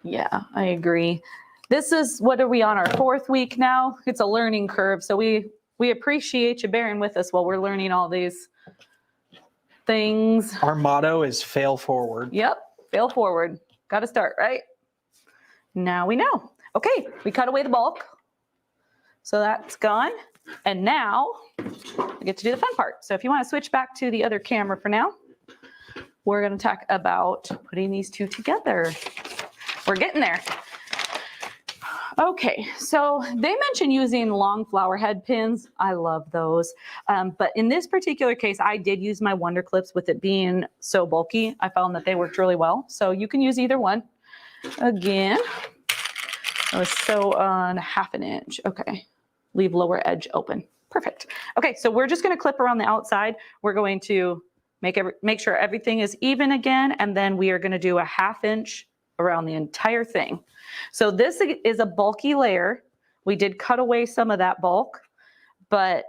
[SPEAKER 1] Yeah, I agree. This is, what are we on, our 4th week now? It's a learning curve. So we appreciate you bearing with us while we're learning all these things.
[SPEAKER 2] Our motto is fail forward.
[SPEAKER 1] Yep, fail forward. Got to start, right? Now we know. Okay, we cut away the bulk. So that's gone. And now we get to do the fun part. So if you want to switch back to the other camera for now, we're going to talk about putting these two together. We're getting there. Okay, so they mentioned using long flower head pins. I love those. But in this particular case, I did use my Wonder Clips with it being so bulky. I found that they worked really well. So you can use either one. Again, I was sew on 1/2 inch. Okay, leave lower edge open. Perfect. Okay, so we're just going to clip around the outside. We're going to make sure everything is even again, and then we are going to do a 1/2 inch around the entire thing. So this is a bulky layer. We did cut away some of that bulk, but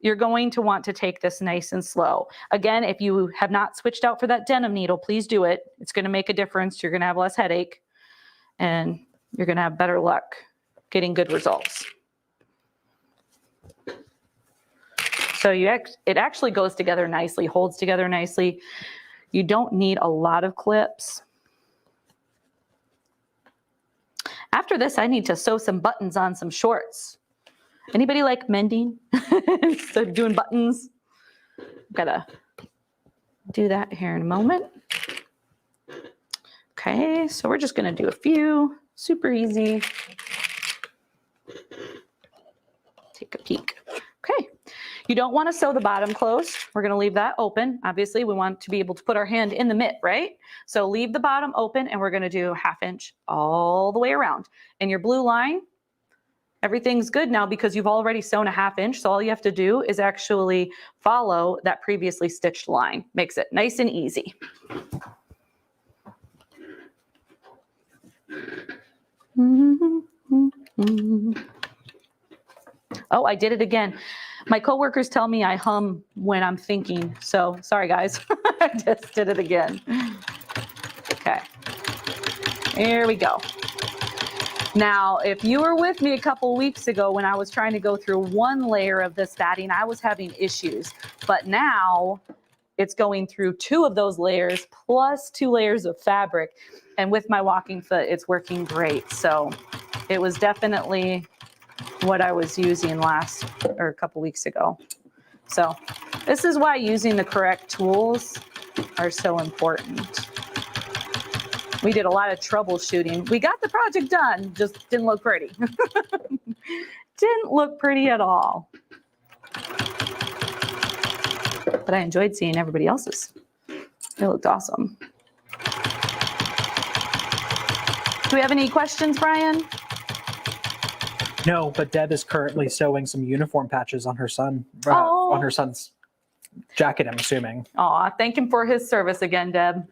[SPEAKER 1] you're going to want to take this nice and slow. Again, if you have not switched out for that denim needle, please do it. It's going to make a difference. You're going to have less headache, and you're going to have better luck getting good results. So it actually goes together nicely, holds together nicely. You don't need a lot of clips. After this, I need to sew some buttons on some shorts. Anybody like mending? So doing buttons? Gotta do that here in a moment. Okay, so we're just gonna do a few, super easy. Take a peek. Okay, you don't want to sew the bottom closed. We're going to leave that open. Obviously, we want to be able to put our hand in the mitt, right? So leave the bottom open, and we're going to do 1/2 inch all the way around. And your blue line, everything's good now because you've already sewn a 1/2 inch. So all you have to do is actually follow that previously stitched line. Makes it nice and easy. Oh, I did it again. My coworkers tell me I hum when I'm thinking. So sorry, guys. I just did it again. Okay. Here we go. Now, if you were with me a couple weeks ago when I was trying to go through one layer of this batting, I was having issues. But now it's going through 2 of those layers plus 2 layers of fabric. And with my walking foot, it's working great. So it was definitely what I was using a couple weeks ago. So this is why using the correct tools are so important. We did a lot of troubleshooting. We got the project done, just didn't look pretty. Didn't look pretty at all. But I enjoyed seeing everybody else's. It looked awesome. Do we have any questions, Brian?
[SPEAKER 2] No, but Deb is currently sewing some uniform patches on her son,
[SPEAKER 1] Oh.
[SPEAKER 2] on her son's jacket, I'm assuming.
[SPEAKER 1] Aw, thank him for his service again, Deb.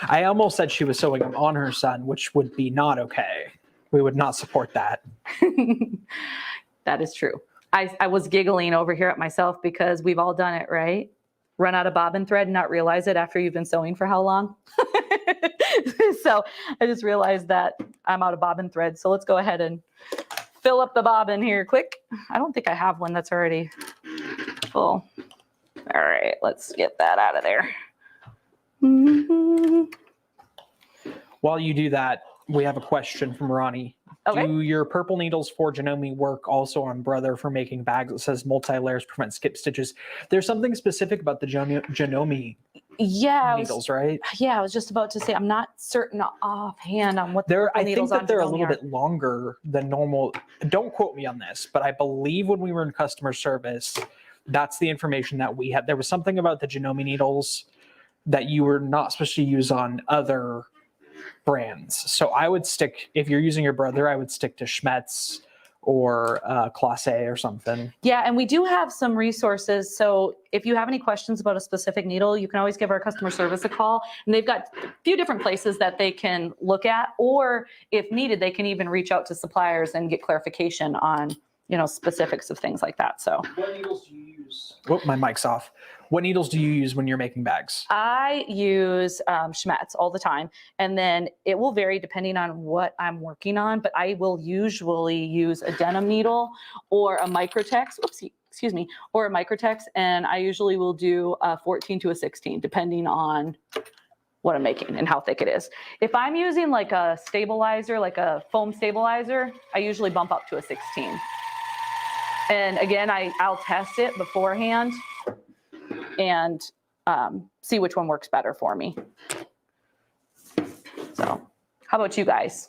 [SPEAKER 2] I almost said she was sewing them on her son, which would be not okay. We would not support that.
[SPEAKER 1] That is true. I was giggling over here at myself because we've all done it, right? Run out of bobbin thread and not realize it after you've been sewing for how long? So I just realized that I'm out of bobbin thread. So let's go ahead and fill up the bobbin here quick. I don't think I have one that's already full. All right, let's get that out of there. Mm-hmm.
[SPEAKER 2] While you do that, we have a question from Ronnie.
[SPEAKER 1] Okay.
[SPEAKER 2] Do your purple needles for Janome work also on Brother for making bags? It says multi-layers prevent skip stitches. There's something specific about the Janome needles, right?
[SPEAKER 1] Yeah, I was just about to say, I'm not certain offhand on what the
[SPEAKER 2] I think
[SPEAKER 1] needles
[SPEAKER 2] that
[SPEAKER 1] on
[SPEAKER 2] they're a
[SPEAKER 1] Janome
[SPEAKER 2] little
[SPEAKER 1] are.
[SPEAKER 2] bit longer than normal. Don't quote me on this, but I believe when we were in customer service, that's the information that we had. There was something about the Janome needles that you were not supposed to use on other brands. So I would stick, if you're using your Brother, I would stick to Schmetz or Class A or something.
[SPEAKER 1] Yeah, and we do have some resources. So if you have any questions about a specific needle, you can always give our customer service a call. And they've got a few different places that they can look at, or if needed, they can even reach out to suppliers and get clarification on, specifics of things like that. So
[SPEAKER 3] What needles do you use?
[SPEAKER 2] Oh, my mic's off. What needles do you use when you're making bags?
[SPEAKER 1] I use Schmetz all the time, and then it will vary depending on what I'm working on, but I will usually use a denim needle or a Microtex, or a Microtex, and I usually will do a 14 to a 16, depending on what I'm making and how thick it is. If I'm using like a stabilizer, like a foam stabilizer, I usually bump up to a 16. And again, I'll test it beforehand and see which one works better for me. So how about you guys?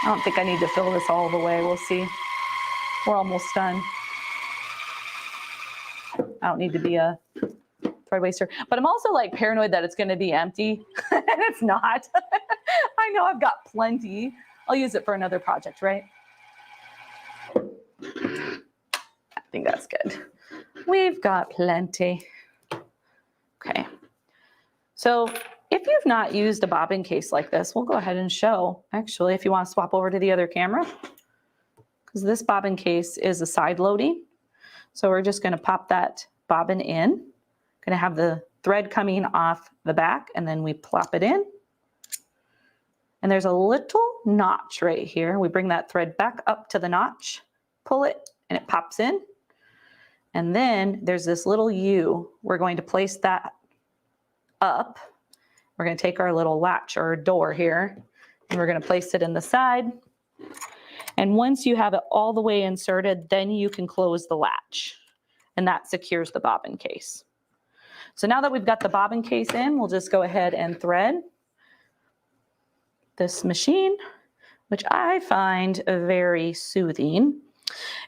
[SPEAKER 1] I don't think I need to fill this all the way. We'll see. We're almost done. I don't need to be a thread waster, but I'm also like paranoid that it's going to be empty and it's not. I know I've got plenty. I'll use it for another project, right? I think that's good. We've got plenty. Okay. So if you've not used a bobbin case like this, we'll go ahead and show, actually, if you want to swap over to the other camera, because this bobbin case is a side loading. So we're just going to pop that bobbin in. Going to have the thread coming off the back, and then we plop it in. And there's a little notch right here. We bring that thread back up to the notch, pull it, and it pops in. And then there's this little U. We're going to place that up. We're going to take our little latch or door here, and we're going to place it in the side. And once you have it all the way inserted, then you can close the latch, and that secures the bobbin case. So now that we've got the bobbin case in, we'll just go ahead and thread this machine, which I find very soothing.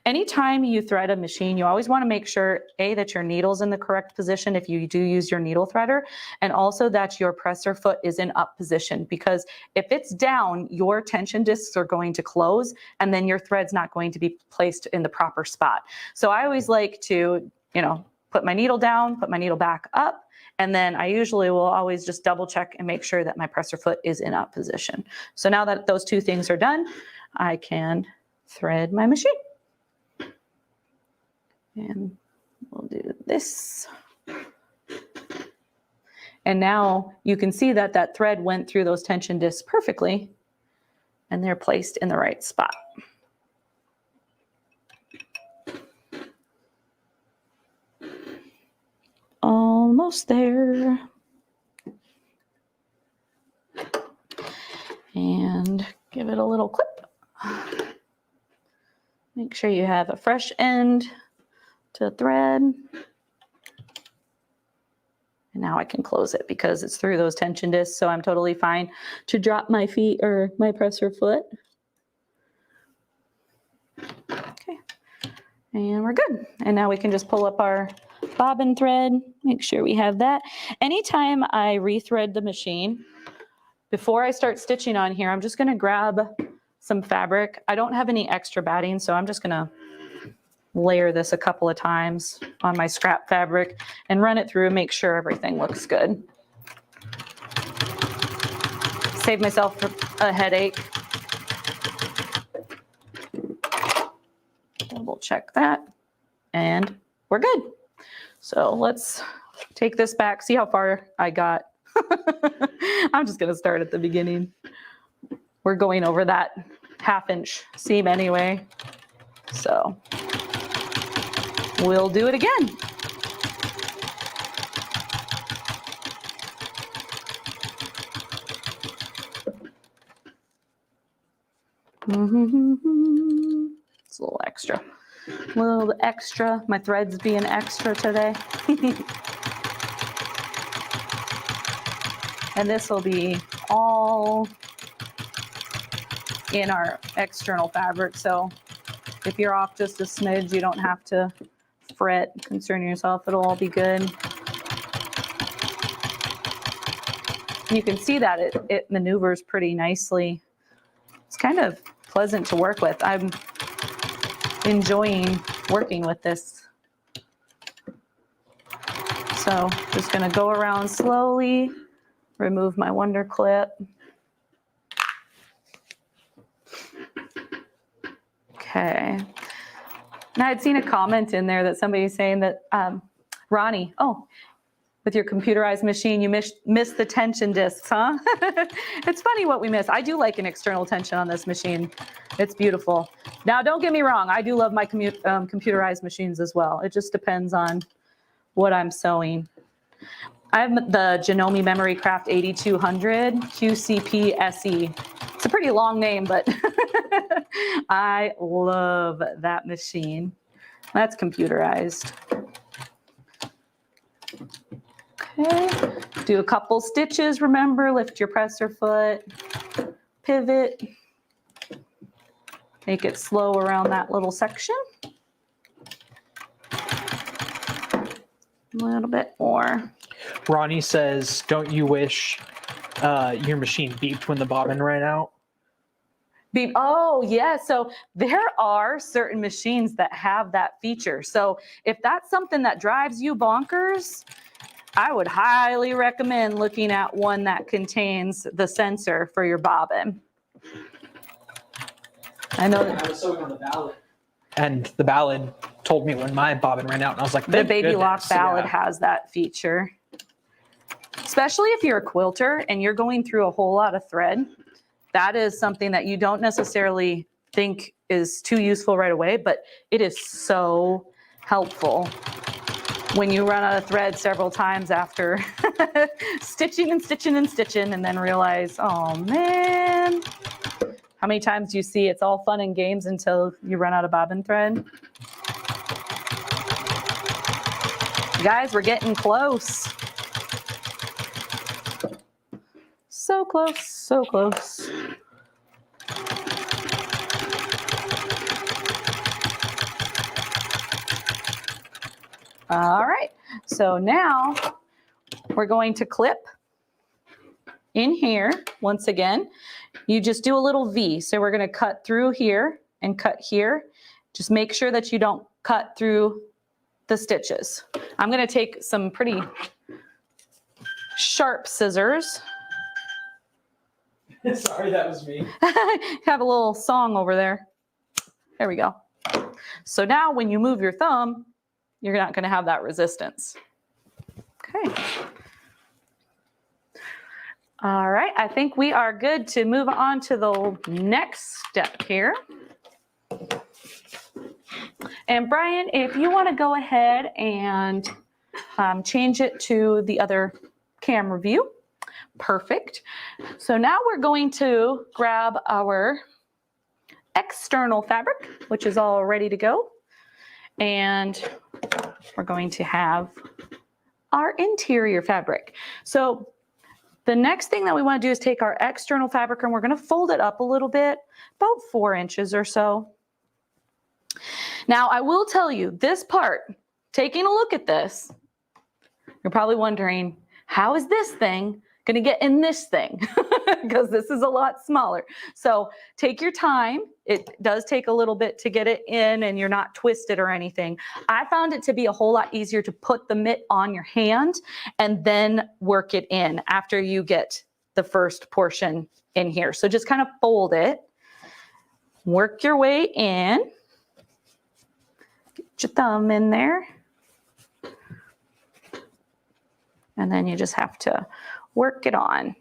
[SPEAKER 1] Anytime you thread a machine, you always want to make sure, A, that your needle's in the correct position if you do use your needle threader, and also that your presser foot is in up position, because if it's down, your tension discs are going to close, and then your thread's not going to be placed in the proper spot. So I always like to, put my needle down, put my needle back up, and then I usually will always just double check and make sure that my presser foot is in up position. So now that those two things are done, I can thread my machine. And we'll do this. And now you can see that that thread went through those tension discs perfectly, and they're placed in the right spot. Almost there. And give it a little clip. Make sure you have a fresh end to thread. And now I can close it because it's through those tension discs, so I'm totally fine to drop my feet or my presser foot. Okay, and we're good. And now we can just pull up our bobbin thread, make sure we have that. Anytime I rethread the machine, before I start stitching on here, I'm just gonna grab some fabric. I don't have any extra batting, so I'm just gonna layer this a couple of times on my scrap fabric and run it through and make sure everything looks good. Save myself a headache. Double check that, and we're good. So let's take this back, see how far I got. I'm just gonna start at the beginning. We're going over that 1/2 inch seam anyway. So we'll do it again. It's a little extra. A little extra. My thread's being extra today. And this will be all in our external fabric. So if you're off just a smidge, you don't have to fret, concern yourself. It'll all be good. You can see that it maneuvers pretty nicely. It's kind of pleasant to work with. I'm enjoying working with this. So just gonna go around slowly, remove my wonder clip. Okay. Now I'd seen a comment in there that somebody's saying that, Ronnie, oh, with your computerized machine, you missed the tension discs, huh? It's funny what we miss. I do like an external tension on this machine. It's beautiful. Now, don't get me wrong. I do love my computerized machines as well. It just depends on what I'm sewing. I have the Janome Memory Craft 8200 QCP SE. It's a pretty long name, but I love that machine. That's computerized. Okay, do a couple stitches. Remember, lift your presser foot, pivot, make it slow around that little section. A little bit more.
[SPEAKER 2] Ronnie says, don't you wish your machine beeped when the bobbin ran out?
[SPEAKER 1] Beep. Oh, yeah. So there are certain machines that have that feature. So if that's something that drives you bonkers, I would highly recommend looking at one that contains the sensor for your bobbin. I know
[SPEAKER 3] I was sewing on the ballad.
[SPEAKER 2] And the ballad told me when my bobbin ran out, and I was like,
[SPEAKER 1] the Baby
[SPEAKER 2] goodness.
[SPEAKER 1] Lock ballad
[SPEAKER 2] Yeah.
[SPEAKER 1] has that feature. Especially if you're a quilter and you're going through a whole lot of thread, that is something that you don't necessarily think is too useful right away, but it is so helpful when you run out of thread several times after stitching and stitching and stitching and then realize, oh man, how many times do you see it's all fun and games until you run out of bobbin thread? Guys, we're getting close. So close, so close. All right, so now we're going to clip in here once again. You just do a little V. So we're going to cut through here and cut here. Just make sure that you don't cut through the stitches. I'm going to take some pretty sharp scissors.
[SPEAKER 3] Sorry, that was me.
[SPEAKER 1] Have a little song over there. There we go. So now when you move your thumb, you're not going to have that resistance. Okay. All right, I think we are good to move on to the next step here. And Brian, if you want to go ahead and change it to the other camera view. Perfect. So now we're going to grab our external fabric, which is all ready to go. And we're going to have our interior fabric. So the next thing that we want to do is take our external fabric and we're going to fold it up a little bit, about 4 inches or so. Now, I will tell you this part, taking a look at this, you're probably wondering, how is this thing going to get in this thing? because this is a lot smaller. So take your time. It does take a little bit to get it in and you're not twisted or anything. I found it to be a whole lot easier to put the mitt on your hand and then work it in after you get the first portion in here. So just kind of fold it, work your way in, get your thumb in there. And then you just have to work it on.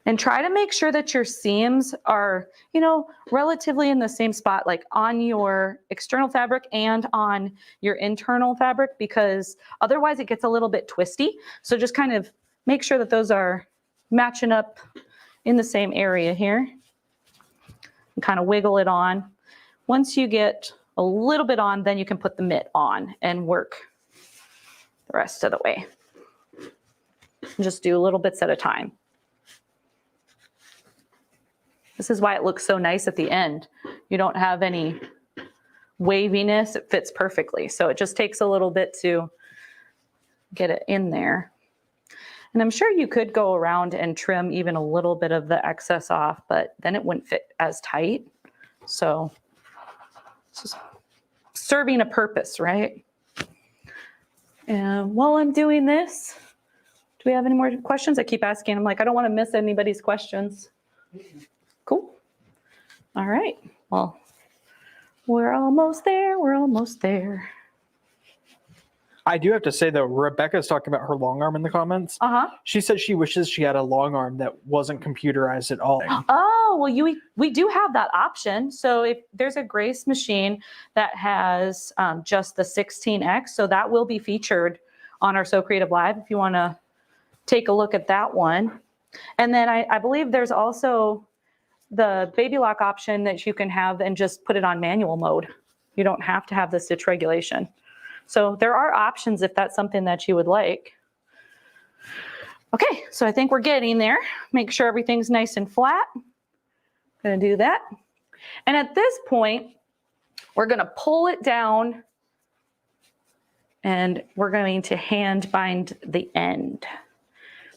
[SPEAKER 1] And try to make sure that your seams are, you know, relatively in the same spot, like on your external fabric and on your internal fabric, because otherwise it gets a little bit twisty. So just kind of make sure that those are matching up in the same area here. And kind of wiggle it on. Once you get a little bit on, then you can put the mitt on and work the rest of the way. Just do little bits at a time. This is why it looks so nice at the end. You don't have any waviness. It fits perfectly. So it just takes a little bit to get it in there. And I'm sure you could go around and trim even a little bit of the excess off, but then it wouldn't fit as tight. So it's just serving a purpose, right? And while I'm doing this, do we have any more questions? I keep asking. I'm like, I don't want to miss anybody's questions. Cool. All right. Well, we're almost there. We're almost there.
[SPEAKER 2] I do have to say though, Rebecca's talking about her long arm in the comments. She said she wishes she had a long arm that wasn't computerized at all.
[SPEAKER 1] Oh, well, we do have that option. So if there's a Grace machine that has just the 16X, so that will be featured on our So Creative Live if you want to take a look at that one. And then I believe there's also the baby lock option that you can have and just put it on manual mode. You don't have to have the stitch regulation. So there are options if that's something that you would like. Okay, so I think we're getting there. Make sure everything's nice and flat. Gonna do that. And at this point, we're gonna pull it down and we're going to hand bind the end,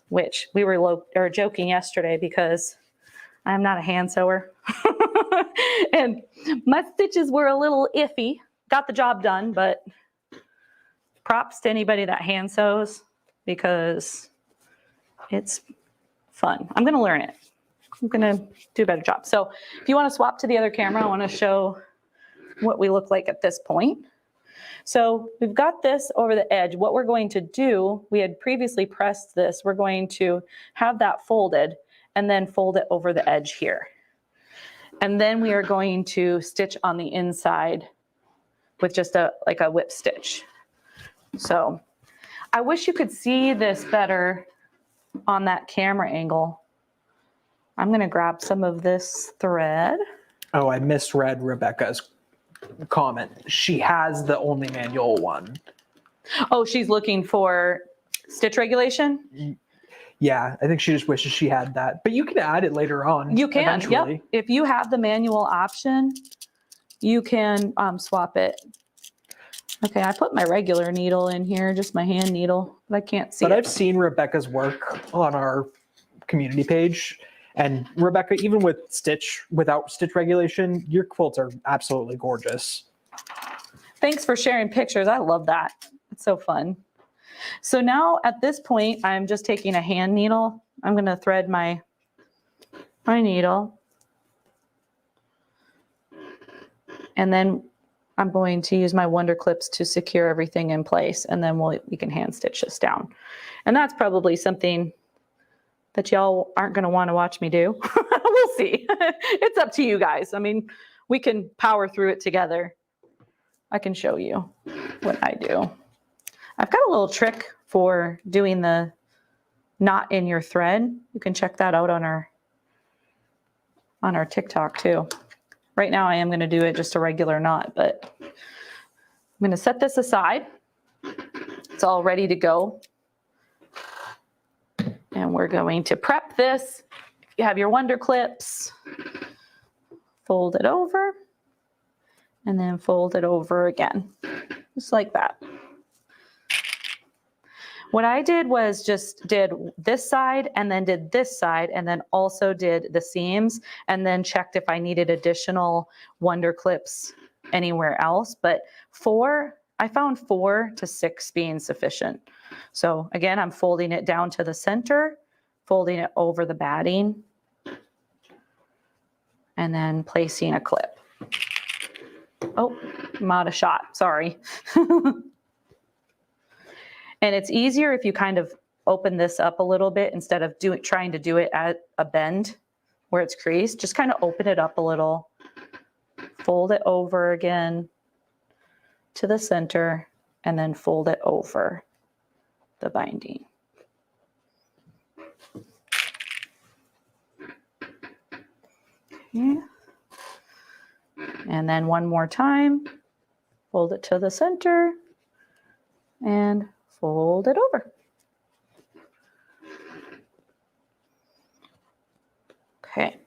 [SPEAKER 1] which we were joking yesterday because I'm not a hand sewer. And my stitches were a little iffy. Got the job done, but props to anybody that hand sews because it's fun. I'm gonna learn it. I'm gonna do a better job. So if you wanna swap to the other camera, I wanna show what we look like at this point. So we've got this over the edge. What we're going to do, we had previously pressed this, we're going to have that folded and then fold it over the edge here. And then we are going to stitch on the inside with just like a whip stitch. So I wish you could see this better on that camera angle. I'm gonna grab some of this thread.
[SPEAKER 2] Oh, I misread Rebecca's comment. She has the only manual one.
[SPEAKER 1] Oh, she's looking for stitch regulation?
[SPEAKER 2] Yeah, I think she just wishes she had that. But you can add it later on.
[SPEAKER 1] You can,
[SPEAKER 2] eventually.
[SPEAKER 1] yep. If you have the manual option, you can swap it. Okay, I put my regular needle in here, just my hand needle, but I can't see it.
[SPEAKER 2] But I've seen Rebecca's work on our community page. And Rebecca, even without stitch regulation, your quilts are absolutely gorgeous.
[SPEAKER 1] Thanks for sharing pictures. I love that. It's so fun. So now at this point, I'm just taking a hand needle. I'm going to thread my needle. And then I'm going to use my Wonder Clips to secure everything in place. And then we can hand stitch this down. And that's probably something that y'all aren't going to want to watch me do. We'll see. It's up to you guys. I mean, we can power through it together. I can show you what I do. I've got a little trick for doing the knot in your thread. You can check that out on our TikTok too. Right now I am going to do it just a regular knot, but I'm going to set this aside. It's all ready to go. And we're going to prep this. If you have your Wonder Clips, fold it over and then fold it over again, just like that. What I did was just did this side and then did this side and then also did the seams and then checked if I needed additional wonder clips anywhere else. But I found 4 to 6 being sufficient. So again, I'm folding it down to the center, folding it over the batting, and then placing a clip. Oh, I'm out of shot, sorry. And it's easier if you kind of open this up a little bit instead of trying to do it at a bend where it's creased. Just kind of open it up a little, fold it over again to the center, and then fold it over the binding. Okay. And then one more time, fold it to the center and fold it over. Okay.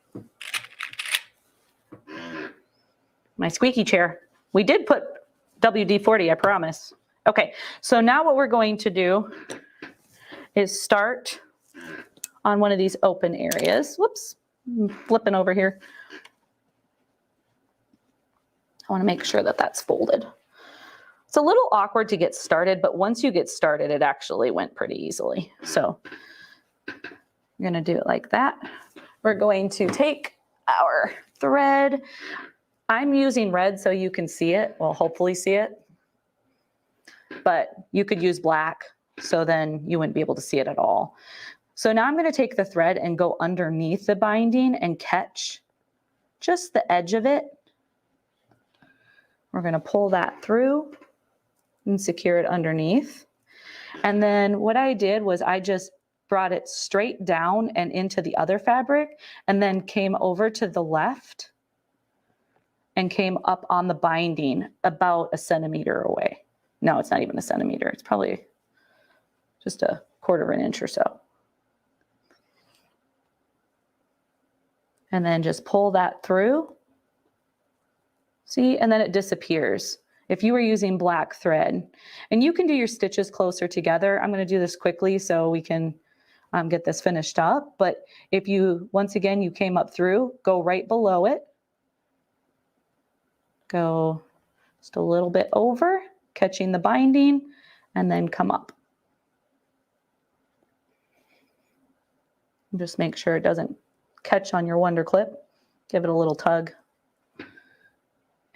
[SPEAKER 1] My squeaky chair. We did put WD-40, I promise. Okay, so now what we're going to do is start on one of these open areas. Whoops, I'm flipping over here. I want to make sure that that's folded. It's a little awkward to get started, but once you get started, it actually went pretty easily. So you're going to do it like that. We're going to take our thread. I'm using red so you can see it. Well, hopefully see it. But you could use black, so then you wouldn't be able to see it at all. So now I'm going to take the thread and go underneath the binding and catch just the edge of it. We're going to pull that through and secure it underneath. And then what I did was I just brought it straight down and into the other fabric and then came over to the left and came up on the binding about 1 centimeter away. No, it's not even 1 centimeter. It's probably just 1/4 inch or so. And then just pull that through. See, and then it disappears. If you were using black thread, and you can do your stitches closer together. I'm going to do this quickly so we can get this finished up. But if you, once again, you came up through, go right below it. Go just a little bit over, catching the binding, and then come up. Just make sure it doesn't catch on your wonder clip. Give it a little tug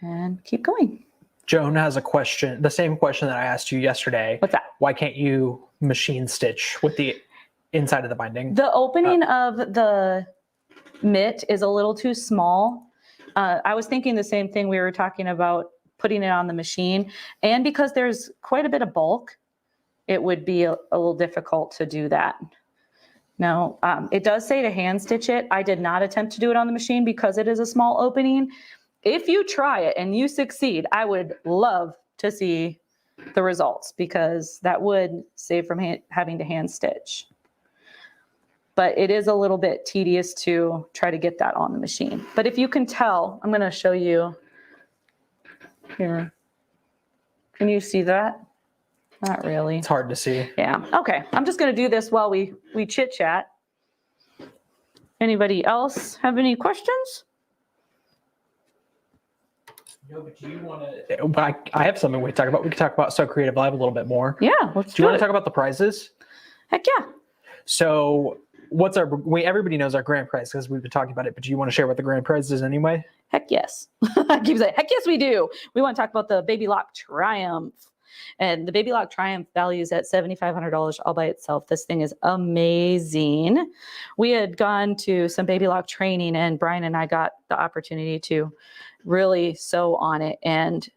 [SPEAKER 1] and keep going.
[SPEAKER 2] Joan has a question, the same question that I asked you yesterday.
[SPEAKER 1] What's that?
[SPEAKER 2] Why can't you machine stitch with the inside of the binding?
[SPEAKER 1] The opening of the mitt is a little too small. I was thinking the same thing. We were talking about putting it on the machine. And because there's quite a bit of bulk, it would be a little difficult to do that. Now, it does say to hand stitch it. I did not attempt to do it on the machine because it is a small opening. If you try it and you succeed, I would love to see the results because that would save from having to hand stitch. But it is a little bit tedious to try to get that on the machine. But if you can tell, I'm going to show you here. Can you see that? Not really.
[SPEAKER 2] It's hard to see.
[SPEAKER 1] Yeah. Okay. I'm just going to do this while we chit chat. Anybody else have any questions?
[SPEAKER 3] No, but do you want to?
[SPEAKER 2] I have something we can talk about. We can talk about So Creative Live a little bit more.
[SPEAKER 1] Yeah. Let's
[SPEAKER 2] Do you want
[SPEAKER 1] it.
[SPEAKER 2] to talk about the prizes?
[SPEAKER 1] Heck yeah.
[SPEAKER 2] So everybody knows our grand prize because we've been talking about it, but do you want to share what the grand prize is anyway?
[SPEAKER 1] Heck yes. I keep saying, heck yes, we do. We want to talk about the Baby Lock Triumph. And the Baby Lock Triumph values at $7,500 all by itself. This thing is amazing. We had gone to some Baby Lock training and Brian and I got the opportunity to really sew on it. And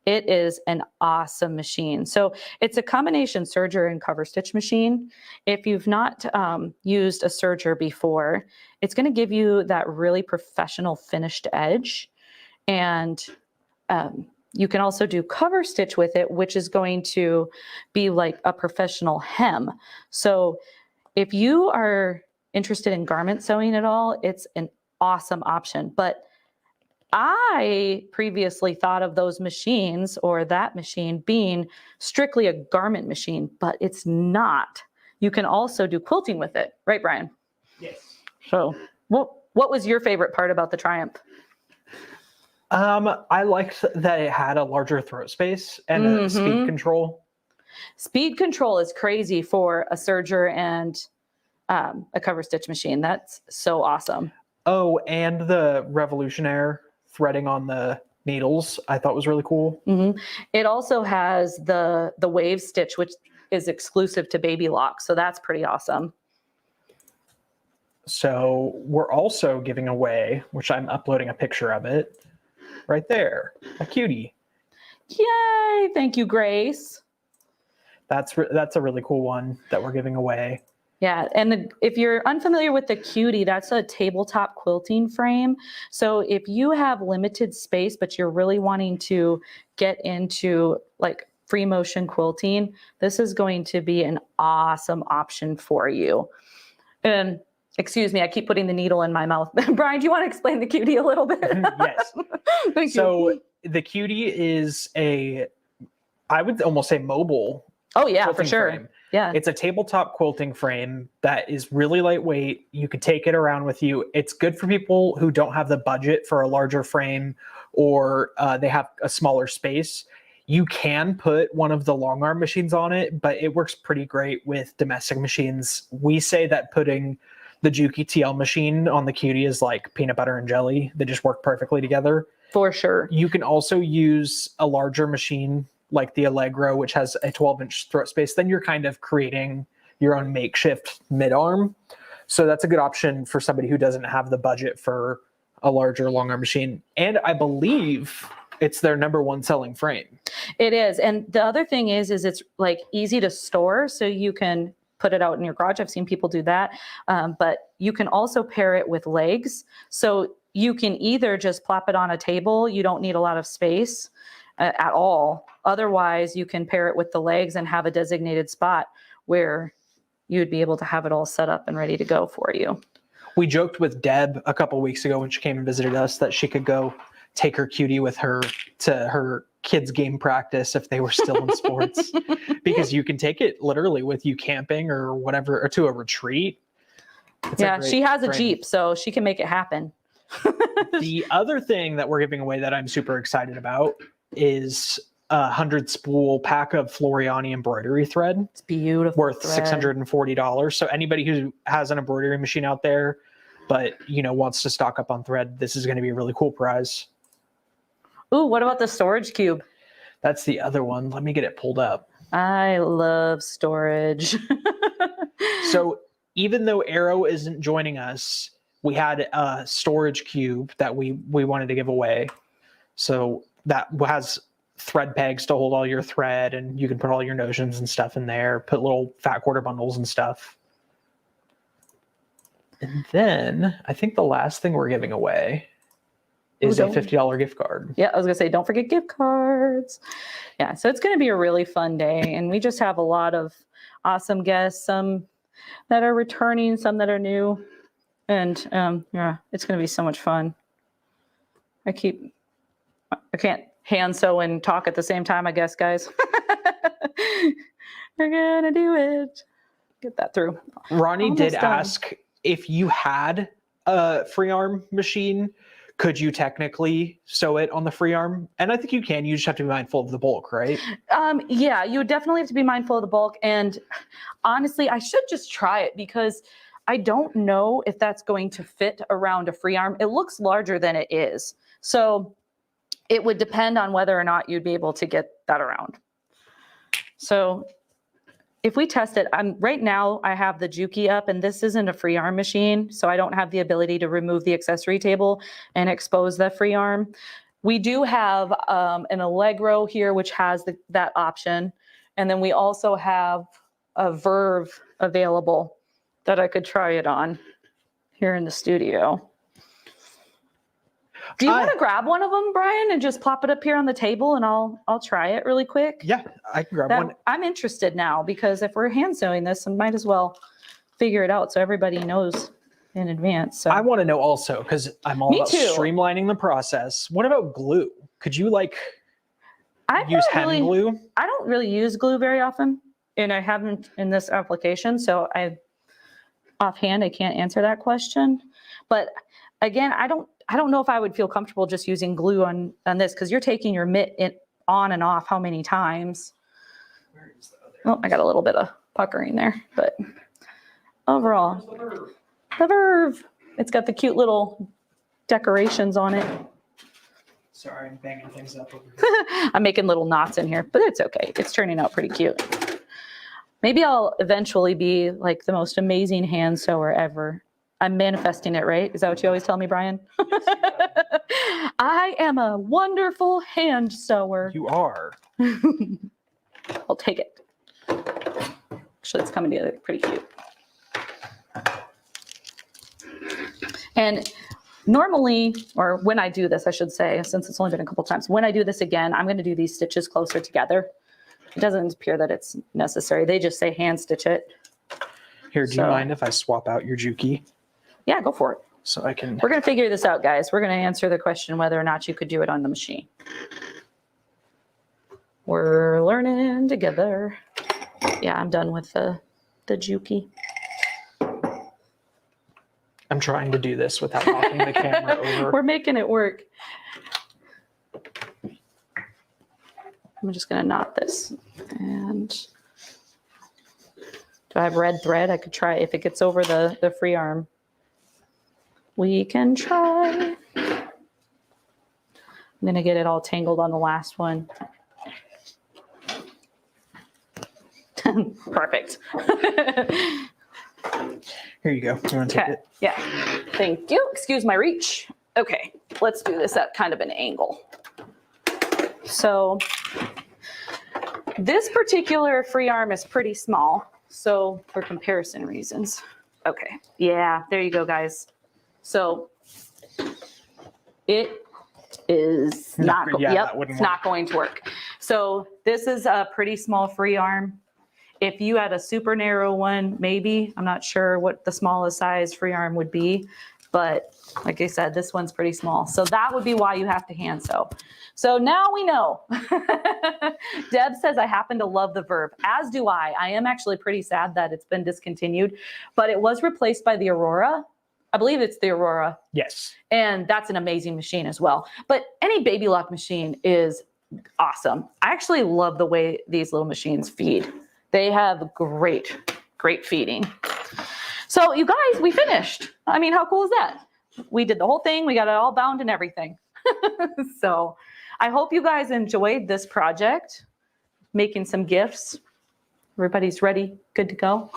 [SPEAKER 1] it is an awesome machine. So it's a combination serger and cover stitch machine. If you've not used a serger before, it's going to give you that really professional finished edge. And you can also do cover stitch with it, which is going to be like a professional hem. So if you are interested in garment sewing at all, it's an awesome option. But I previously thought of those machines or that machine being strictly a garment machine, but it's not. You can also do quilting with it, right, Brian?
[SPEAKER 3] Yes.
[SPEAKER 1] So, what was your favorite part about the Triumph?
[SPEAKER 2] I liked that it had a larger throat space and a speed control.
[SPEAKER 1] Speed control is crazy for a serger and a cover stitch machine. That's so awesome.
[SPEAKER 2] Oh, and the Revolutionaire threading on the needles I thought was really cool.
[SPEAKER 1] It also has the wave stitch, which is exclusive to Baby Lock. So that's pretty awesome.
[SPEAKER 2] So we're also giving away, which I'm uploading a picture of it right there, a cutie.
[SPEAKER 1] Yay! Thank you, Grace.
[SPEAKER 2] That's a really cool one that we're giving away.
[SPEAKER 1] Yeah, and if you're unfamiliar with the cutie, that's a tabletop quilting frame. So if you have limited space, but you're really wanting to get into like free motion quilting, this is going to be an awesome option for you. And excuse me, I keep putting the needle in my mouth. Brian, do you want to explain the cutie a little bit?
[SPEAKER 2] Yes.
[SPEAKER 1] Thank
[SPEAKER 2] So
[SPEAKER 1] you.
[SPEAKER 2] the cutie is I would almost say mobile.
[SPEAKER 1] Oh yeah, for
[SPEAKER 2] quilting
[SPEAKER 1] sure.
[SPEAKER 2] frame.
[SPEAKER 1] Yeah.
[SPEAKER 2] It's a tabletop quilting frame that is really lightweight. You could take it around with you. It's good for people who don't have the budget for a larger frame or they have a smaller space. You can put one of the long arm machines on it, but it works pretty great with domestic machines. We say that putting the Juki TL machine on the cutie is like peanut butter and jelly. They just work perfectly together.
[SPEAKER 1] For sure.
[SPEAKER 2] You can also use a larger machine like the Allegro, which has a 12-inch throat space. Then you're kind of creating your own makeshift mid-arm. So that's a good option for somebody who doesn't have the budget for a larger long arm machine. And I believe it's their #1 selling frame.
[SPEAKER 1] It is. And the other thing is it's like easy to store. So you can put it out in your garage. I've seen people do that. But you can also pair it with legs. So you can either just plop it on a table. You don't need a lot of space at all. Otherwise, you can pair it with the legs and have a designated spot where you would be able to have it all set up and ready to go for you.
[SPEAKER 2] We joked with Deb a couple weeks ago when she came and visited us that she could go take her cutie with her to her kids' game practice if they were still in sports, because you can take it literally with you camping or whatever, or to a retreat.
[SPEAKER 1] Yeah, she has a Jeep, so she can make it happen.
[SPEAKER 2] The other thing that we're giving away that I'm super excited about is a 100 spool pack of Floriani embroidery thread.
[SPEAKER 1] It's beautiful.
[SPEAKER 2] Worth $640. So anybody who has an embroidery machine out there, but wants to stock up on thread, this is going to be a really cool prize.
[SPEAKER 1] Ooh, what about the storage cube?
[SPEAKER 2] That's the other one. Let me get it pulled up.
[SPEAKER 1] I love storage.
[SPEAKER 2] So even though Arrow isn't joining us, we had a storage cube that we wanted to give away. So that has thread pegs to hold all your thread, and you can put all your notions and stuff in there, put little fat quarter bundles and stuff. And then I think the last thing we're giving away is a $50 gift card.
[SPEAKER 1] Yeah, I was going to say, don't forget gift cards. Yeah, so it's going to be a really fun day. And we just have a lot of awesome guests, some that are returning, some that are new. And yeah, it's going to be so much fun. I can't hand sew and talk at the same time, I guess, guys. We're going to do it. Get that through.
[SPEAKER 2] Ronnie
[SPEAKER 1] Almost
[SPEAKER 2] did
[SPEAKER 1] done.
[SPEAKER 2] ask if you had a free arm machine, could you technically sew it on the free arm? And I think you can. You just have to be mindful of the bulk, right?
[SPEAKER 1] Yeah, you definitely have to be mindful of the bulk. And honestly, I should just try it because I don't know if that's going to fit around a free arm. It looks larger than it is. So it would depend on whether or not you'd be able to get that around. So if we test it, right now I have the Juki up, and this isn't a free arm machine, so I don't have the ability to remove the accessory table and expose the free arm. We do have an Allegro here, which has that option. And then we also have a Verve available that I could try it on here in the studio. Do you want to grab one of them, Brian, and just plop it up here on the table, and I'll try it really quick?
[SPEAKER 2] Yeah, I can grab one.
[SPEAKER 1] I'm interested now, because if we're hand sewing this, I might as well figure it out so everybody knows in advance. So
[SPEAKER 2] I want to know also, because I'm all
[SPEAKER 1] Me
[SPEAKER 2] about
[SPEAKER 1] too.
[SPEAKER 2] streamlining the process. What about glue? Could you like
[SPEAKER 1] I
[SPEAKER 2] use
[SPEAKER 1] don't
[SPEAKER 2] hem
[SPEAKER 1] really,
[SPEAKER 2] glue?
[SPEAKER 1] I don't really use glue very often, and I haven't in this application. So offhand, I can't answer that question. But again, I don't know if I would feel comfortable just using glue on this, because you're taking your mitt on and off how many times.
[SPEAKER 3] Where is the other?
[SPEAKER 1] Oh, I got a little bit of puckering there, but overall,
[SPEAKER 3] Where's the verb?
[SPEAKER 1] the verve. It's got the cute little decorations on it.
[SPEAKER 3] Sorry, I'm banging things up over here.
[SPEAKER 1] I'm making little knots in here, but it's okay. It's turning out pretty cute. Maybe I'll eventually be like the most amazing hand sewer ever. I'm manifesting it, right? Is that what you always tell me, Brian? I am a wonderful hand sewer.
[SPEAKER 2] You are.
[SPEAKER 1] I'll take it. Actually, it's coming together pretty cute. And normally, or when I do this, I should say, since it's only been a couple times, when I do this again, I'm going to do these stitches closer together. It doesn't appear that it's necessary. They just say hand stitch it.
[SPEAKER 2] Here, do you mind if I swap out your Juki
[SPEAKER 1] Yeah, go for it.
[SPEAKER 2] so I can?
[SPEAKER 1] We're going to figure this out, guys. We're going to answer the question whether or not you could do it on the machine. We're learning together. Yeah, I'm done with the Juki.
[SPEAKER 2] I'm trying to do this without knocking the camera over.
[SPEAKER 1] We're making it work. I'm just going to knot this. And do I have red thread? I could try if it gets over the free arm. We can try. I'm going to get it all tangled on the last one. Perfect.
[SPEAKER 2] Here you go. You want to take
[SPEAKER 1] Okay.
[SPEAKER 2] it?
[SPEAKER 1] Yeah. Thank you. Excuse my reach. Okay. Let's do this at kind of an angle. So this particular free arm is pretty small. So for comparison reasons. Okay. Yeah. There you go, guys. So it is not,
[SPEAKER 2] Yeah,
[SPEAKER 1] yep,
[SPEAKER 2] that wouldn't
[SPEAKER 1] it's not going to work. So this is a pretty small free arm. If you had a super narrow one, maybe, I'm not sure what the smallest size free arm would be, but like I said, this one's pretty small. So that would be why you have to hand sew. So now we know. Deb says, I happen to love the verb, as do I. I am actually pretty sad that it's been discontinued, but it was replaced by the Aurora. I believe it's the Aurora.
[SPEAKER 2] Yes.
[SPEAKER 1] And that's an amazing machine as well. But any baby lock machine is awesome. I actually love the way these little machines feed. They have great feeding. So you guys, we finished. I mean, how cool is that? We did the whole thing. We got it all bound and everything. So I hope you guys enjoyed this project, making some gifts. Everybody's ready, good to go.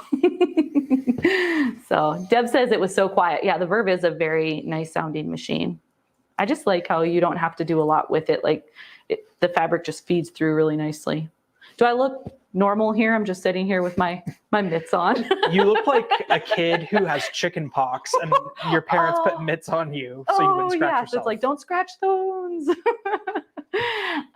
[SPEAKER 1] So Deb says it was so quiet. Yeah, the Verve is a very nice sounding machine. I just like how you don't have to do a lot with it. Like the fabric just feeds through really nicely. Do I look normal here? I'm just sitting here with my mitts on.
[SPEAKER 2] You look like a kid who has chicken pox and your parents put mitts on you so you wouldn't scratch
[SPEAKER 1] yeah.
[SPEAKER 2] yourself.
[SPEAKER 1] So it's like, don't scratch those.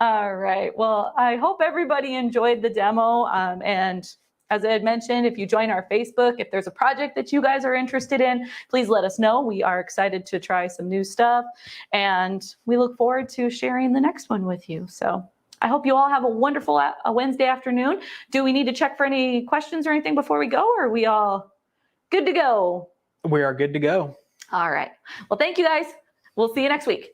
[SPEAKER 1] All right. Well, I hope everybody enjoyed the demo. And as I had mentioned, if you join our Facebook, if there's a project that you guys are interested in, please let us know. We are excited to try some new stuff. And we look forward to sharing the next one with you. So I hope you all have a wonderful Wednesday afternoon. Do we need to check for any questions or anything before we go? Or are we all good to go?
[SPEAKER 2] We are good to go.
[SPEAKER 1] All right. Well, thank you guys. We'll see you next week.